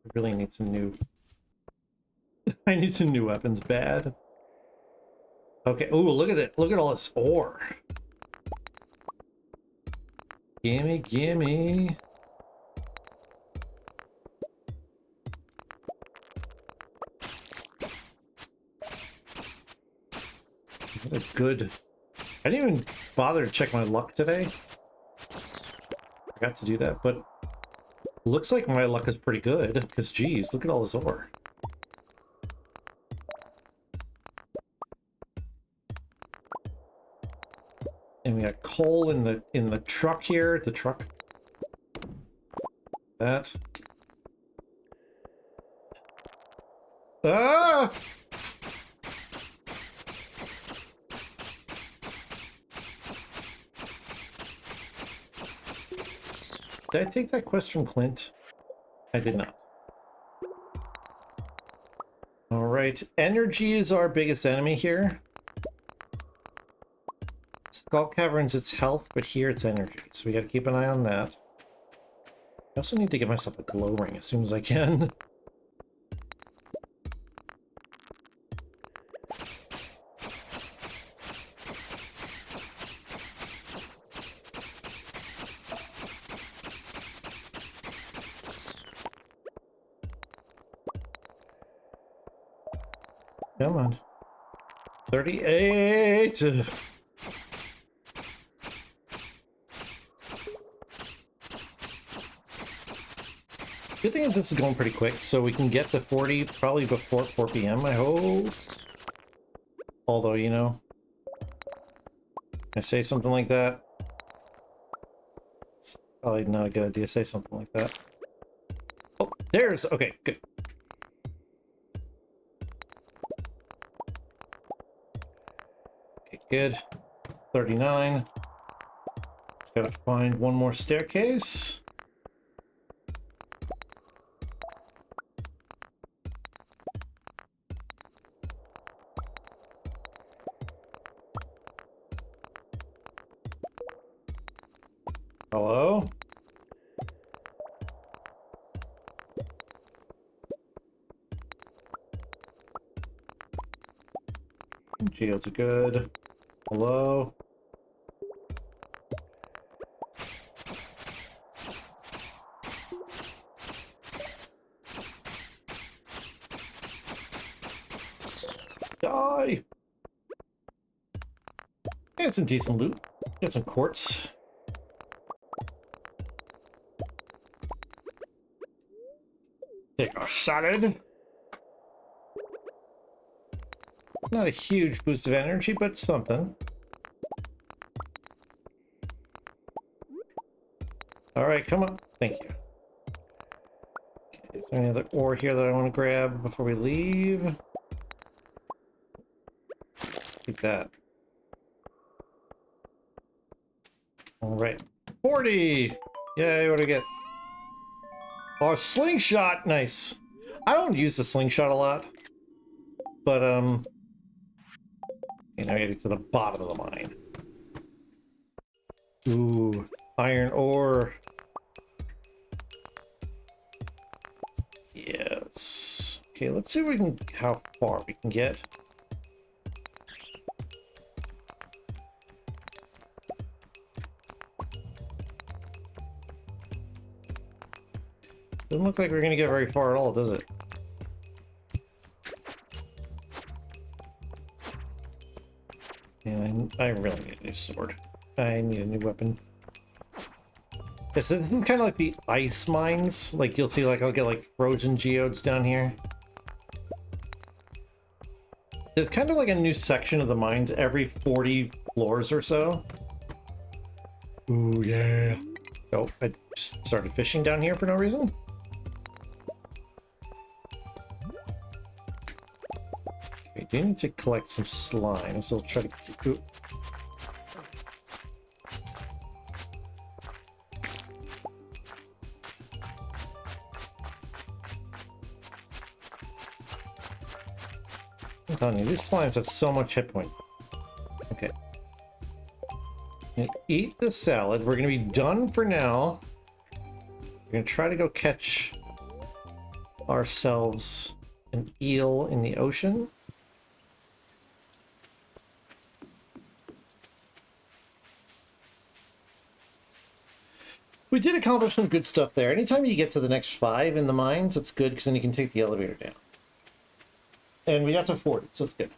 I really need some new... I need some new weapons bad. Okay, ooh, look at it. Look at all this ore. Gimme, gimme. What a good... I didn't even bother to check my luck today. Forgot to do that, but looks like my luck is pretty good, because geez, look at all this ore. And we got coal in the truck here. The truck. That. Ah! Did I take that quest from Clint? I did not. All right, energy is our biggest enemy here. Skull Cavern's its health, but here it's energy, so we got to keep an eye on that. I also need to get myself a glow ring as soon as I can. Come on. 38! Good thing is this is going pretty quick, so we can get to 40 probably before 4 p.m., I hope. Although, you know, I say something like that, it's probably not a good idea to say something like that. Oh, there's... okay, good. Okay, good. 39. Gotta find one more staircase. Hello? Geodes are good. Hello? Die! Got some decent loot. Got some quartz. Take a salad. Not a huge boost of energy, but something. Alright, come on. Thank you. Okay, is there any other ore here that I want to grab before we leave? Keep that. Alright. 40! Yay, what do we get? Oh, slingshot! Nice. I don't use the slingshot a lot. But, you know, getting to the bottom of the mine. Ooh, iron ore. Yes. Okay, let's see if we can, how far we can get. Doesn't look like we're gonna get very far at all, does it? And I really need a new sword. I need a new weapon. This is kind of like the ice mines. Like, you'll see, like, I'll get, like, frozen geodes down here. There's kind of like a new section of the mines every 40 floors or so. Ooh, yeah. Oh, I just started fishing down here for no reason. Okay, do need to collect some slime, so I'll try to keep... Ooh. I'm telling you, these slimes have so much hit point. Okay. Eat the salad. We're gonna be done for now. We're gonna try to go catch ourselves an eel in the ocean. We did accomplish some good stuff there. Anytime you get to the next 5 in the mines, it's good because then you can take the elevator down. And we got to 40, so it's good.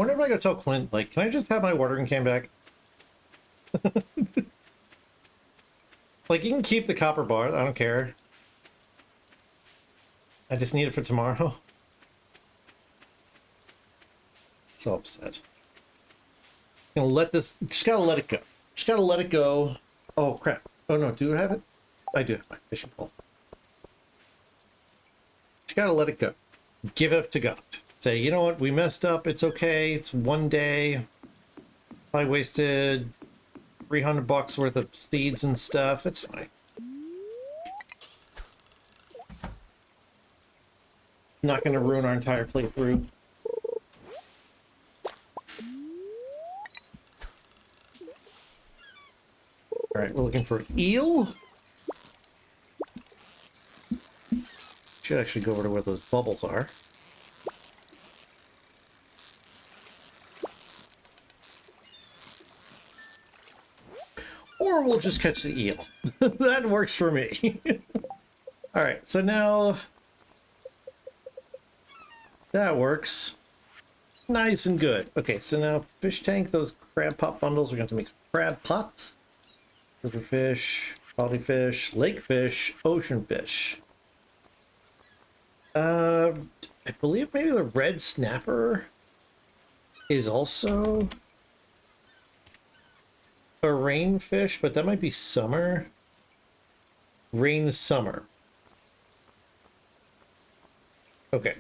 wonder if I gotta tell Clint, like, can I just have my watering can back? Like, you can keep the copper bar, I don't care. I just need it for tomorrow. So upset. Gonna let this, just gotta let it go. Just gotta let it go. Oh crap. Oh no, do I have it? I do have my fishing pole. Just gotta let it go. Give it up to God. Say, you know what, we messed up, it's okay, it's one day. I wasted $300 worth of seeds and stuff, it's fine. Not gonna ruin our entire playthrough. Alright, we're looking for eel. Should actually go over to where those bubbles are. Or we'll just catch the eel. That works for me. Alright, so now that works. Nice and good. Okay, so now fish tank, those crab pot bundles, we're going to make some crab pots. River fish, quality fish, lake fish, ocean fish. I believe maybe the red snapper is also a rain fish, but that might be summer. Rain summer. Okay.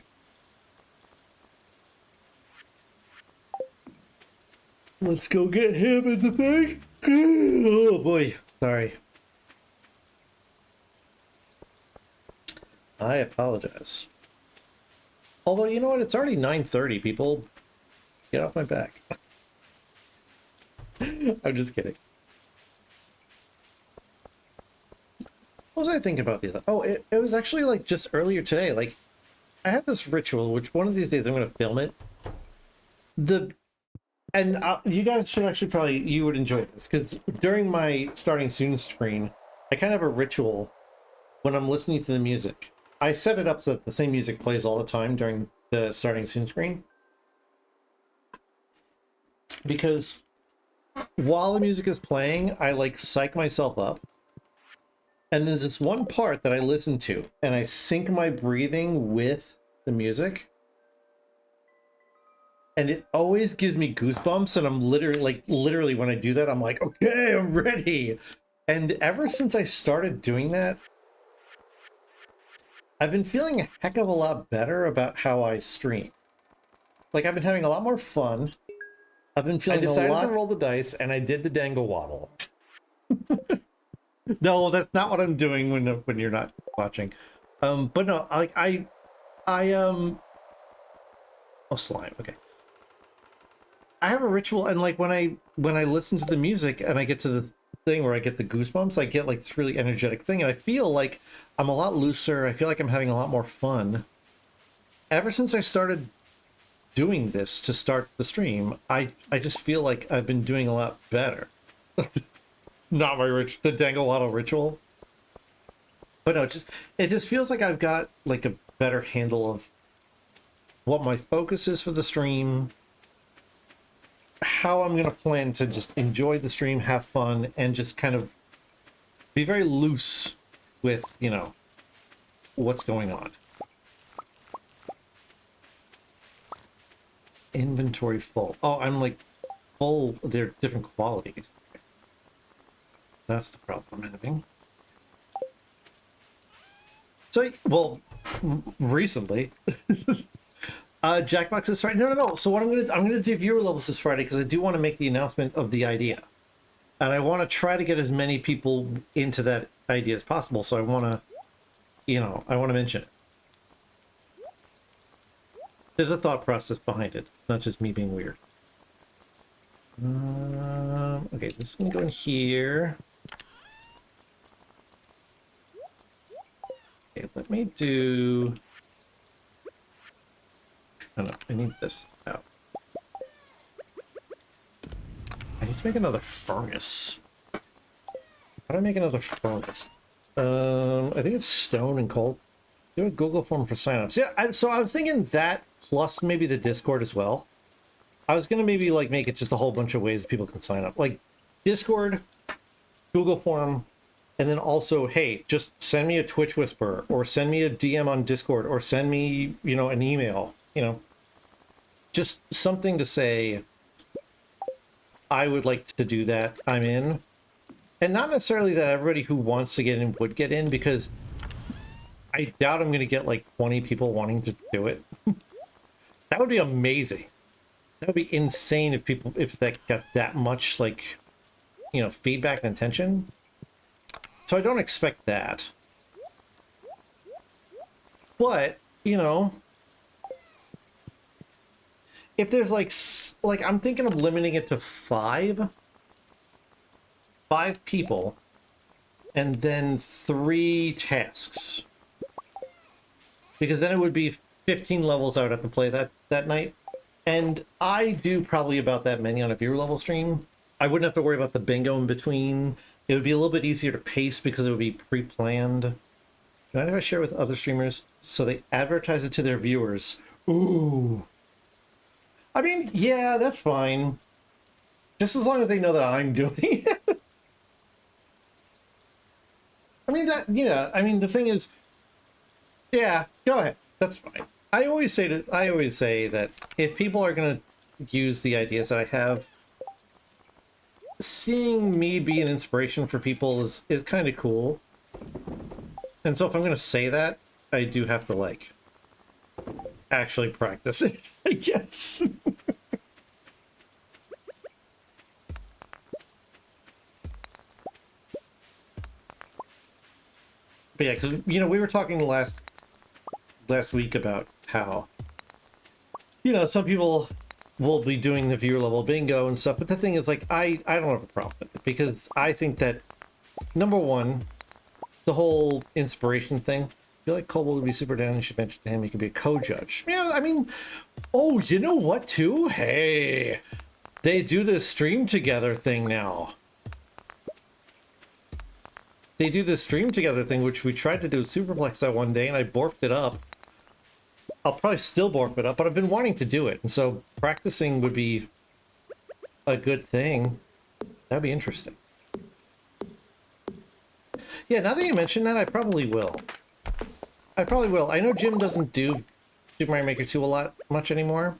Let's go get him in the thing. Oh boy, sorry. I apologize. Although, you know what? It's already 9:30, people. Get off my back. I'm just kidding. What was I thinking about these? Oh, it was actually like just earlier today. Like, I have this ritual, which one of these days I'm going to film it. You guys should actually probably, you would enjoy this, because during my starting soon screen, I kind of have a ritual when I'm listening to the music. I set it up so that the same music plays all the time during the starting soon screen. Because while the music is playing, I like psych myself up. And there's this one part that I listen to, and I sync my breathing with the music. And it always gives me goosebumps, and I'm literally when I do that, I'm like, okay, I'm ready. And ever since I started doing that, I've been feeling a heck of a lot better about how I stream. Like, I've been having a lot more fun. I've been feeling I decided to roll the dice, and I did the dangle waddle. No, that's not what I'm doing when you're not watching. But no, oh, slime. Okay. I have a ritual, and like when I listen to the music and I get to the thing where I get the goosebumps, I get like this really energetic thing, and I feel like I'm a lot looser. I feel like I'm having a lot more fun. Ever since I started doing this to start the stream, I just feel like I've been doing a lot better. Not the dangle waddle ritual. But no, it just feels like I've got like a better handle of what my focus is for the stream, how I'm going to plan to just enjoy the stream, have fun, and just kind of be very loose with, you know, what's going on. Inventory full. Oh, I'm like full. They're different qualities. That's the problem I'm having. So, well, recently, Jackbox is Friday. No. So what I'm gonna do viewer levels this Friday, because I do want to make the announcement of the idea, and I want to try to get as many people into that idea as possible. So I want to, I want to mention it. There's a thought process behind it, not just me being weird. Okay, this is gonna go in here. Okay, let me do. Oh no, I need this out. I need to make another furnace. How do I make another furnace? I think it's stone and coal. Do a Google form for signups. Yeah, so I was thinking that plus maybe the Discord as well. I was gonna maybe like make it just a whole bunch of ways that people can sign up, like Discord, Google form, and then also, hey, just send me a Twitch whisper, or send me a DM on Discord, or send me, you know, an email, you know, just something to say, I would like to do that, I'm in. And not necessarily that everybody who wants to get in would get in, because I doubt I'm going to get like 20 people wanting to do it. That would be amazing. That would be insane if that got that much, like, you know, feedback and attention. So I don't expect that. But, you know, if there's like I'm thinking of limiting it to five people, and then 3 tasks, because then it would be 15 levels I would have to play that night, and I do probably about that many on a viewer level stream. I wouldn't have to worry about the bingo in between. It would be a little bit easier to pace because it would be pre-planned. Do I ever share with other streamers so they advertise it to their viewers? Ooh, I mean, yeah, that's fine, just as long as they know that I'm doing it. I mean, that, yeah, I mean, the thing is, yeah, go ahead. That's fine. I always say that if people are going to use the ideas that I have, seeing me be an inspiration for people is kind of cool. And so if I'm going to say that, I do have to, like, actually practice it, I guess. But yeah, because, you know, we were talking last week about how, you know, some people will be doing the viewer level bingo and stuff, but the thing is, like, I don't have a problem with it, because I think that, number one, the whole inspiration thing, I feel like Cobalt would be super down. You should mention to him he could be a co-judge. Yeah, I mean, oh, you know what, too? Hey, they do this stream together thing now. They do this stream together thing, which we tried to do with Superplex that one day, and I borfed it up. I'll probably still borf it up, but I've been wanting to do it, and so practicing would be a good thing. That'd be interesting. Yeah, now that you mention that, I probably will. I probably will. I know Jim doesn't do Super Mario Maker 2 much anymore,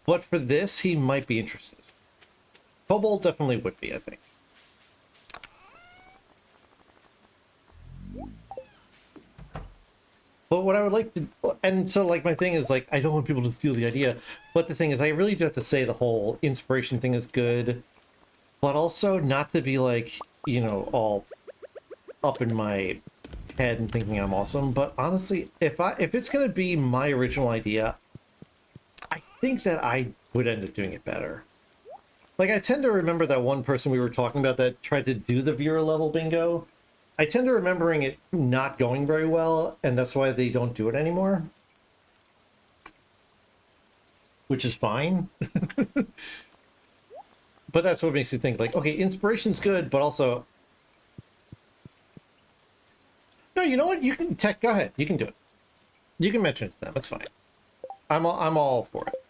but for this, he might be interested. Cobalt definitely would be, I think. But what I would like to, and so, like, my thing is, like, I don't want people to steal the idea, but the thing is, I really do have to say the whole inspiration thing is good, but also not to be, like, you know, all up in my head and thinking I'm awesome. But honestly, if it's gonna be my original idea, I think that I would end up doing it better. Like, I tend to remember that one person we were talking about that tried to do the viewer level bingo. I tend to remembering it not going very well, and that's why they don't do it anymore. Which is fine. But that's what makes you think, like, okay, inspiration's good, but also... No, you know what? You can go ahead. You can do it. You can mention it to them. That's fine. I'm all for it.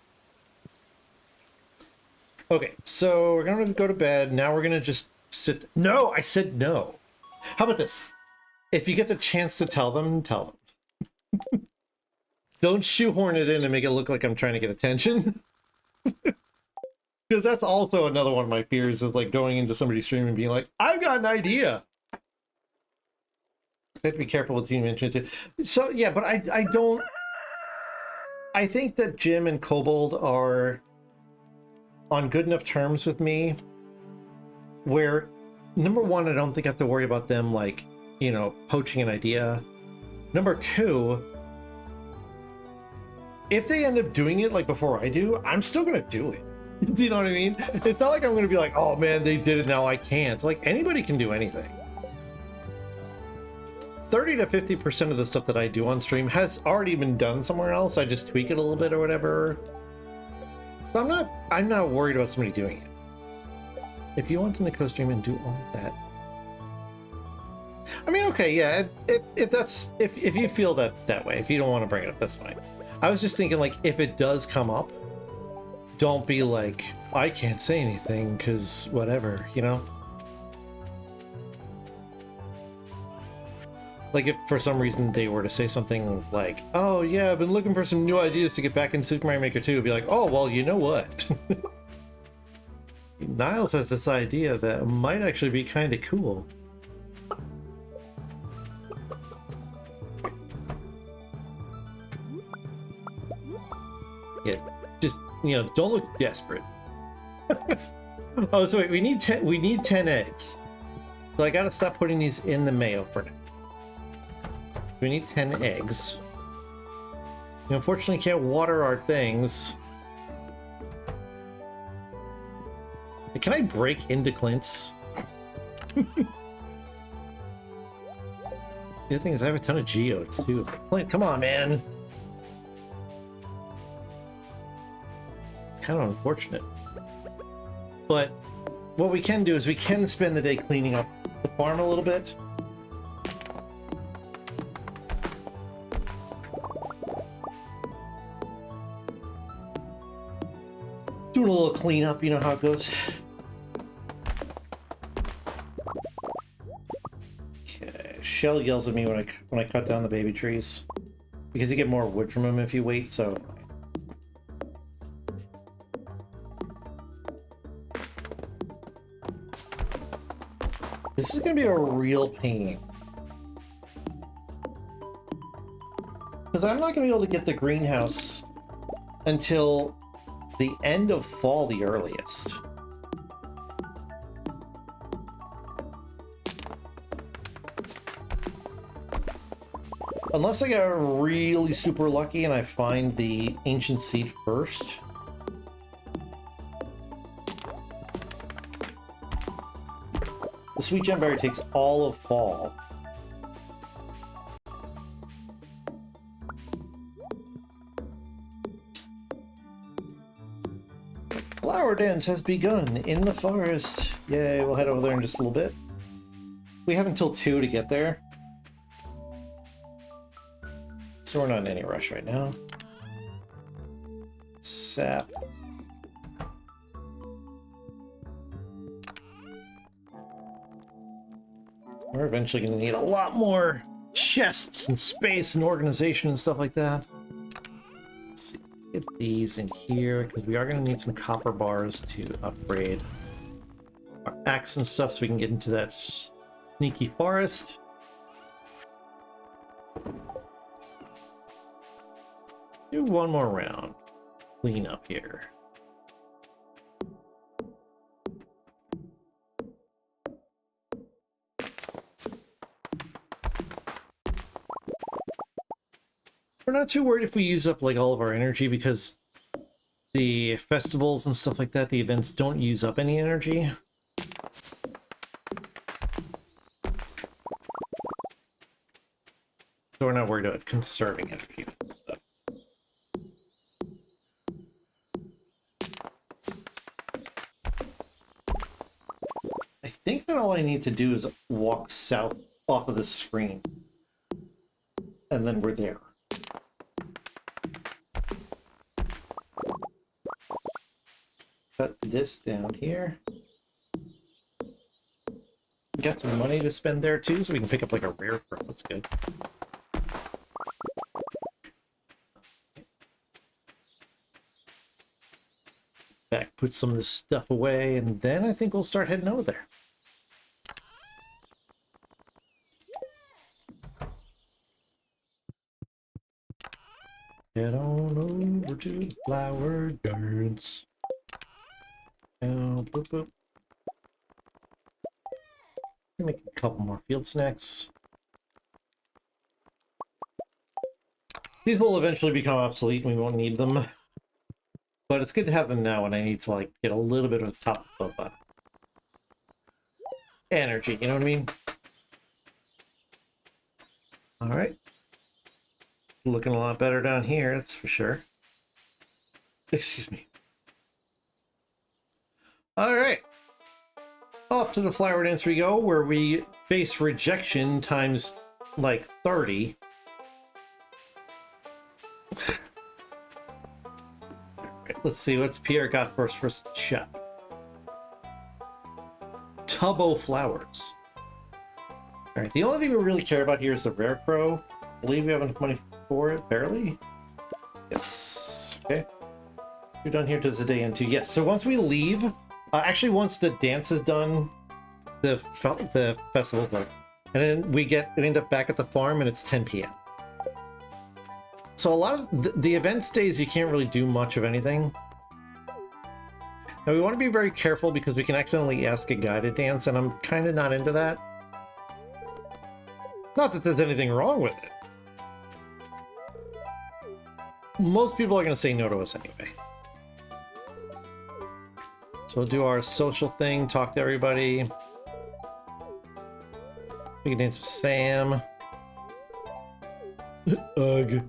Okay, so we're gonna go to bed. Now we're gonna just sit... No! I said no! How about this? If you get the chance to tell them, tell them. Don't shoehorn it in and make it look like I'm trying to get attention. Because that's also another one of my fears, is like going into somebody's stream and being like, I've got an idea. I have to be careful with who you mention it to. So yeah, but I don't... I think that Jim and Kobold are on good enough terms with me where, number one, I don't think I have to worry about them, like, you know, poaching an idea. Number two, if they end up doing it like before I do, I'm still gonna do it. Do you know what I mean? It's not like I'm gonna be like, oh man, they did it, now I can't. Like, anybody can do anything. 30 to 50% of the stuff that I do on stream has already been done somewhere else. I just tweak it a little bit or whatever. So I'm not worried about somebody doing it. If you want them to co-stream and do all of that, I mean, okay, yeah, if you feel that way, if you don't want to bring it up, that's fine. I was just thinking, like, if it does come up, don't be like, I can't say anything because whatever, you know? Like if for some reason they were to say something like, oh yeah, I've been looking for some new ideas to get back in Super Mario Maker 2, it'd be like, oh, well, you know what? Niles has this idea that might actually be kind of cool. Yeah, just, you know, don't look desperate. Oh, so wait, we need 10 eggs. So I gotta stop putting these in the mayo for now. We need 10 eggs. We unfortunately can't water our things. Can I break into Clint's? The other thing is I have a ton of geodes too. Clint, come on, man. Kind of unfortunate. But what we can do is we can spend the day cleaning up the farm a little bit. Doing a little cleanup, you know how it goes. Okay, Shell yells at me when I cut down the baby trees because you get more wood from them if you wait. So this is gonna be a real pain because I'm not gonna be able to get the greenhouse until the end of fall, the earliest. Unless I get really super lucky and I find the ancient seed first. The sweet gem berry takes all of fall. Flower dance has begun in the forest. Yay, we'll head over there in just a little bit. We have until 2 to get there. So we're not in any rush right now. Sap. We're eventually going to need a lot more chests and space and organization and stuff like that. Let's see. Get these in here because we are going to need some copper bars to upgrade our axe and stuff so we can get into that sneaky forest. Do one more round. Clean up here. We're not too worried if we use up like all of our energy because the festivals and stuff like that, the events don't use up any energy. So we're not worried about conserving energy and stuff. I think that all I need to do is walk south off of the screen. And then we're there. Cut this down here. Got some money to spend there too, so we can pick up like a rare pearl. That's good. Back, put some of this stuff away, and then I think we'll start heading over there. Head on over to the flower gardens. Boop, boop. Make a couple more field snacks. These will eventually become obsolete and we won't need them. But it's good to have them now when I need to like get a little bit of top of energy, you know what I mean? Alright. Looking a lot better down here, that's for sure. Excuse me. Alright. Off to the flower dance we go, where we face rejection times like 30. Let's see, what's Pierre got first shot? Tubbo flowers. Alright, the only thing we really care about here is the rare crow. I believe we have enough money for it, barely. Yes. Okay. We're done here. Does the day end too? Yes. So once we leave, actually once the dance is done, the festival, and then we end up back at the farm and it's 10 p.m. So a lot of the events days, you can't really do much of anything. Now we want to be very careful because we can accidentally ask a guy to dance, and I'm kind of not into that. Not that there's anything wrong with it. Most people are going to say no to us anyway. So we'll do our social thing, talk to everybody. We can dance with Sam. Ugh.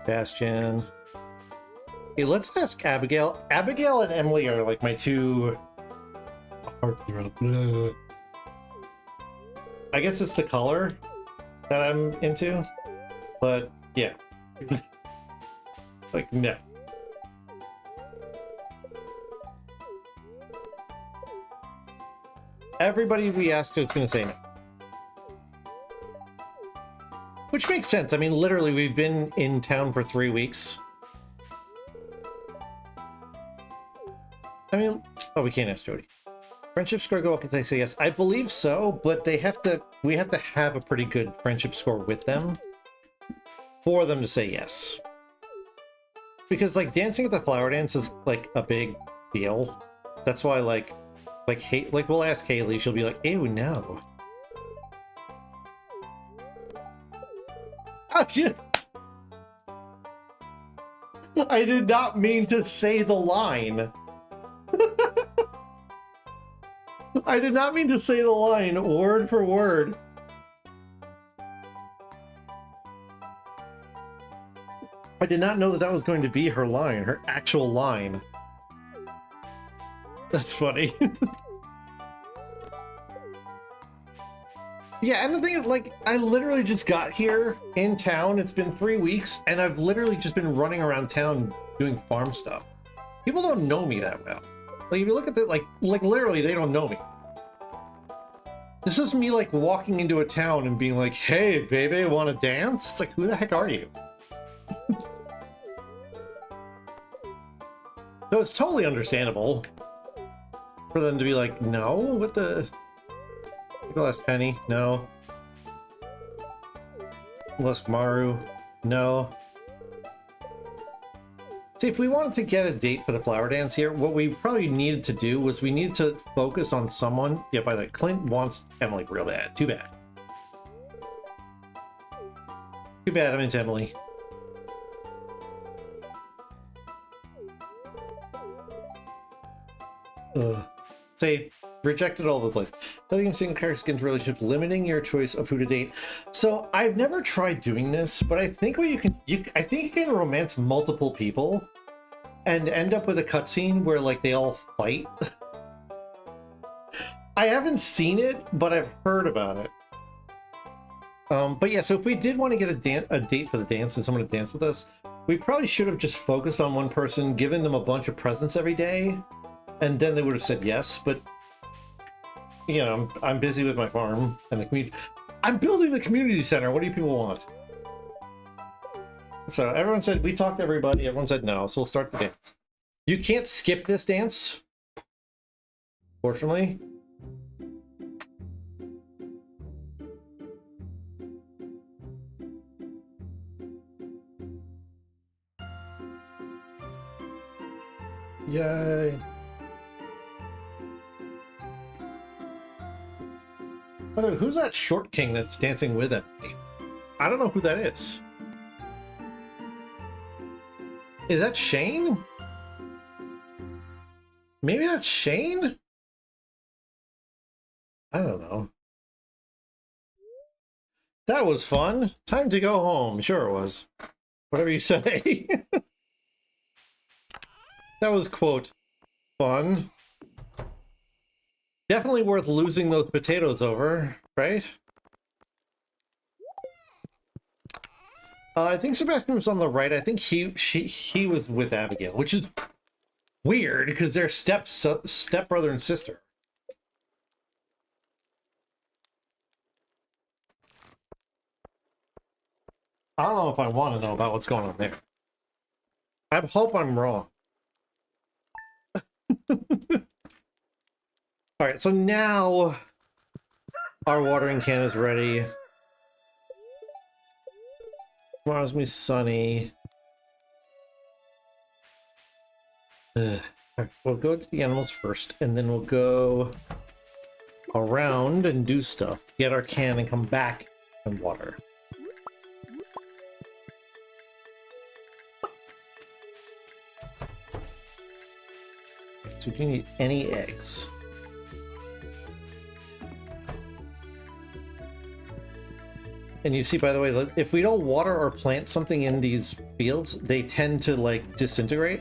Bastion. Hey, let's ask Abigail. Abigail and Emily are like my two heartthrob. I guess it's the color that I'm into, but yeah. Like, no. Everybody we asked is going to say no. Which makes sense. I mean, literally, we've been in town for 3 weeks. I mean, oh, we can't ask Jody. Friendship score go up if they say yes. I believe so, but we have to have a pretty good friendship score with them for them to say yes. Because like dancing at the flower dance is like a big deal. That's why like we'll ask Haley, she'll be like, ew, no. I did not mean to say the line. I did not mean to say the line word for word. I did not know that that was going to be her line, her actual line. That's funny. Yeah, and the thing is, like, I literally just got here in town. It's been 3 weeks, and I've literally just been running around town doing farm stuff. People don't know me that well. Like, if you look at it, like literally, they don't know me. This is me, like, walking into a town and being like, hey, baby, want to dance? It's like, who the heck are you? So it's totally understandable for them to be like, no, what the... People ask Penny, no. Unless Maru, no. See, if we wanted to get a date for the flower dance here, what we probably needed to do was we needed to focus on someone. Yeah, by the way, Clint wants Emily real bad. Too bad. Too bad I'm into Emily. Ugh. Say, rejected all over the place. Letting single character skins relationships, limiting your choice of who to date. So I've never tried doing this, but I think what I think you can romance multiple people and end up with a cutscene where like they all fight. I haven't seen it, but I've heard about it. But yeah, so if we did want to get a date for the dance and someone to dance with us, we probably should have just focused on one person, given them a bunch of presents every day, and then they would have said yes. But you know, I'm busy with my farm and the community. I'm building the community center. What do you people want? So everyone said, we talked to everybody. Everyone said no, so we'll start the dance. You can't skip this dance, fortunately. Yay. By the way, who's that short king that's dancing with it? I don't know who that is. Is that Shane? Maybe that's Shane? I don't know. That was fun. Time to go home. Sure it was. Whatever you say. That was, quote, fun. Definitely worth losing those potatoes over, right? I think Sebastian was on the right. I think he was with Abigail, which is Weird, because they're stepbrother and sister. I don't know if I want to know about what's going on there. I hope I'm wrong. Alright, so now our watering can is ready. Tomorrow's gonna be sunny. Alright, we'll go to the animals first, and then we'll go around and do stuff. Get our can and come back and water. So we can eat any eggs. And you see, by the way, if we don't water or plant something in these fields, they tend to, like, disintegrate.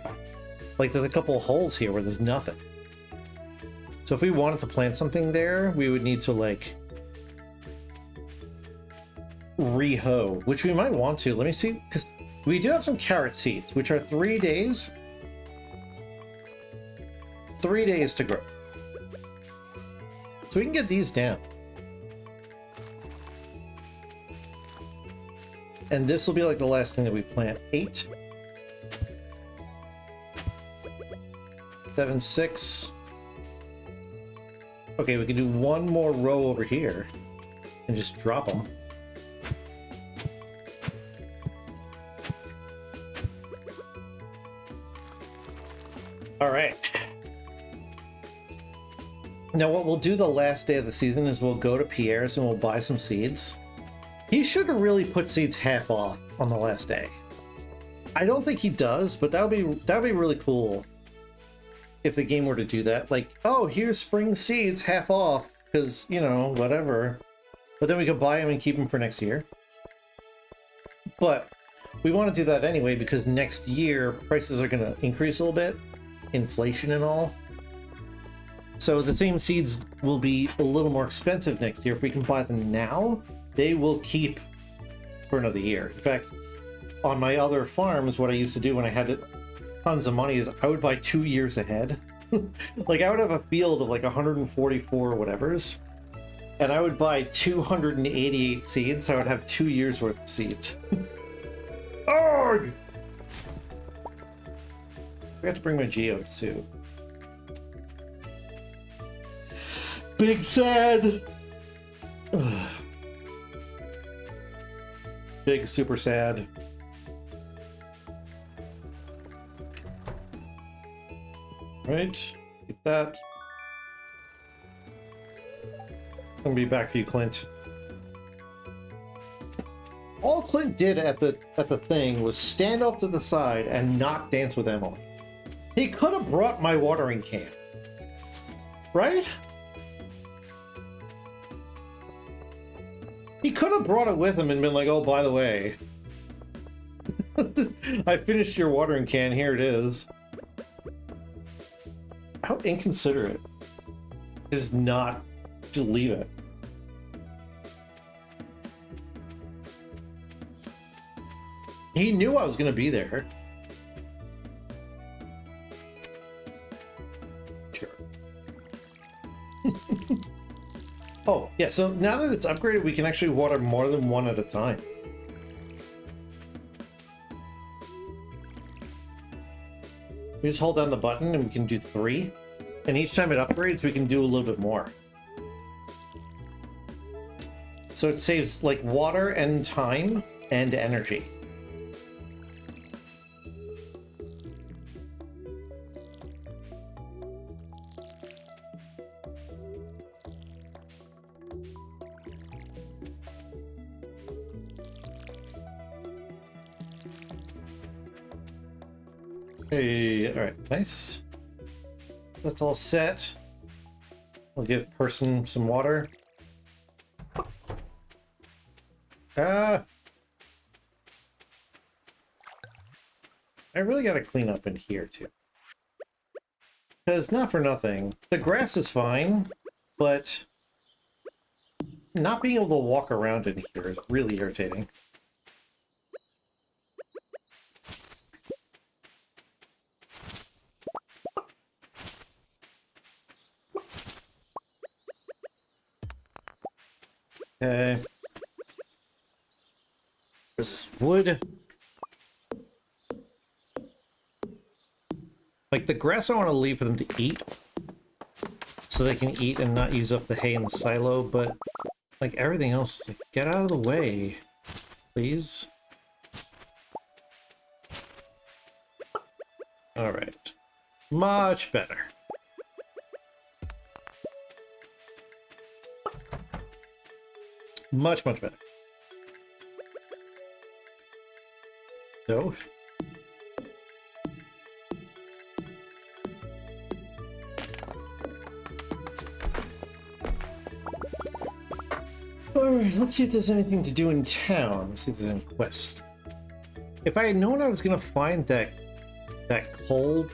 Like, there's a couple of holes here where there's nothing. So if we wanted to plant something there, we would need to, like, re-hoe, which we might want to. Let me see, because we do have some carrot seeds, which are 3 days. 3 days to grow. So we can get these down. And this will be like the last thing that we plant. 8, 7, 6. Okay, we can do one more row over here and just drop them. All right. Now what we'll do the last day of the season is we'll go to Pierre's and we'll buy some seeds. He should really put seeds half off on the last day. I don't think he does, but that would be really cool if the game were to do that. Like, oh, here's spring seeds half off, because, you know, whatever. But then we could buy them and keep them for next year. But we want to do that anyway, because next year prices are going to increase a little bit. Inflation and all. So the same seeds will be a little more expensive next year. If we can buy them now, they will keep for another year. In fact, on my other farms, what I used to do when I had tons of money is I would buy 2 years ahead. Like, I would have a field of like 144 whatevers, and I would buy 288 seeds, so I would have 2 years worth of seeds. Arrgh! I forgot to bring my geodes too. Big sad! Ugh. Big super sad. Right, get that. I'm gonna be back for you, Clint. All Clint did at the thing was stand off to the side and not dance with Emily. He could have brought my watering can, right? He could have brought it with him and been like, oh, by the way, I finished your watering can, here it is. How inconsiderate. Just not, just leave it. He knew I was going to be there. Sure. Oh, yeah, so now that it's upgraded, we can actually water more than one at a time. We just hold down the button and we can do 3. And each time it upgrades, we can do a little bit more. So it saves, like, water and time and energy. Hey, all right, nice. That's all set. We'll give person some water. I really got to clean up in here too. Because not for nothing, the grass is fine, but not being able to walk around in here is really irritating. Okay. There's this wood. Like, the grass I want to leave for them to eat, so they can eat and not use up the hay in the silo, but, like, everything else, like, get out of the way, please. Alright. Much better. Much, much better. So... Alright, let's see if there's anything to do in town. Let's see if there's any quests. If I had known I was gonna find that coal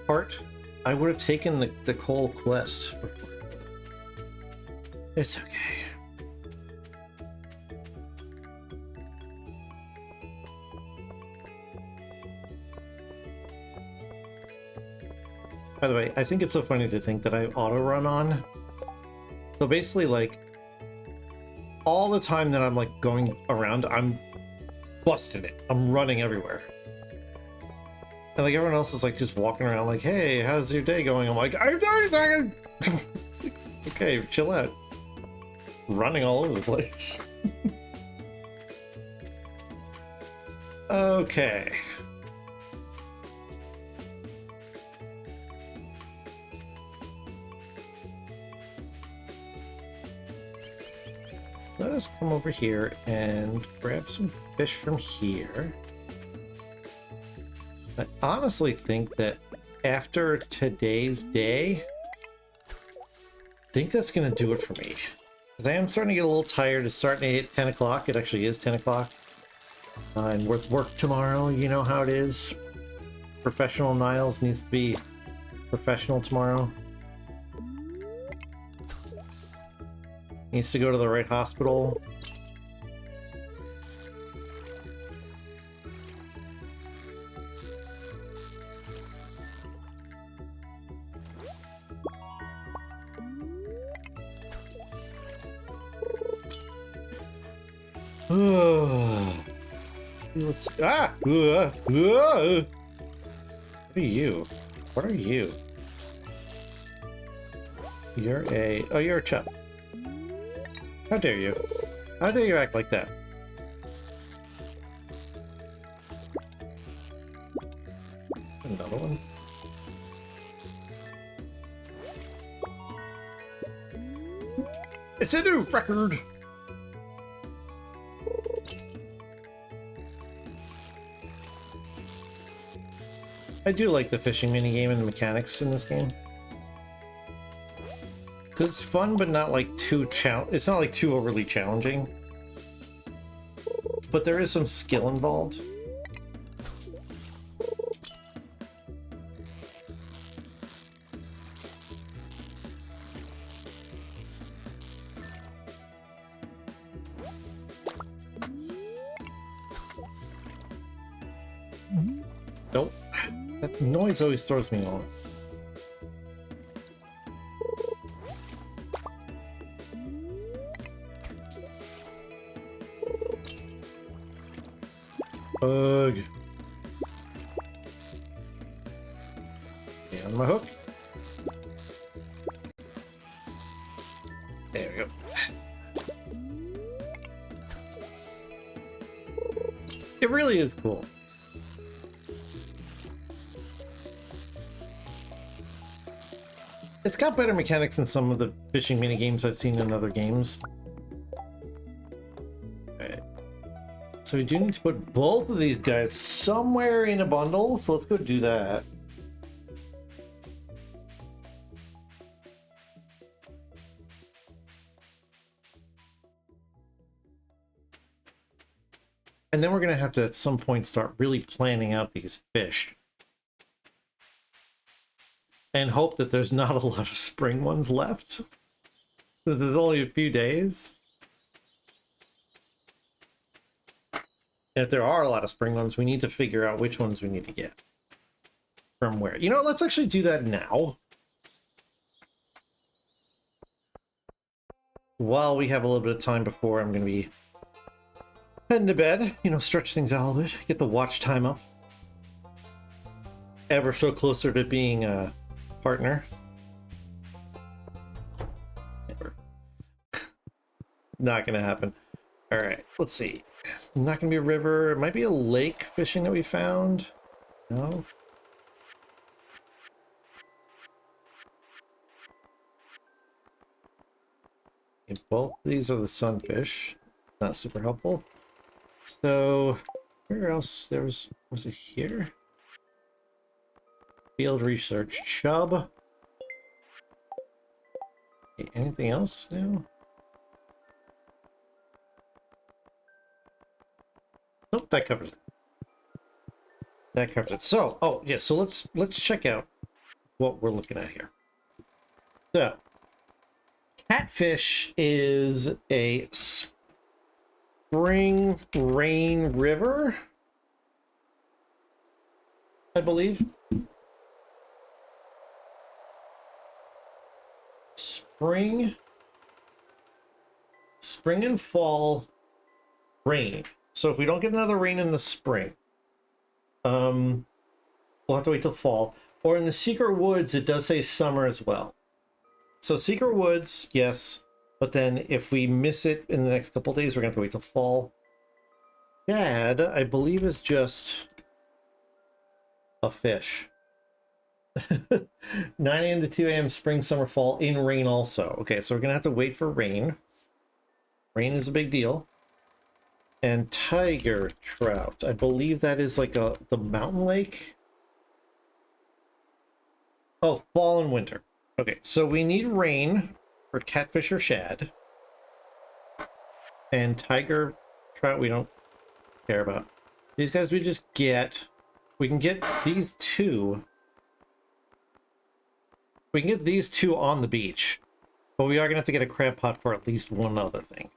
part, I would have taken the coal quest before. It's okay. By the way, I think it's so funny to think that I auto-run on. So basically, like, all the time that I'm, like, going around, I'm busting it. I'm running everywhere. And, like, everyone else is, like, just walking around like, hey, how's your day going? I'm like, I'm doing okay, chill out. Running all over the place. Okay. Let us come over here and grab some fish from here. I honestly think that after today's day, I think that's going to do it for me. Because I am starting to get a little tired. It's starting to hit 10 o'clock. It actually is 10 o'clock. And with work tomorrow, you know how it is. Professional Niles needs to be professional tomorrow. Needs to go to the right hospital. Ah! What are you? What are you? You're a... Oh, you're a chub. How dare you? How dare you act like that? Another one. It's a new record! I do like the fishing minigame and the mechanics in this game. Because it's fun, but not like too it's not like too overly challenging. But there is some skill involved. Nope. That noise always throws me off. Bug. Get on my hook. There we go. It really is cool. It's got better mechanics than some of the fishing minigames I've seen in other games. Alright. So we do need to put both of these guys somewhere in a bundle, so let's go do that. And then we're going to have to at some point start really planning out these fish. And hope that there's not a lot of spring ones left. There's only a few days. And if there are a lot of spring ones, we need to figure out which ones we need to get. From where. You know, let's actually do that now. while we have a little bit of time before I'm going to be heading to bed, you know, stretch things out a little bit, get the watch time up. Ever so closer to being a partner. Never. Not going to happen. All right, let's see. It's not going to be a river. It might be a lake fishing that we found. No. Okay, both these are the sunfish. Not super helpful. So, where else? Was it here? Field research. Chub. Okay, anything else now? Nope, that covers it. That covers it. So, oh yeah, so let's check out what we're looking at here. So, catfish is a spring rain river, I believe. Spring and fall rain. So if we don't get another rain in the spring, we'll have to wait till fall. Or in the Secret Woods, it does say summer as well. So Secret Woods, yes, but then if we miss it in the next couple days, we're gonna have to wait till fall. Shad, I believe, is just a fish. 9 a.m. to 2 a.m. spring, summer, fall, in rain also. Okay, so we're gonna have to wait for rain. Rain is a big deal. And tiger trout, I believe that is like the mountain lake. Oh, fall and winter. Okay, so we need rain for catfish or shad. And tiger trout we don't care about. These guys we just get. We can get these two. We can get these two on the beach. But we are going to have to get a crab pot for at least one other thing.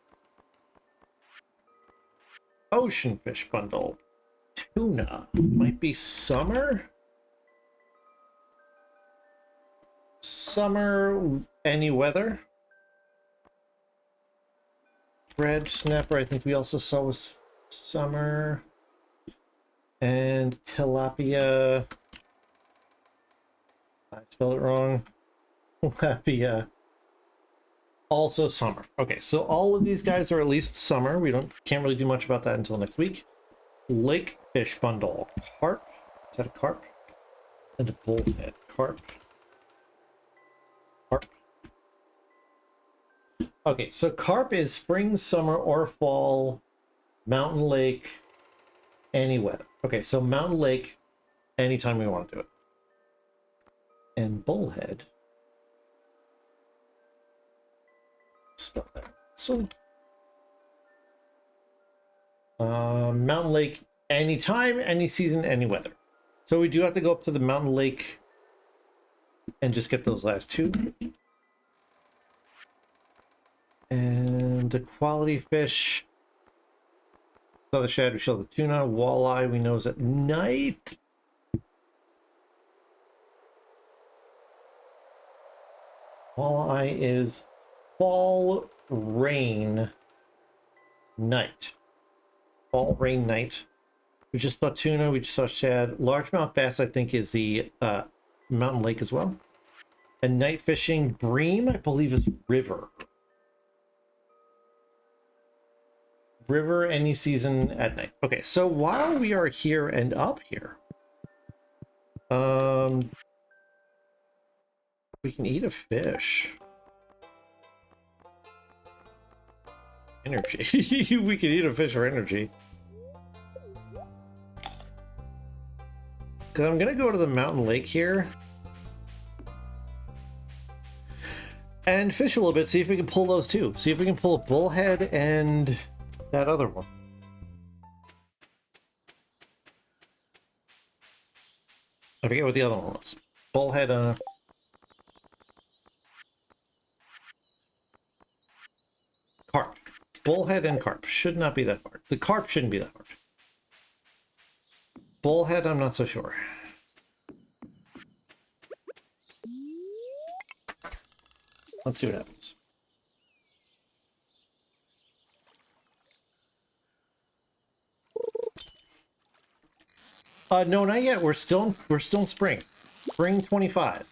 Ocean fish bundle. Tuna. Might be summer? Summer, any weather? Red snapper, I think we also saw was summer. And tilapia. I spelled it wrong. Tilapia. Also summer. Okay, so all of these guys are at least summer. We can't really do much about that until next week. Lake fish bundle. Carp. Is that a carp? And a bullhead. Carp. Carp. Okay, so carp is spring, summer, or fall, mountain lake, any weather. Okay, so mountain lake, anytime we want to do it. And bullhead. Spell that. So, mountain lake, anytime, any season, any weather. So we do have to go up to the mountain lake and just get those last two. And the quality fish. So the shad, we show the tuna. Walleye, we know is at night. Walleye is fall, rain, night. Fall, rain, night. We just saw tuna, we just saw shad. Largemouth bass, I think, is the mountain lake as well. And night fishing, bream, I believe, is river. River, any season at night. Okay, so while we are here and up here, we can eat a fish. Energy. We can eat a fish for energy. Because I'm going to go to the mountain lake here. And fish a little bit, see if we can pull those two. See if we can pull a bullhead and that other one. I forget what the other one was. Bullhead, carp. Bullhead and carp. Should not be that hard. The carp shouldn't be that hard. Bullhead, I'm not so sure. Let's see what happens. No, not yet. We're still in spring. Spring 25.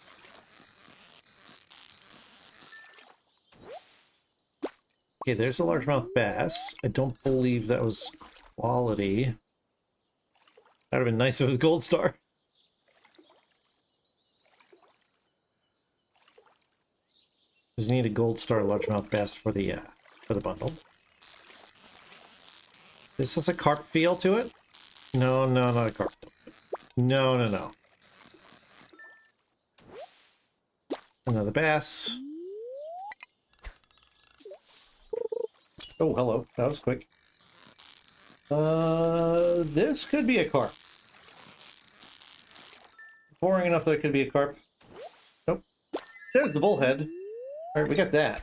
Okay, there's a largemouth bass. I don't believe that was quality. That would have been nice if it was gold star. Because you need a gold star largemouth bass for the bundle. This has a carp feel to it. No, no, not a carp. No, no, no. Another bass. Oh, hello. That was quick. This could be a carp. Boring enough that it could be a carp. Nope. There's the bullhead. Alright, we got that.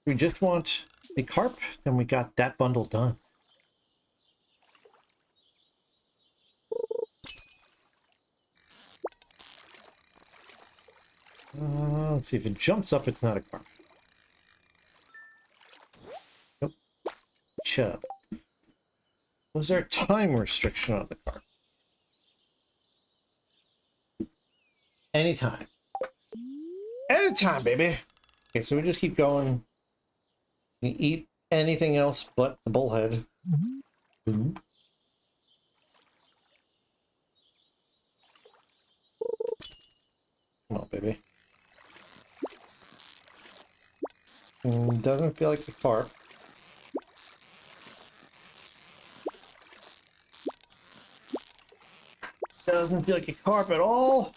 We just want the carp, and we got that bundle done. Let's see, if it jumps up, it's not a carp. Nope. Chub. Was there a time restriction on the carp? Anytime. Anytime, baby! Okay, so we just keep going. We eat anything else but the bullhead. Mm-hmm. Come on, baby. Doesn't feel like the carp. Doesn't feel like a carp at all.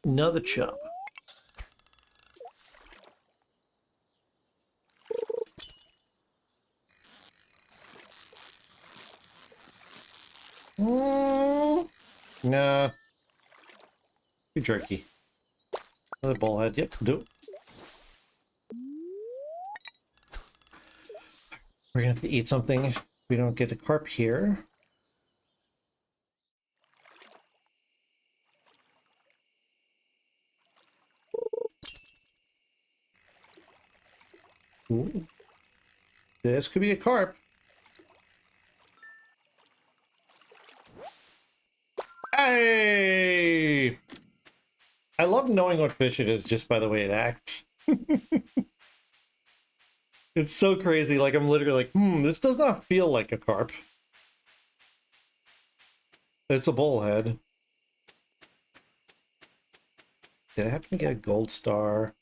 Another chub. Nah. Too jerky. Another bullhead. Yep, do it. We're gonna have to eat something if we don't get a carp here. Ooh. This could be a carp. Hey! I love knowing what fish it is just by the way it acts. It's so crazy. Like, I'm literally like, this does not feel like a carp. It's a bullhead. Did I happen to get a gold star?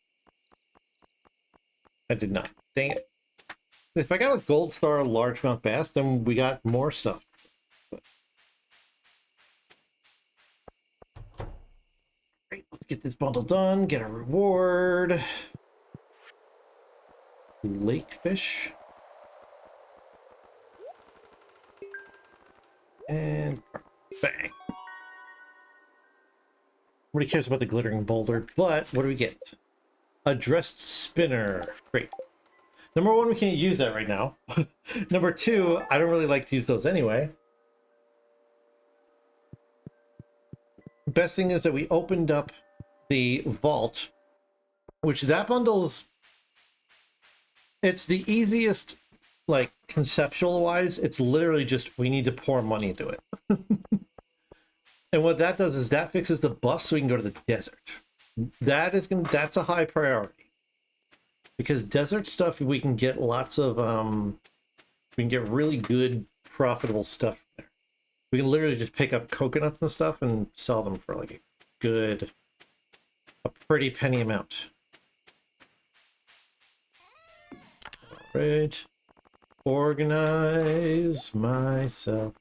I did not. Dang it. If I got a gold star largemouth bass, then we got more stuff. Great, let's get this bundle done, get a reward. Lake fish. And bang. Nobody cares about the glittering boulder, but what do we get? A dressed spinner. Great. Number one, we can't use that right now. Number two, I don't really like to use those anyway. Best thing is that we opened up the vault, which that bundle's... It's the easiest, like, conceptual-wise. It's literally just, we need to pour money into it. And what that does is that fixes the bus so we can go to the desert. That's a high priority. Because desert stuff, we can get lots of, we can get really good, profitable stuff there. We can literally just pick up coconuts and stuff and sell them for like a pretty penny amount. Right. Organize myself.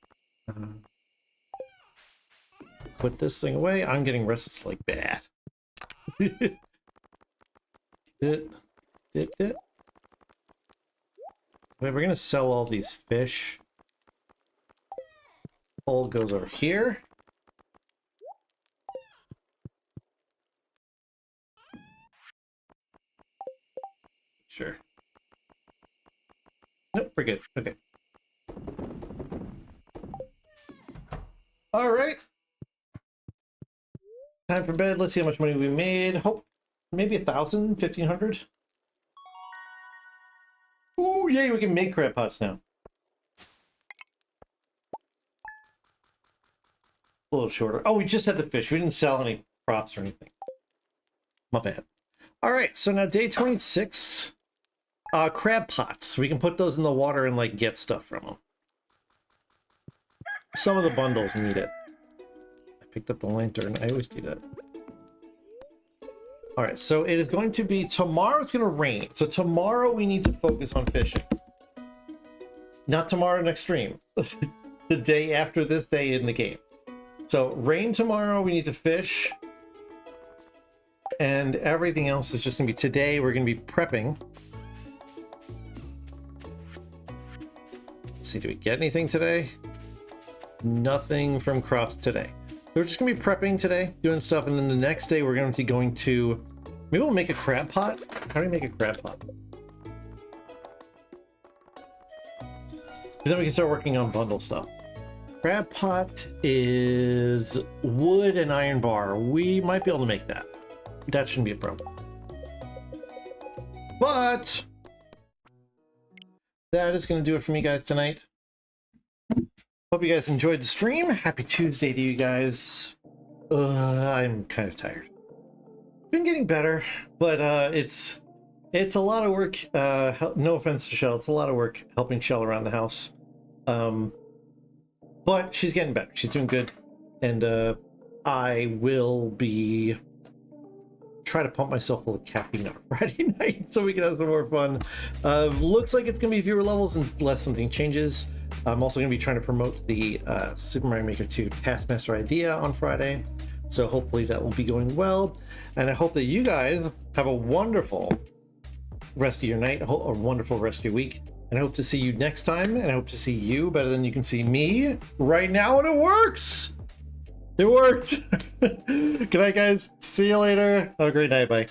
Put this thing away. I'm getting restless like bad. Wait, we're gonna sell all these fish. Pole goes over here. Sure. Nope, we're good. Okay. All right. time for bed. Let's see how much money we made. Hope maybe 1,000, 1,500. Ooh, yay, we can make crab pots now. A little shorter. Oh, we just had the fish. We didn't sell any crops or anything. My bad. All right, so now day 26. Crab pots. We can put those in the water and like get stuff from them. Some of the bundles need it. I picked up the lantern. I always do that. All right, so it is going to be tomorrow. It's going to rain. So tomorrow we need to focus on fishing. Not tomorrow next stream. The day after this day in the game. So rain tomorrow. We need to fish. And everything else is just going to be today. We're going to be prepping. Let's see, do we get anything today? Nothing from crops today. So we're just going to be prepping today, doing stuff. And then the next day we're going to be going to... Maybe we'll make a crab pot? How do we make a crab pot? Then we can start working on bundle stuff. Crab pot is wood and iron bar. We might be able to make that. That shouldn't be a problem. But that is going to do it for me, guys, tonight. Hope you guys enjoyed the stream. Happy Tuesday to you guys. I'm kind of tired. Been getting better, but it's a lot of work. No offense to Shell, it's a lot of work helping Shell around the house. But she's getting better. She's doing good, and I will be try to pump myself full of caffeine on Friday night so we can have some more fun. Looks like it's gonna be fewer levels unless something changes. I'm also gonna be trying to promote the Super Mario Maker 2 Taskmaster idea on Friday, so hopefully that will be going well. And I hope that you guys have a wonderful rest of your night, a wonderful rest of your week. And I hope to see you next time, and I hope to see you better than you can see me right now, and it works! It worked! Good night, guys. See you later. Have a great night. Bye.